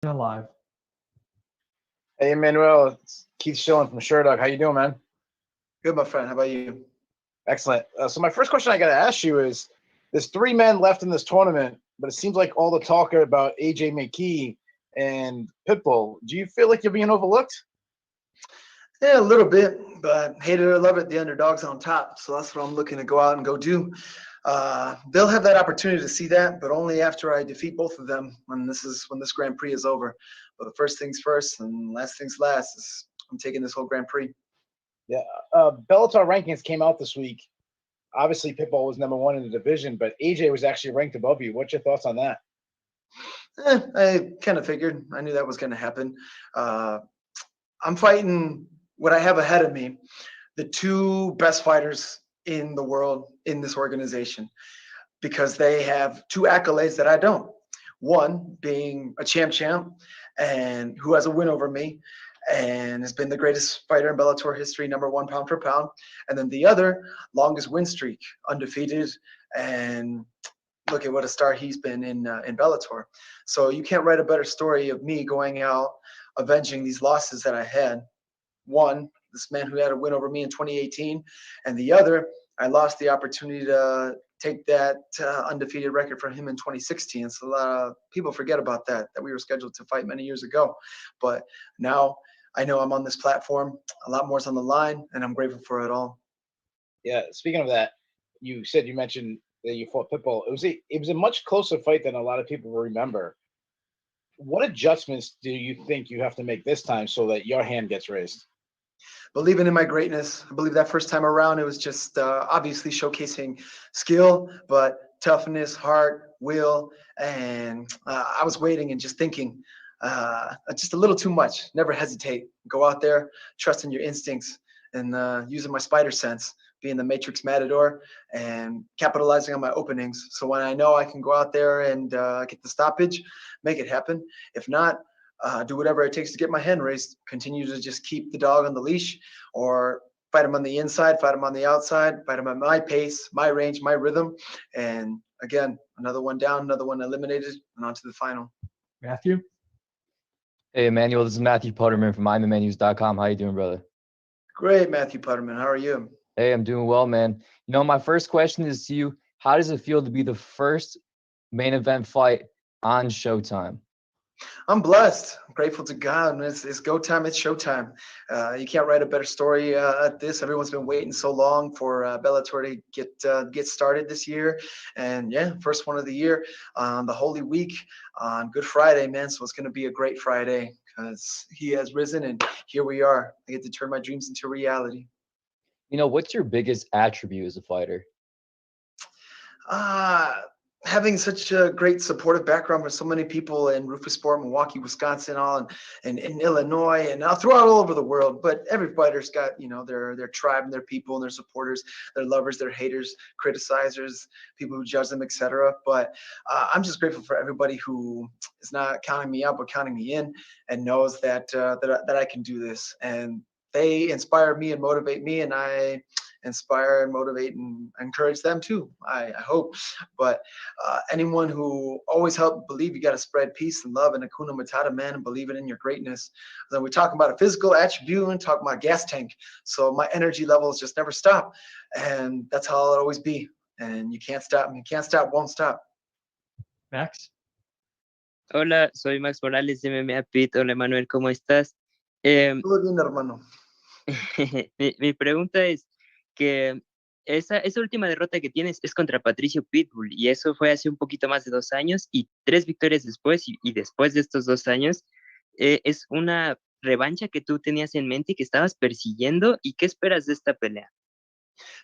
Live. Hey, Emmanuel, it's Keith Schilling from Sherdog. How you doing, man? Good, my friend. How about you? Excellent. So my first question I got to ask you is, there's 3 men left in this tournament, but it seems like all the talk about AJ McKee and Pitbull. Do you feel like you're being overlooked? Yeah, a little bit, but hate it or love it, the underdog's on top. So that's what I'm looking to go out and go do. They'll have that opportunity to see that, but only after I defeat both of them when this Grand Prix is over. But the first things first and last things last is I'm taking this whole Grand Prix. Yeah. Bellator Rankings came out this week. Obviously, Pitbull was #1 in the division, but AJ was actually ranked above you. What's your thoughts on that? I kind of figured. I knew that was going to happen. I'm fighting what I have ahead of me, the 2 best fighters in the world in this organization, because they have 2 accolades that I don't. One being a champ and who has a win over me and has been the greatest fighter in Bellator history, #1 pound for pound. And then the other, longest win streak, undefeated, and look at what a star he's been in Bellator. So you can't write a better story of me going out, avenging these losses that I had. One, this man who had a win over me in 2018, and the other, I lost the opportunity to take that undefeated record from him in 2016. So a lot of people forget about that we were scheduled to fight many years ago. But now I know I'm on this platform, a lot more's on the line, and I'm grateful for it all. Yeah, speaking of that, you mentioned that you fought Pitbull. It was a much closer fight than a lot of people remember. What adjustments do you think you have to make this time so that your hand gets raised? Believing in my greatness. I believe that first time around, it was just obviously showcasing skill, but toughness, heart, will, and I was waiting and just thinking just a little too much. Never hesitate. Go out there, trust in your instincts, and using my spider sense, being the Matrix Matador, and capitalizing on my openings. So when I know I can go out there and get the stoppage, make it happen. If not, do whatever it takes to get my hand raised. Continue to just keep the dog on the leash, or fight him on the inside, fight him on the outside, fight him at my pace, my range, my rhythm. And again, another one down, another one eliminated, and on to the final. Matthew? Hey, Emmanuel, this is Matthew Putterman from MMAUnhinged.com. How you doing, brother? Great, Matthew Putterman. How are you? Hey, I'm doing well, man. My first question is to you. How does it feel to be the first main event fight on Showtime? I'm blessed. I'm grateful to God. It's go time. It's showtime. You can't write a better story at this. Everyone's been waiting so long for Bellator to get started this year. And yeah, first one of the year on the Holy Week on Good Friday, man. So it's going to be a great Friday because he has risen and here we are. I get to turn my dreams into reality. What's your biggest attribute as a fighter? Having such a great supportive background for so many people in Rufus-Sport, Milwaukee, Wisconsin, and in Illinois, and throughout all over the world. But every fighter's got, their tribe and their people and their supporters, their lovers, their haters, criticizers, people who judge them, etc. But I'm just grateful for everybody who is not counting me out, but counting me in, and knows that that I can do this. And they inspire me and motivate me, and I inspire and motivate and encourage them too, I hope. But anyone who always helped believe you got to spread peace and love and Hakuna Matata, man, and believe it in your greatness. Then we talk about a physical attribute and talk about gas tank. So my energy levels just never stop. And that's how it'll always be. And you can't stop. You can't stop, won't stop. Max? Hola, soy Max Morales de MMA Pit. Hola, Emmanuel, ¿cómo estás? Todo bien, hermano. mi pregunta es que esa última derrota que tienes es contra Patricio Pitbull, y eso fue hace un poquito más de 2 años, y 3 victorias después, y después de estos 2 años, es una revancha que tú tenías en mente y que estabas persiguiendo. ¿Y qué esperas de esta pelea?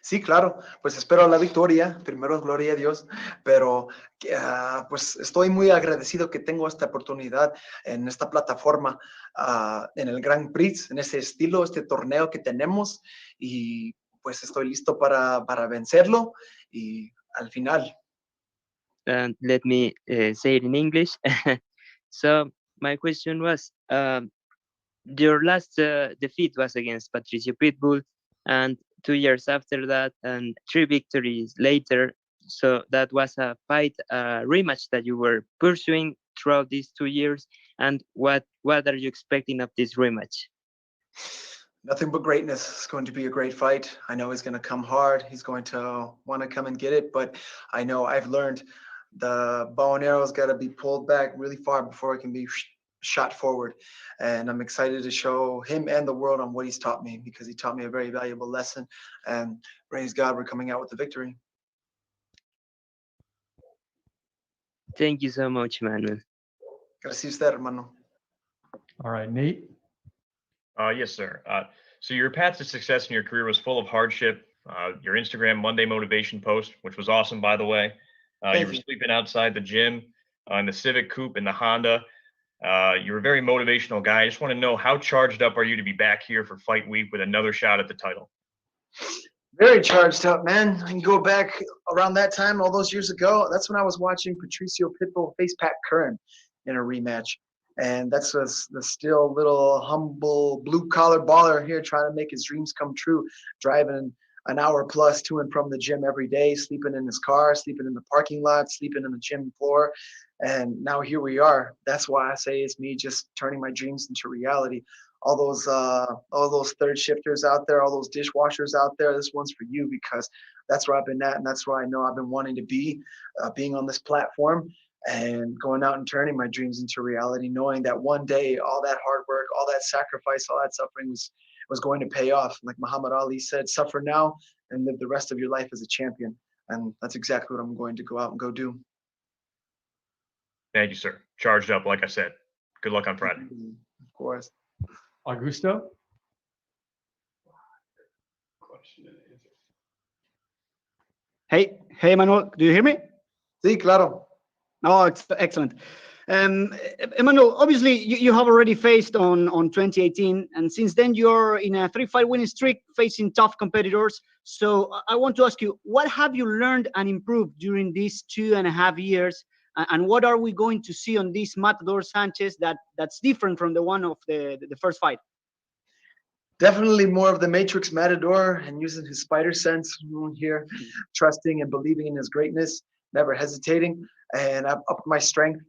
Sí, claro, pues espero la victoria, primero gloria a Dios, pero pues estoy muy agradecido que tengo esta oportunidad en esta plataforma, en el Grand Prix, en ese estilo, este torneo que tenemos, y pues estoy listo para vencerlo y al final. Let me say it in English. So my question was, your last defeat was against Patricio Pitbull, and 2 years after that, and 3 victories later. So that was a fight, rematch that you were pursuing throughout these 2 years? And what are you expecting of this rematch? Nothing but greatness. It's going to be a great fight. I know he's going to come hard. He's going to want to come and get it, but I know I've learned the bow and arrow's got to be pulled back really far before it can be shot forward. And I'm excited to show him and the world on what he's taught me, because he taught me a very valuable lesson. And praise God, we're coming out with the victory. Thank you so much, Emmanuel. Gracias, hermano. All right, Nate. Yes, sir. So your path to success in your career was full of hardship. Your Instagram Monday motivation post, which was awesome, by the way. You were sleeping outside the gym, in the Civic Coupe, in the Honda. You're a very motivational guy. I just want to know, how charged up are you to be back here for fight week with another shot at the title? Very charged up, man. I can go back around that time, all those years ago. That's when I was watching Patricio Pitbull face Pat Curran in a rematch. And that's was the still little humble blue-collar baller here trying to make his dreams come true, driving an hour plus to and from the gym every day, sleeping in his car, sleeping in the parking lot, sleeping on the gym floor. And now here we are. That's why I say it's me just turning my dreams into reality. All those third shifters out there, all those dishwashers out there, this one's for you, because that's where I've been at, and that's where I know I've been wanting to be, being on this platform and going out and turning my dreams into reality, knowing that one day all that hard work, all that sacrifice, all that suffering was going to pay off. Like Muhammad Ali said, suffer now and live the rest of your life as a champion. And that's exactly what I'm going to go out and go do. Thank you, sir. Charged up, like I said. Good luck on Friday. Of course. Augusto. Hey, Emmanuel, do you hear me? Sí, claro. Oh, it's excellent. Emmanuel, obviously you have already faced on 2018, and since then you're in a 3-fight winning streak, facing tough competitors. So I want to ask you, what have you learned and improved during these 2.5 years, and what are we going to see on this Matador Sanchez that's different from the one of the first fight? Definitely more of the Matrix Matador, and using his spider sense here, trusting and believing in his greatness, never hesitating. And I've upped my strength.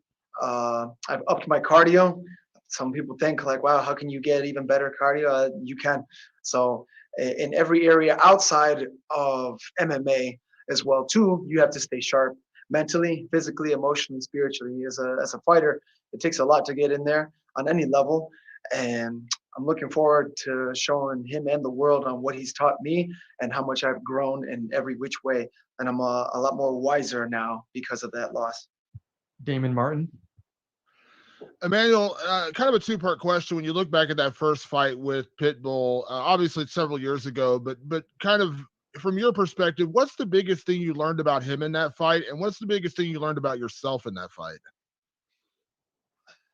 I've upped my cardio. Some people think like, wow, how can you get even better cardio? You can. So in every area outside of MMA as well too, you have to stay sharp mentally, physically, emotionally, spiritually. As a fighter, it takes a lot to get in there on any level. And I'm looking forward to showing him and the world on what he's taught me and how much I've grown in every which way. And I'm a lot more wiser now because of that loss. Damon Martin. Emmanuel, kind of a two-part question. When you look back at that first fight with Pitbull, obviously it's several years ago, but kind of from your perspective, what's the biggest thing you learned about him in that fight, and what's the biggest thing you learned about yourself in that fight?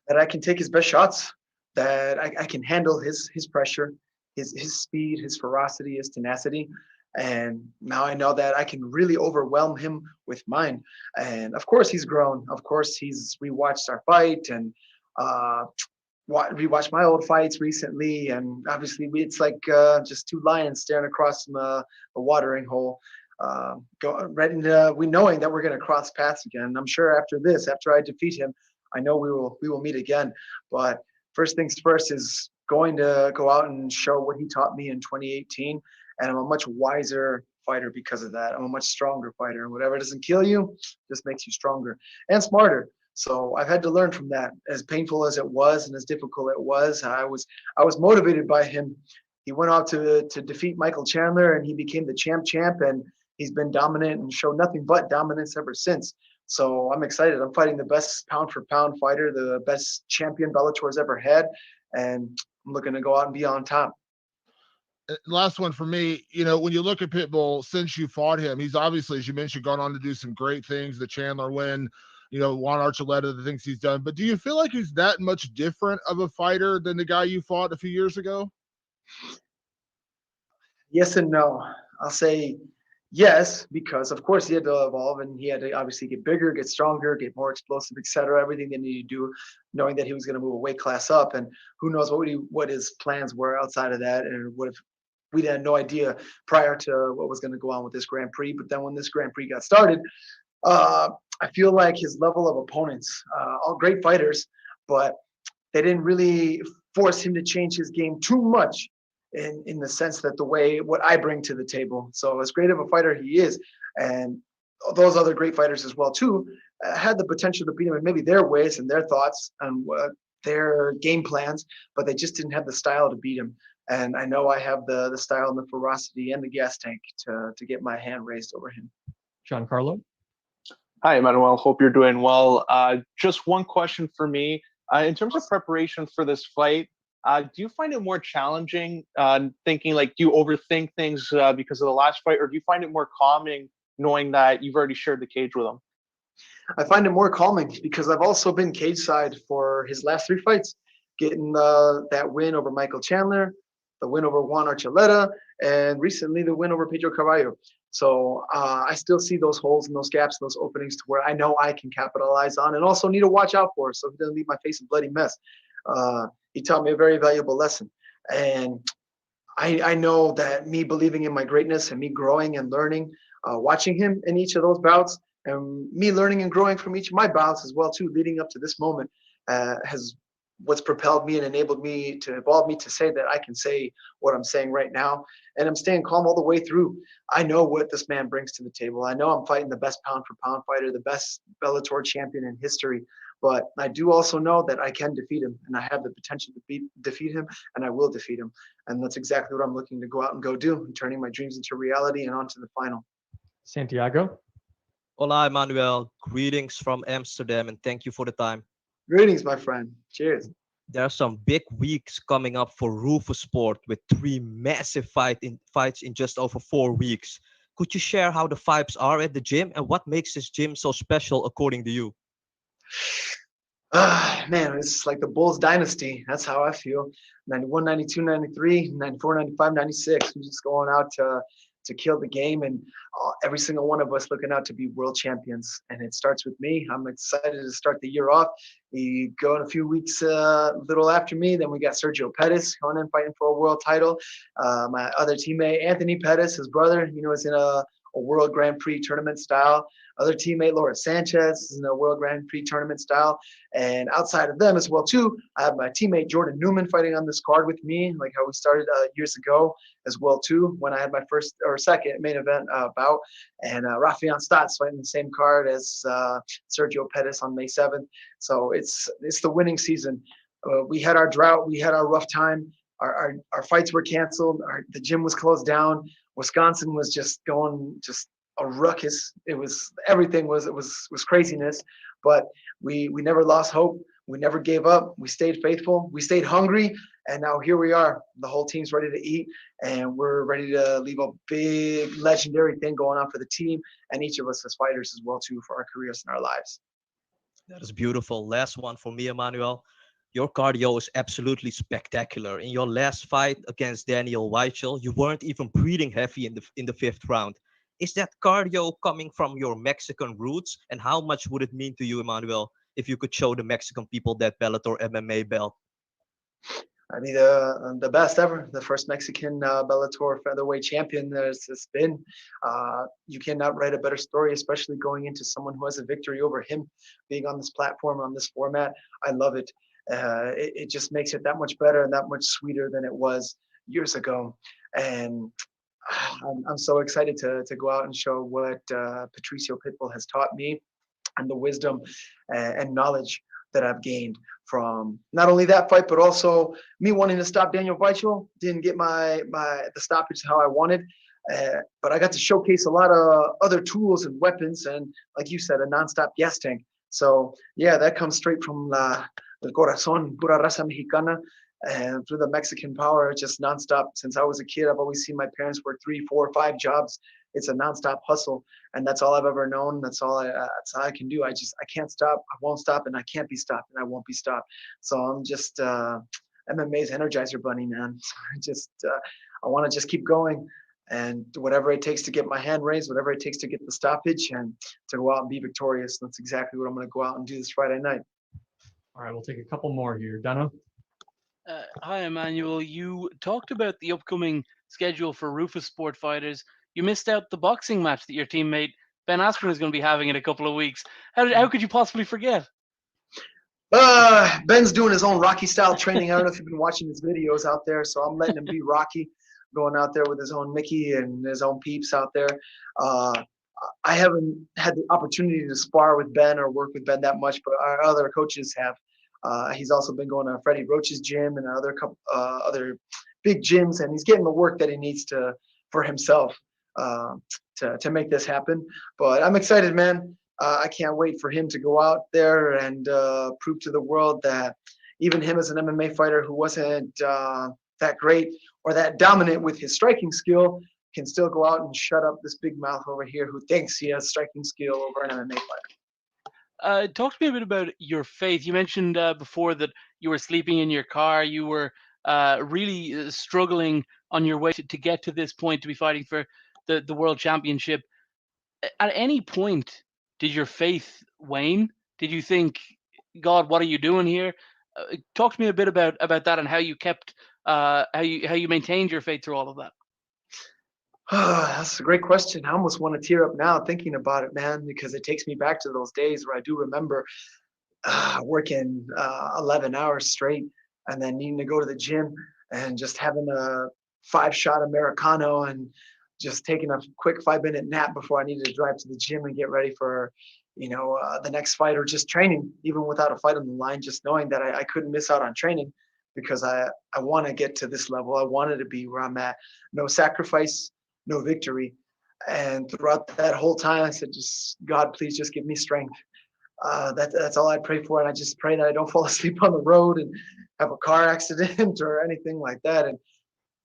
That I can take his best shots, that I can handle his pressure, his speed, his ferocity, his tenacity. And now I know that I can really overwhelm him with mine. And of course he's grown. Of course he's rewatched our fight and rewatched my old fights recently. And obviously it's like just two lions staring across a watering hole. We knowing that we're going to cross paths again. I'm sure after this, after I defeat him, I know we will meet again. But first things first is going to go out and show what he taught me in 2018. And I'm a much wiser fighter because of that. I'm a much stronger fighter. And whatever doesn't kill you just makes you stronger and smarter. So I've had to learn from that. As painful as it was and as difficult it was, I was motivated by him. He went out to defeat Michael Chandler, and he became the champ, and he's been dominant and showed nothing but dominance ever since. So I'm excited. I'm fighting the best pound for pound fighter, the best champion Bellator's ever had, and I'm looking to go out and be on top. Last one for me, when you look at Pitbull, since you fought him, he's obviously, as you mentioned, gone on to do some great things, the Chandler win, Juan Archuleta, the things he's done. But do you feel like he's that much different of a fighter than the guy you fought a few years ago? Yes and no. I'll say yes, because of course he had to evolve, and he had to obviously get bigger, get stronger, get more explosive, etc. Everything they needed to do, knowing that he was going to move a weight class up, and who knows what his plans were outside of that, and what if we had no idea prior to what was going to go on with this Grand Prix. But then when this Grand Prix got started, I feel like his level of opponents, all great fighters, but they didn't really force him to change his game too much in the sense that the way what I bring to the table. So as great of a fighter he is, and those other great fighters as well too, had the potential to beat him in maybe their ways and their thoughts and their game plans, but they just didn't have the style to beat him. And I know I have the style and the ferocity and the gas tank to get my hand raised over him. Giancarlo? Hi, Emmanuel. Hope you're doing well. Just one question for me. In terms of preparation for this fight, do you find it more challenging thinking like, do you overthink things because of the last fight, or do you find it more calming knowing that you've already shared the cage with him? I find it more calming because I've also been cage side for his last 3 fights, getting that win over Michael Chandler, the win over Juan Archuleta, and recently the win over Pedro Carvalho. So I still see those holes and those gaps, and those openings to where I know I can capitalize on and also need to watch out for so he doesn't leave my face a bloody mess. He taught me a very valuable lesson. And I know that me believing in my greatness and me growing and learning, watching him in each of those bouts, and me learning and growing from each of my bouts as well too, leading up to this moment, has what's propelled me and enabled me to evolve me to say that I can say what I'm saying right now. And I'm staying calm all the way through. I know what this man brings to the table. I know I'm fighting the best pound for pound fighter, the best Bellator champion in history. But I do also know that I can defeat him, and I have the potential to defeat him, and I will defeat him. And that's exactly what I'm looking to go out and go do, turning my dreams into reality and on to the final. Santiago? Hola, Emmanuel. Greetings from Amsterdam, and thank you for the time. Greetings, my friend. Cheers. There are some big weeks coming up for Rufus Sport with 3 massive fights in just over 4 weeks. Could you share how the vibes are at the gym and what makes this gym so special according to you? Man, it's like the Bulls dynasty. That's how I feel. 91, 92, 93, 94, 95, 96. We're just going out to kill the game, and every single one of us looking out to be world champions. And it starts with me. I'm excited to start the year off. We go in a few weeks, a little after me. Then we got Sergio Pettis going in fighting for a world title. My other teammate, Anthony Pettis, his brother, is in a World Grand Prix tournament style. Other teammate, Laura Sanchez, is in a World Grand Prix tournament style. And outside of them as well, too, I have my teammate Jordan Newman fighting on this card with me, like how we started years ago as well, too, when I had my first or second main event bout. And Rafian Stotts fighting the same card as Sergio Pettis on May 7th. So it's the winning season. We had our drought. We had our rough time. Our fights were canceled. The gym was closed down. Wisconsin was just going a ruckus. Everything was craziness, but we never lost hope. We never gave up. We stayed faithful. We stayed hungry, and now here we are. The whole team's ready to eat, and we're ready to leave a big legendary thing going on for the team and each of us as fighters as well too, for our careers and our lives. That is beautiful. Last one for me, Emmanuel. Your cardio is absolutely spectacular. In your last fight against Daniel Weichel, you weren't even breathing heavy in the 5th round. Is that cardio coming from your Mexican roots? And how much would it mean to you, Emmanuel, if you could show the Mexican people that Bellator MMA belt? I'd be the best ever, the first Mexican Bellator featherweight champion there's been. You cannot write a better story, especially going into someone who has a victory over him, being on this platform, on this format. I love it. It just makes it that much better and that much sweeter than it was years ago. And I'm so excited to go out and show what Patricio Pitbull has taught me, and the wisdom and knowledge that I've gained from not only that fight, but also me wanting to stop Daniel Weichel. Didn't get the stoppage how I wanted, but I got to showcase a lot of other tools and weapons, and like you said, a nonstop gas tank. So yeah, that comes straight from el corazón, pura raza mexicana, and through the Mexican power, just nonstop. Since I was a kid, I've always seen my parents work 3, 4, 5 jobs. It's a nonstop hustle, and that's all I've ever known. That's all I can do. I can't stop. I won't stop, and I can't be stopped, and I won't be stopped. So I'm just MMA's Energizer Bunny, man. I want to just keep going, and whatever it takes to get my hand raised, whatever it takes to get the stoppage, and to go out and be victorious. That's exactly what I'm going to go out and do this Friday night. All right, we'll take a couple more here. Dana? Hi, Emmanuel. You talked about the upcoming schedule for Rufus Sport fighters. You missed out the boxing match that your teammate Ben Askren is going to be having in a couple of weeks. How could you possibly forget? Ben's doing his own Rocky style training. I don't know if you've been watching his videos out there, so I'm letting him be Rocky, going out there with his own Mickey and his own peeps out there. I haven't had the opportunity to spar with Ben or work with Ben that much, but our other coaches have. He's also been going to Freddie Roach's gym and other big gyms, and he's getting the work that he needs for himself to make this happen. But I'm excited, man. I can't wait for him to go out there and prove to the world that even him as an MMA fighter who wasn't that great or that dominant with his striking skill can still go out and shut up this big mouth over here who thinks he has striking skill over an MMA fighter. Talk to me a bit about your faith. You mentioned before that you were sleeping in your car. You were really struggling on your way to get to this point to be fighting for the world championship. At any point, did your faith wane? Did you think, God, what are you doing here? Talk to me a bit about that and how you kept, how you maintained your faith through all of that. That's a great question. I almost want to tear up now thinking about it, man, because it takes me back to those days where I do remember working 11 hours straight and then needing to go to the gym and just having a 5-shot Americano and just taking a quick 5-minute nap before I needed to drive to the gym and get ready for, the next fight, or just training, even without a fight on the line, just knowing that I couldn't miss out on training because I want to get to this level. I wanted to be where I'm at. No sacrifice, no victory. And throughout that whole time, I said, just God, please just give me strength. That's all I pray for. And I just pray that I don't fall asleep on the road and have a car accident or anything like that. And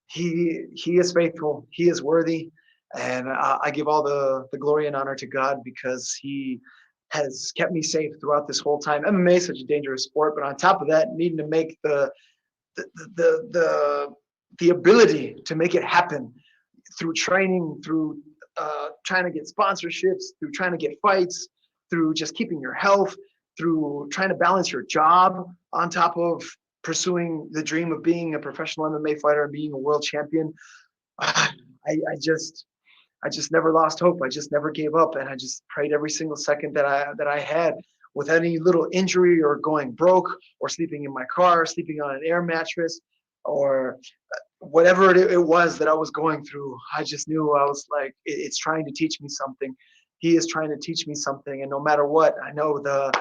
he is faithful. He is worthy. And I give all the glory and honor to God because he has kept me safe throughout this whole time. MMA is such a dangerous sport, but on top of that, needing to make the ability to make it happen through training, through trying to get sponsorships, through trying to get fights, through just keeping your health, through trying to balance your job on top of pursuing the dream of being a professional MMA fighter and being a world champion. I just never lost hope. I just never gave up, and I just prayed every single second that I had, with any little injury or going broke or sleeping in my car, sleeping on an air mattress, or whatever it was that I was going through. I just knew I was like, it's trying to teach me something. He is trying to teach me something, and no matter what, I know the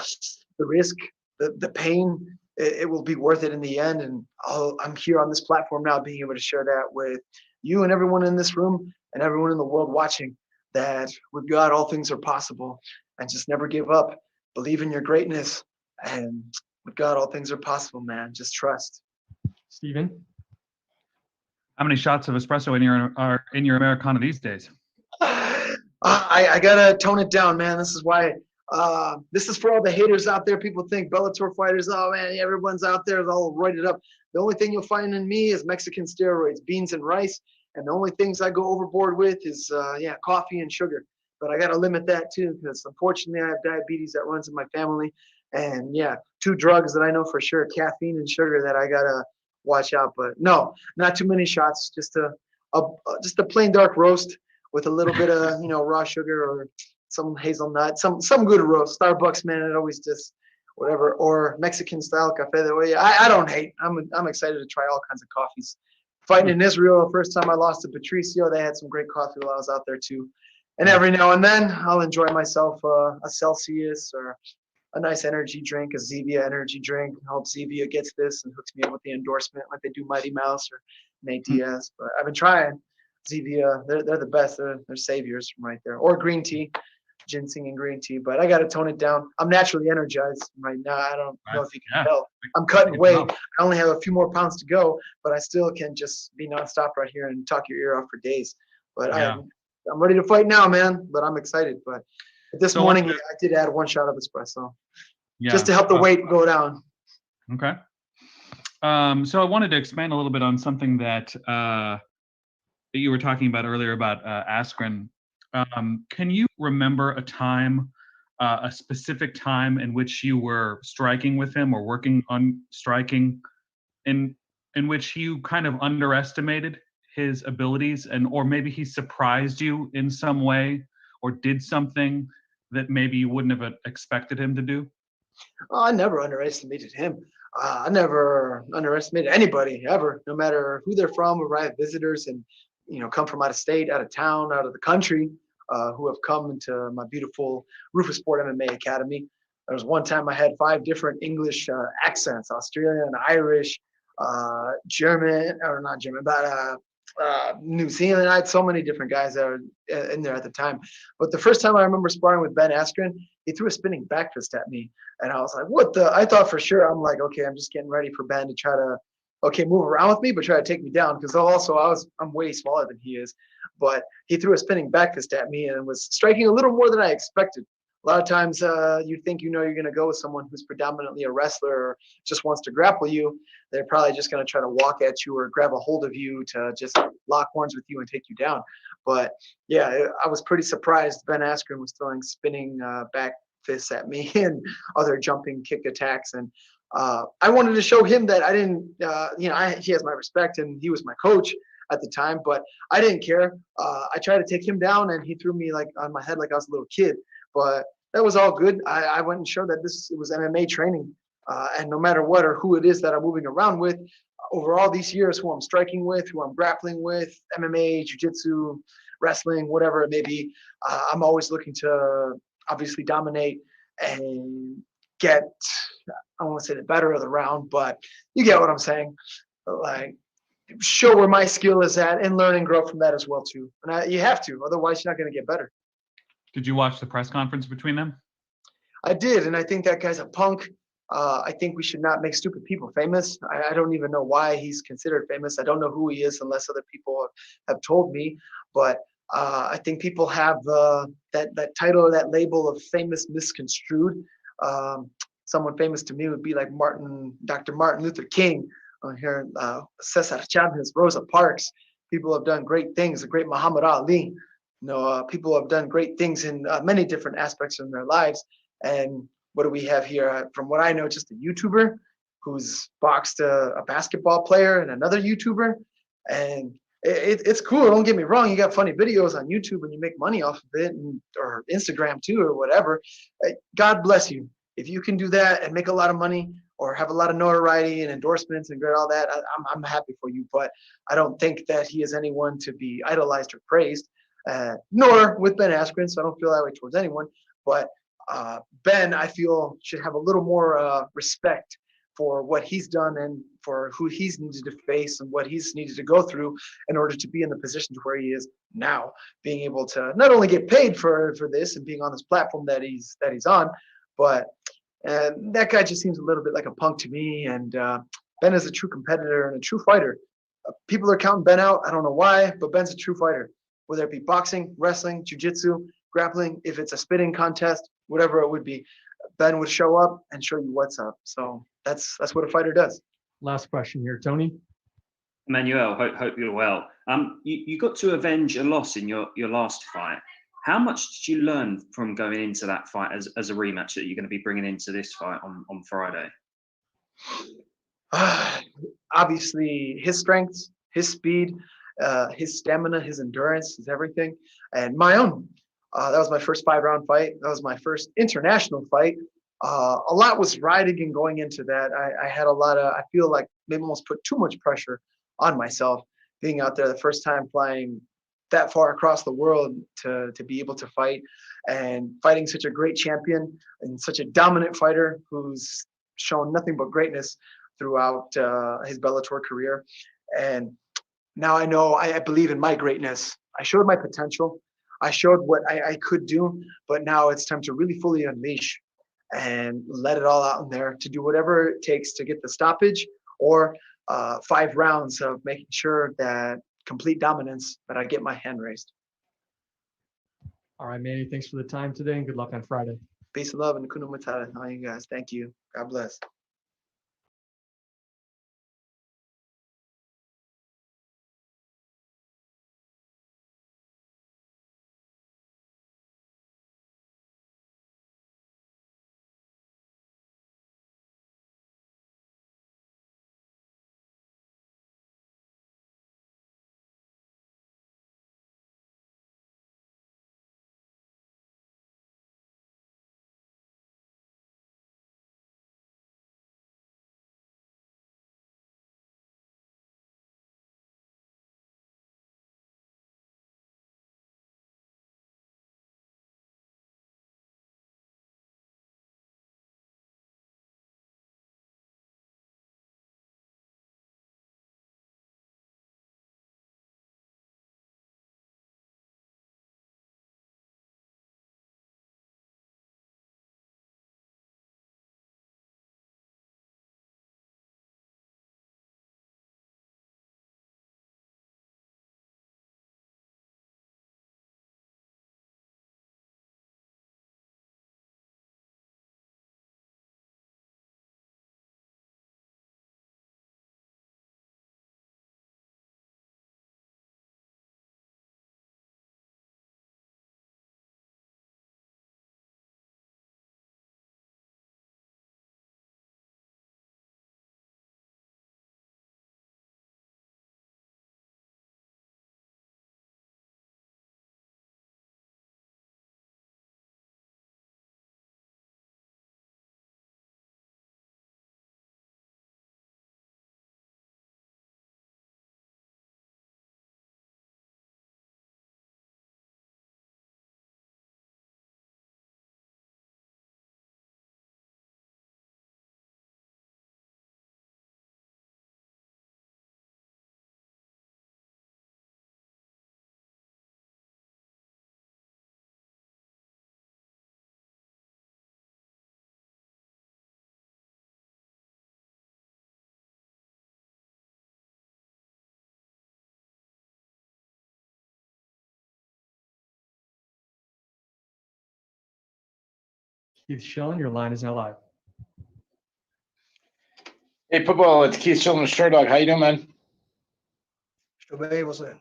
risk, the pain, it will be worth it in the end. And I'm here on this platform now, being able to share that with you and everyone in this room and everyone in the world watching, that with God, all things are possible, and just never give up. Believe in your greatness, and with God, all things are possible, man. Just trust. Steven? How many shots of espresso are in your Americano these days? I gotta tone it down, man. This is why. This is for all the haters out there. People think Bellator fighters, oh man, everyone's out there all roided up. The only thing you'll find in me is Mexican steroids, beans and rice. And the only things I go overboard with is, coffee and sugar. But I got to limit that too, because unfortunately I have diabetes that runs in my family. And 2 drugs that I know for sure, caffeine and sugar, that I got to watch out. But no, not too many shots, just a plain dark roast with a little bit of, raw sugar or some hazelnut, some good roast. Starbucks, man, it always just whatever, or Mexican style cafe. I don't hate. I'm excited to try all kinds of coffees. Fighting in Israel, the first time I lost to Patricio, they had some great coffee while I was out there too. And every now and then, I'll enjoy myself a Celsius or a nice energy drink, a Zevia energy drink. I hope Zevia gets this and hooks me up with the endorsement like they do Mighty Mouse or Nate Diaz. But I've been trying Zevia. They're the best. They're saviors from right there. Or green tea, ginseng and green tea. But I got to tone it down. I'm naturally energized right now. I don't know if you can tell. I'm cutting weight. I only have a few more pounds to go, but I still can just be nonstop right here and talk your ear off for days. But I'm ready to fight now, man. But I'm excited. But this morning, I did add 1 shot of espresso just to help the weight go down. Okay. So I wanted to expand a little bit on something that you were talking about earlier about Askren. Can you remember a time, a specific time in which you were striking with him or working on striking, in which you kind of underestimated his abilities, or maybe he surprised you in some way, or did something that maybe you wouldn't have expected him to do? Oh, I never underestimated him. I never underestimated anybody ever, no matter who they're from, or I have visitors and, come from out of state, out of town, out of the country, who have come into my beautiful Rufus Sport MMA Academy. There was one time I had 5 different English accents: Australian, Irish, German, or not German, but New Zealand. I had so many different guys that were in there at the time. But the first time I remember sparring with Ben Askren, he threw a spinning back fist at me. And I was like, what the? I thought for sure, I'm like, okay, I'm just getting ready for Ben to try to, move around with me, but try to take me down. Because also I'm way smaller than he is. But he threw a spinning back fist at me and was striking a little more than I expected. A lot of times you think you're going to go with someone who's predominantly a wrestler or just wants to grapple you. They're probably just going to try to walk at you or grab a hold of you to just lock horns with you and take you down. But yeah, I was pretty surprised Ben Askren was throwing spinning back fists at me and other jumping kick attacks. And I wanted to show him that I didn't, he has my respect and he was my coach at the time, but I didn't care. I tried to take him down and he threw me like on my head like I was a little kid. But that was all good. I went and showed that it was MMA training. And no matter what or who it is that I'm moving around with, over all these years, who I'm striking with, who I'm grappling with, MMA, jiu-jitsu, wrestling, whatever it may be, I'm always looking to obviously dominate and get, I don't want to say the better of the round, but you get what I'm saying. Like, show where my skill is at and learn and grow from that as well too. And you have to, otherwise you're not going to get better. Did you watch the press conference between them? I did, and I think that guy's a punk. I think we should not make stupid people famous. I don't even know why he's considered famous. I don't know who he is unless other people have told me. But I think people have that title or that label of famous misconstrued. Someone famous to me would be like Dr. Martin Luther King. Here, Cesar Chavez, Rosa Parks. People have done great things. The great Muhammad Ali. People have done great things in many different aspects in their lives. And what do we have here? From what I know, just a YouTuber who's boxed a basketball player and another YouTuber. And it's cool. Don't get me wrong. You got funny videos on YouTube and you make money off of it, or Instagram too, or whatever. God bless you. If you can do that and make a lot of money or have a lot of notoriety and endorsements and all that, I'm happy for you. But I don't think that he is anyone to be idolized or praised. Nor with Ben Askren, so I don't feel that way towards anyone. But Ben, I feel, should have a little more respect for what he's done and for who he's needed to face and what he's needed to go through in order to be in the position to where he is now, being able to not only get paid for this and being on this platform that he's on, but that guy just seems a little bit like a punk to me. And Ben is a true competitor and a true fighter. People are counting Ben out. I don't know why, but Ben's a true fighter. Whether it be boxing, wrestling, jiu-jitsu, grappling, if it's a spitting contest, whatever it would be, Ben would show up and show you what's up. So that's what a fighter does. Last question here, Tony. Emmanuel, hope you're well. You got to avenge a loss in your last fight. How much did you learn from going into that fight as a rematch that you're going to be bringing into this fight on Friday? Obviously, his strengths, his speed, his stamina, his endurance, his everything, and my own. That was my first 5-round fight. That was my first international fight. A lot was riding and going into that. I had a lot of, I feel like maybe almost put too much pressure on myself being out there the first time flying that far across the world to be able to fight and fighting such a great champion and such a dominant fighter who's shown nothing but greatness throughout his Bellator career. And now I know, I believe in my greatness. I showed my potential. I showed what I could do, but now it's time to really fully unleash and let it all out in there to do whatever it takes to get the stoppage or 5 rounds of making sure that complete dominance, that I get my hand raised. All right, Manny, thanks for the time today and good luck on Friday. Peace and love and kuna matata all you guys. Thank you. God bless. Keith Schillen, your line is now live. Hey, Pitbull, it's Keith Schillen with Short Dog. How you doing, man? Estou bem, você?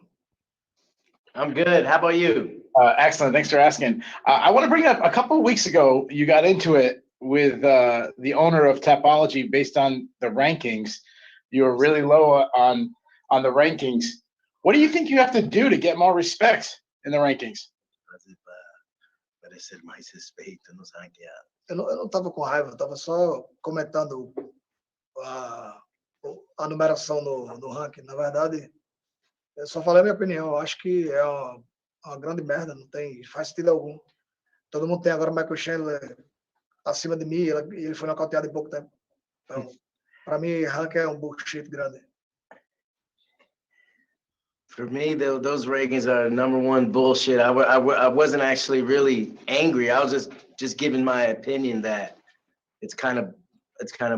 I'm good. How about you? Excellent. Thanks for asking. I want to bring up a couple of weeks ago, you got into it with the owner of Tapology based on the rankings. You were really low on the rankings. What do you think you have to do to get more respect in the rankings? Parecer mais respeito nos ranqueados. Eu não estava com raiva, eu estava só comentando a numeração no ranking. Na verdade, eu só falei a minha opinião. Eu acho que é uma grande merda, não faz sentido algum. Todo mundo tem agora o Michael Chandler acima de mim e ele foi nocauteado em pouco tempo. Então, para mim, ranking é um bullshit grande. For me, those rankings are number one bullshit. I wasn't actually really angry. I was just giving my opinion that it's kind of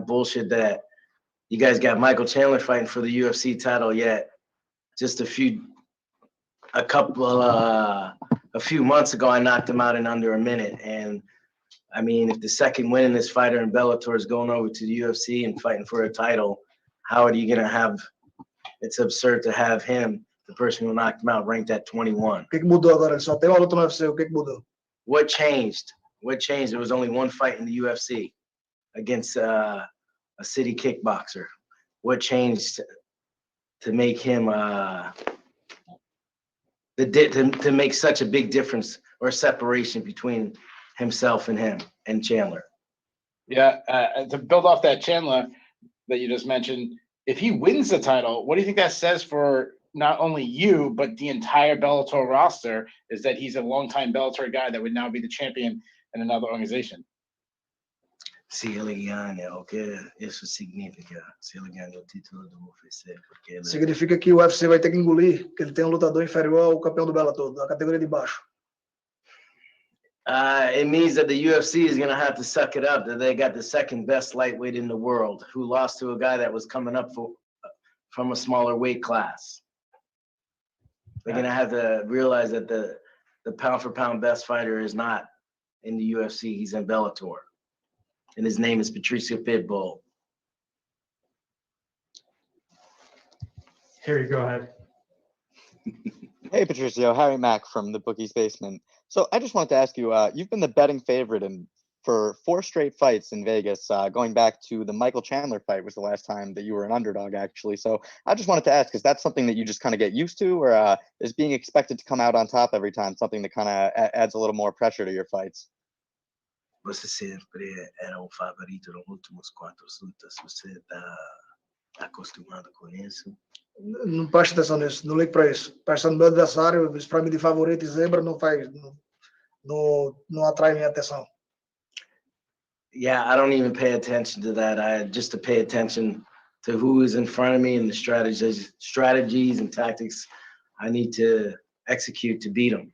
bullshit that you guys got Michael Chandler fighting for the UFC title, yet just a few months ago I knocked him out in under a minute. And I mean, if the second winningest fighter in Bellator is going over to the UFC and fighting for a title, how are you gonna have? It's absurd to have him, the person who knocked him out, ranked at 21. O que mudou agora? Só tem uma luta no UFC. O que mudou? What changed? What changed? There was only one fight in the UFC against a city kickboxer. What changed to make him to make such a big difference or separation between himself and him and Chandler? Yeah, to build off that Chandler that you just mentioned, if he wins the title, what do you think that says for not only you, but the entire Bellator roster? Is that he's a longtime Bellator guy that would now be the champion in another organization? Se ele ganha, o que isso significa? Se ele ganha o título do UFC, porque ele... Significa que o UFC vai ter que engolir que ele tem um lutador inferior ao campeão do Bellator, da categoria de baixo. It means that the UFC is going to have to suck it up, that they got the second best lightweight in the world, who lost to a guy that was coming up from a smaller weight class. They're going to have to realize that the pound for pound best fighter is not in the UFC, he's in Bellator. And his name is Patricio Pitbull. Harry, go ahead. Hey, Patricio, Harry Mack from the Bookie's Basement. So I just wanted to ask you, you've been the betting favorite for 4 straight fights in Vegas, going back to the Michael Chandler fight was the last time that you were an underdog, actually. So I just wanted to ask, is that something that you just kind of get used to, or is being expected to come out on top every time something that kind of adds a little more pressure to your fights? Você sempre era o favorito nos últimos 4 lutas. Você está acostumado com isso? Não preste atenção nisso, não ligue para isso. Presta no meu adversário, isso para mim de favorito e zebra não atrai minha atenção. Yeah, I don't even pay attention to that. I just to pay attention to who is in front of me and the strategies and tactics I need to execute to beat them.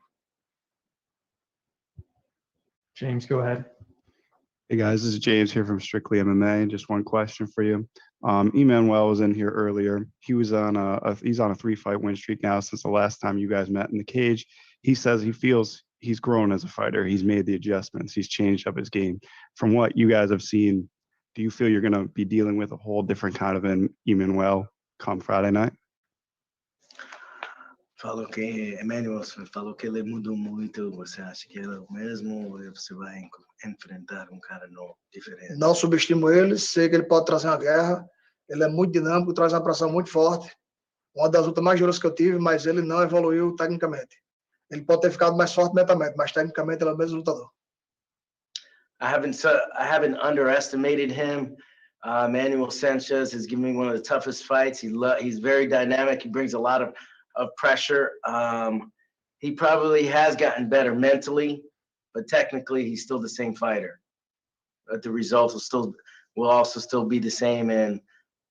James, go ahead. Hey guys, this is James here from Strictly MMA. Just one question for you. Emmanuel was in here earlier. He was on he's on a 3-fight win streak now since the last time you guys met in the cage. He says he feels he's grown as a fighter. He's made the adjustments. He's changed up his game. From what you guys have seen, do you feel you're going to be dealing with a whole different kind of an Emmanuel come Friday night? Falou que Emmanuel falou que ele mudou muito. Você acha que ele é o mesmo ou você vai enfrentar cara novo, diferente? Não subestimo ele, sei que ele pode trazer uma guerra. Ele é muito dinâmico, traz uma pressão muito forte. Uma das lutas mais duras que eu tive, mas ele não evoluiu tecnicamente. Ele pode ter ficado mais forte mentalmente, mas tecnicamente ele é o mesmo lutador. I haven't underestimated him. Emmanuel Sanchez has given me one of the toughest fights. He's very dynamic. He brings a lot of pressure. He probably has gotten better mentally, but technically he's still the same fighter. But the results will also still be the same, and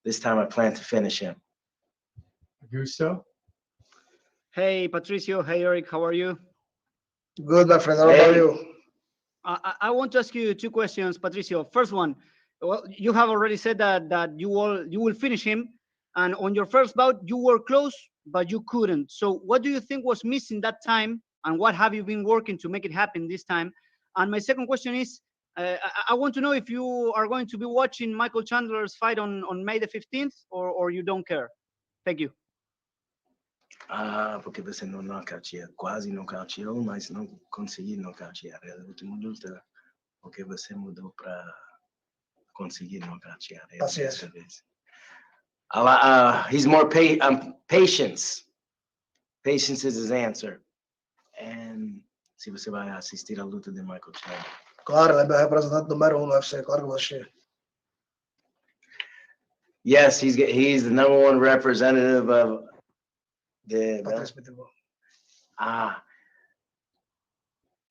this time I plan to finish him. Augusto? Hey, Patricio. Hey, Eric. How are you? Good, my friend. How about you? I want to ask you 2 questions, Patricio. First one, well, you have already said that you will finish him, and on your first bout you were close, but you couldn't. So what do you think was missing that time, and what have you been working to make it happen this time? And my second question is, I want to know if you are going to be watching Michael Chandler's fight on May the 15th, or you don't care. Thank you. Porque você não nocauteia, quase nocauteou, mas não consegui nocautear. É a última luta, porque você mudou para conseguir nocautear. Paciência. He's more patience. Patience is his answer. And se você vai assistir a luta de Michael Chandler. Claro, ele é meu representante número 1 no UFC, claro que eu vou assistir. Yes, he's the number one representative of the.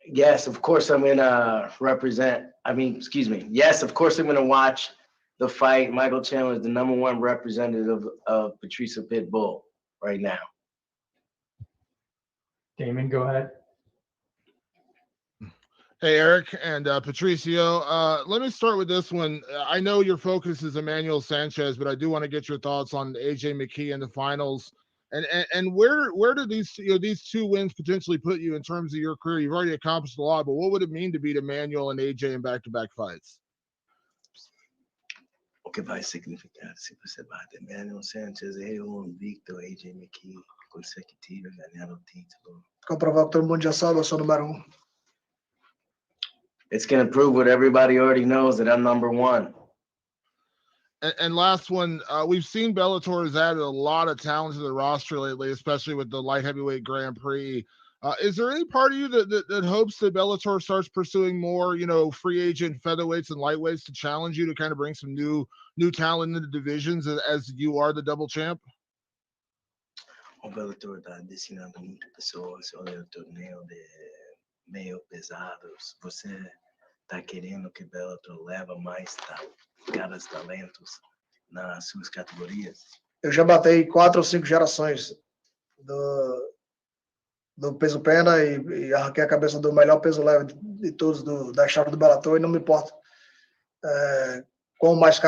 Yes, of course I'm gonna represent. Yes, of course I'm gonna watch the fight. Michael Chandler is the number one representative of Patricio Pitbull right now. Damon, go ahead. Hey, Eric and Patricio. Let me start with this one. I know your focus is Emmanuel Sanchez, but I do want to get your thoughts on AJ McKee in the finals. And where do these two wins potentially put you in terms of your career? You've already accomplished a lot, but what would it mean to beat Emmanuel and AJ in back-to-back fights? O que vai significar se você bate Emmanuel Sanchez e invicto AJ McKee consecutivo e ganhar o título? Comprovar que todo mundo já sabe, eu sou o número 1. It's going to prove what everybody already knows, that I'm number one. And last one, we've seen Bellator has added a lot of talent to the roster lately, especially with the light heavyweight Grand Prix. Is there any part of you that hopes that Bellator starts pursuing more, free agent featherweights and lightweights to challenge you to kind of bring some new talent into the divisions as you are the double champ? O Bellator está destinando muitas pessoas, olha o torneio de meio pesados. Você está querendo que Bellator leva mais caras talentos nas suas categorias? Eu já batei 4 ou 5 gerações do peso pena e arranquei a cabeça do melhor peso leve de todos da chave do Bellator e não me importa quantos mais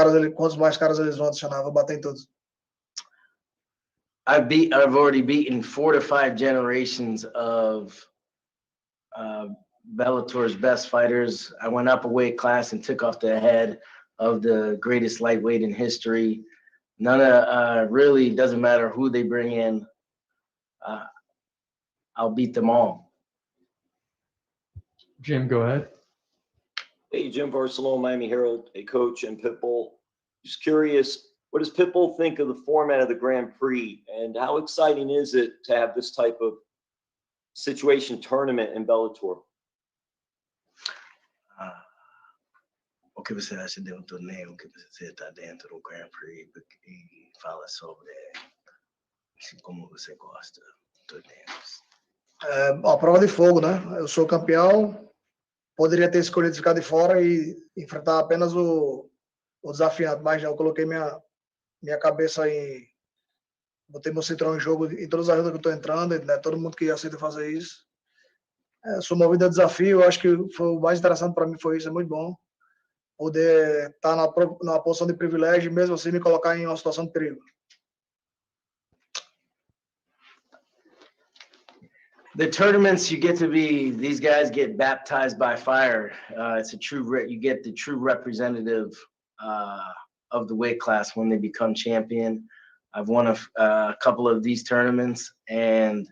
caras eles vão adicionar, vou bater em todos. I've already beaten 4 to 5 generations of Bellator's best fighters. I went up a weight class and took off the head of the greatest lightweight in history. Really doesn't matter who they bring in. I'll beat them all. Jim, go ahead. Hey, Jim Barcelona, Miami Herald, a coach and Pitbull. Just curious, what does Pitbull think of the format of the Grand Prix, and how exciting is it to have this type of situation tournament in Bellator? O que você acha de torneio que você está dentro do Grand Prix e fala sobre como você gosta de torneios? A prova de fogo, né? Eu sou campeão, poderia ter escolhido ficar de fora e enfrentar apenas o desafiante, mas eu coloquei minha cabeça botei meu cinturão em jogo em todas as lutas que eu estou entrando, né? Todo mundo que aceita fazer isso. Sou movido a desafio, eu acho que foi o mais interessante para mim foi isso, é muito bom. Poder estar na posição de privilégio e mesmo assim me colocar em uma situação de perigo. The tournaments these guys get baptized by fire. It's you get the true representative of the weight class when they become champion. I've won a couple of these tournaments and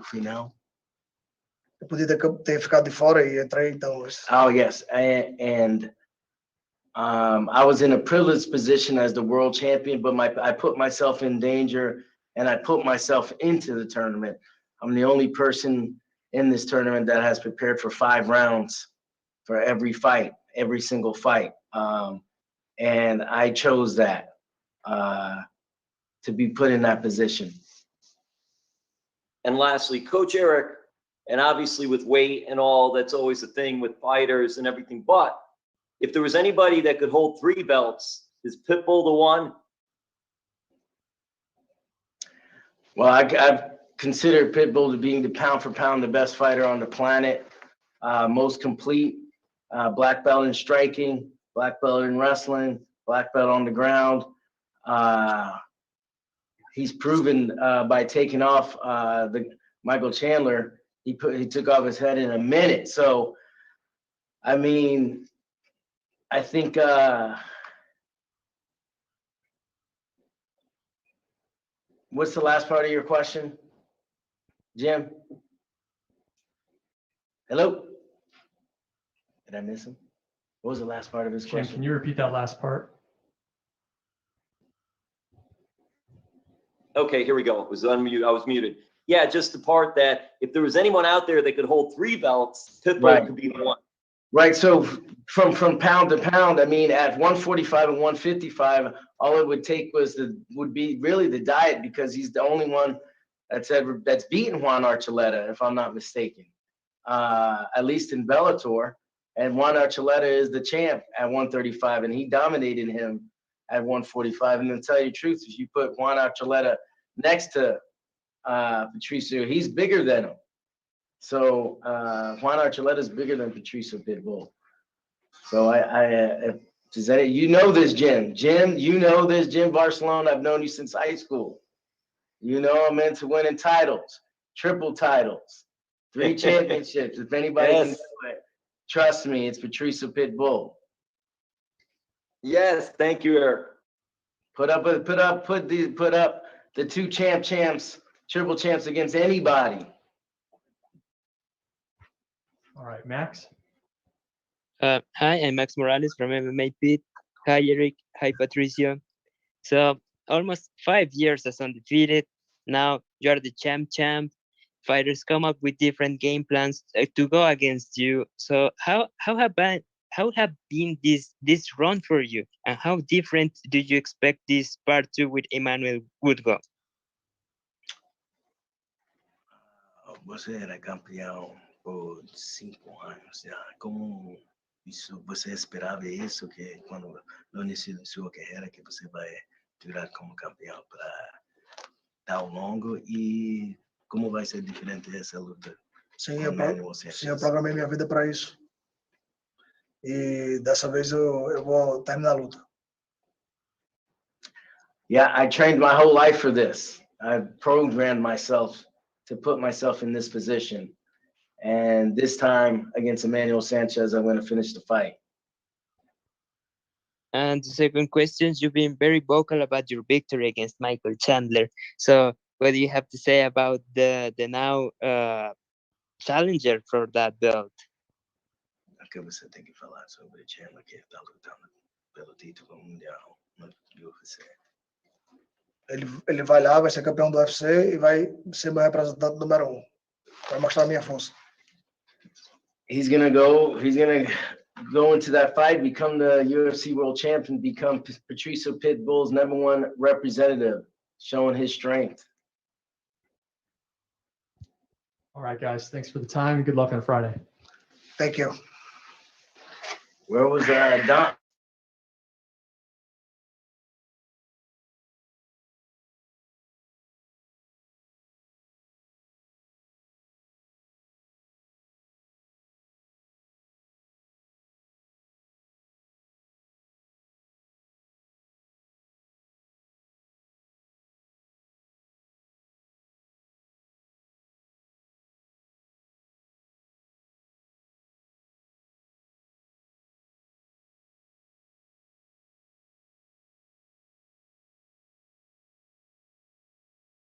final. Eu podia ter ficado de fora e entrei então. Oh yes, and I was in a privileged position as the world champion, but I put myself in danger and I put myself into the tournament. I'm the only person in this tournament that has prepared for 5 rounds for every fight, every single fight, and I chose that to be put in that position. And lastly, Coach Eric, and obviously with weight and all, that's always a thing with fighters and everything. But if there was anybody that could hold 3 belts, is Pitbull the one? Well, I've considered Pitbull to being the pound for pound the best fighter on the planet, most complete, black belt in striking, black belt in wrestling, black belt on the ground. He's proven by taking off the Michael Chandler. He took off his head in a minute. So I mean, I think what's the last part of your question, Jim? Hello? Did I miss him? What was the last part of his Jim, question? can you repeat that last part? Okay, here we go. It was unmuted. I was muted. Yeah, just the part that if there was anyone out there that could hold 3 belts, Pitbull Right. could be the one. Right. So from pound to pound, I mean, at 145 and 155, all it would take would be really the diet, because he's the only one that's beaten Juan Archuleta, if I'm not mistaken, at least in Bellator. And Juan Archuleta is the champ at 135, and he dominated him at 145. And to tell you the truth, if you put Juan Archuleta next to Patricio, he's bigger than him. So Juan Archuleta is bigger than Patricio Pitbull. So you know this, Jim. Jim, you know this, Jim Barcelona. I've known you since high school. You know I'm into winning titles, triple titles, 3 championships. If anybody can do it, trust me, it's Patricio Pitbull. Yes, thank you, Eric. Put up the 2 champs, triple champs against anybody. All right, Max. Hi, I'm Max Morales from MMA Pit. Hi, Eric. Hi, Patricio. So almost 5 years as undefeated. Now you're the champ. Fighters come up with different game plans to go against you. So how have been this run for you, and how different do you expect this part 2 with Emmanuel would go? Você era campeão por 5 anos já. Como você esperava isso, que quando no início da sua carreira que você vai durar como campeão para tão longo, e como vai ser diferente essa luta? Sim, eu programei minha vida para isso. E dessa vez eu vou terminar a luta. Yeah, I trained my whole life for this. I programmed myself to put myself in this position. And this time against Emmanuel Sanchez, I'm going to finish the fight. And the second question, you've been very vocal about your victory against Michael Chandler. So what do you have to say about the now challenger for that belt? O que você tem que falar sobre Chandler, que está lutando pelo título mundial no UFC? Ele vai lá, vai ser campeão do UFC e vai ser meu representante número 1. Vai mostrar a minha força. He's gonna go into that fight, become the UFC world champion, become Patricio Pitbull's #1 representative, showing his strength. All right, guys. Thanks for the time. Good luck on Friday. Thank you. Where was Don?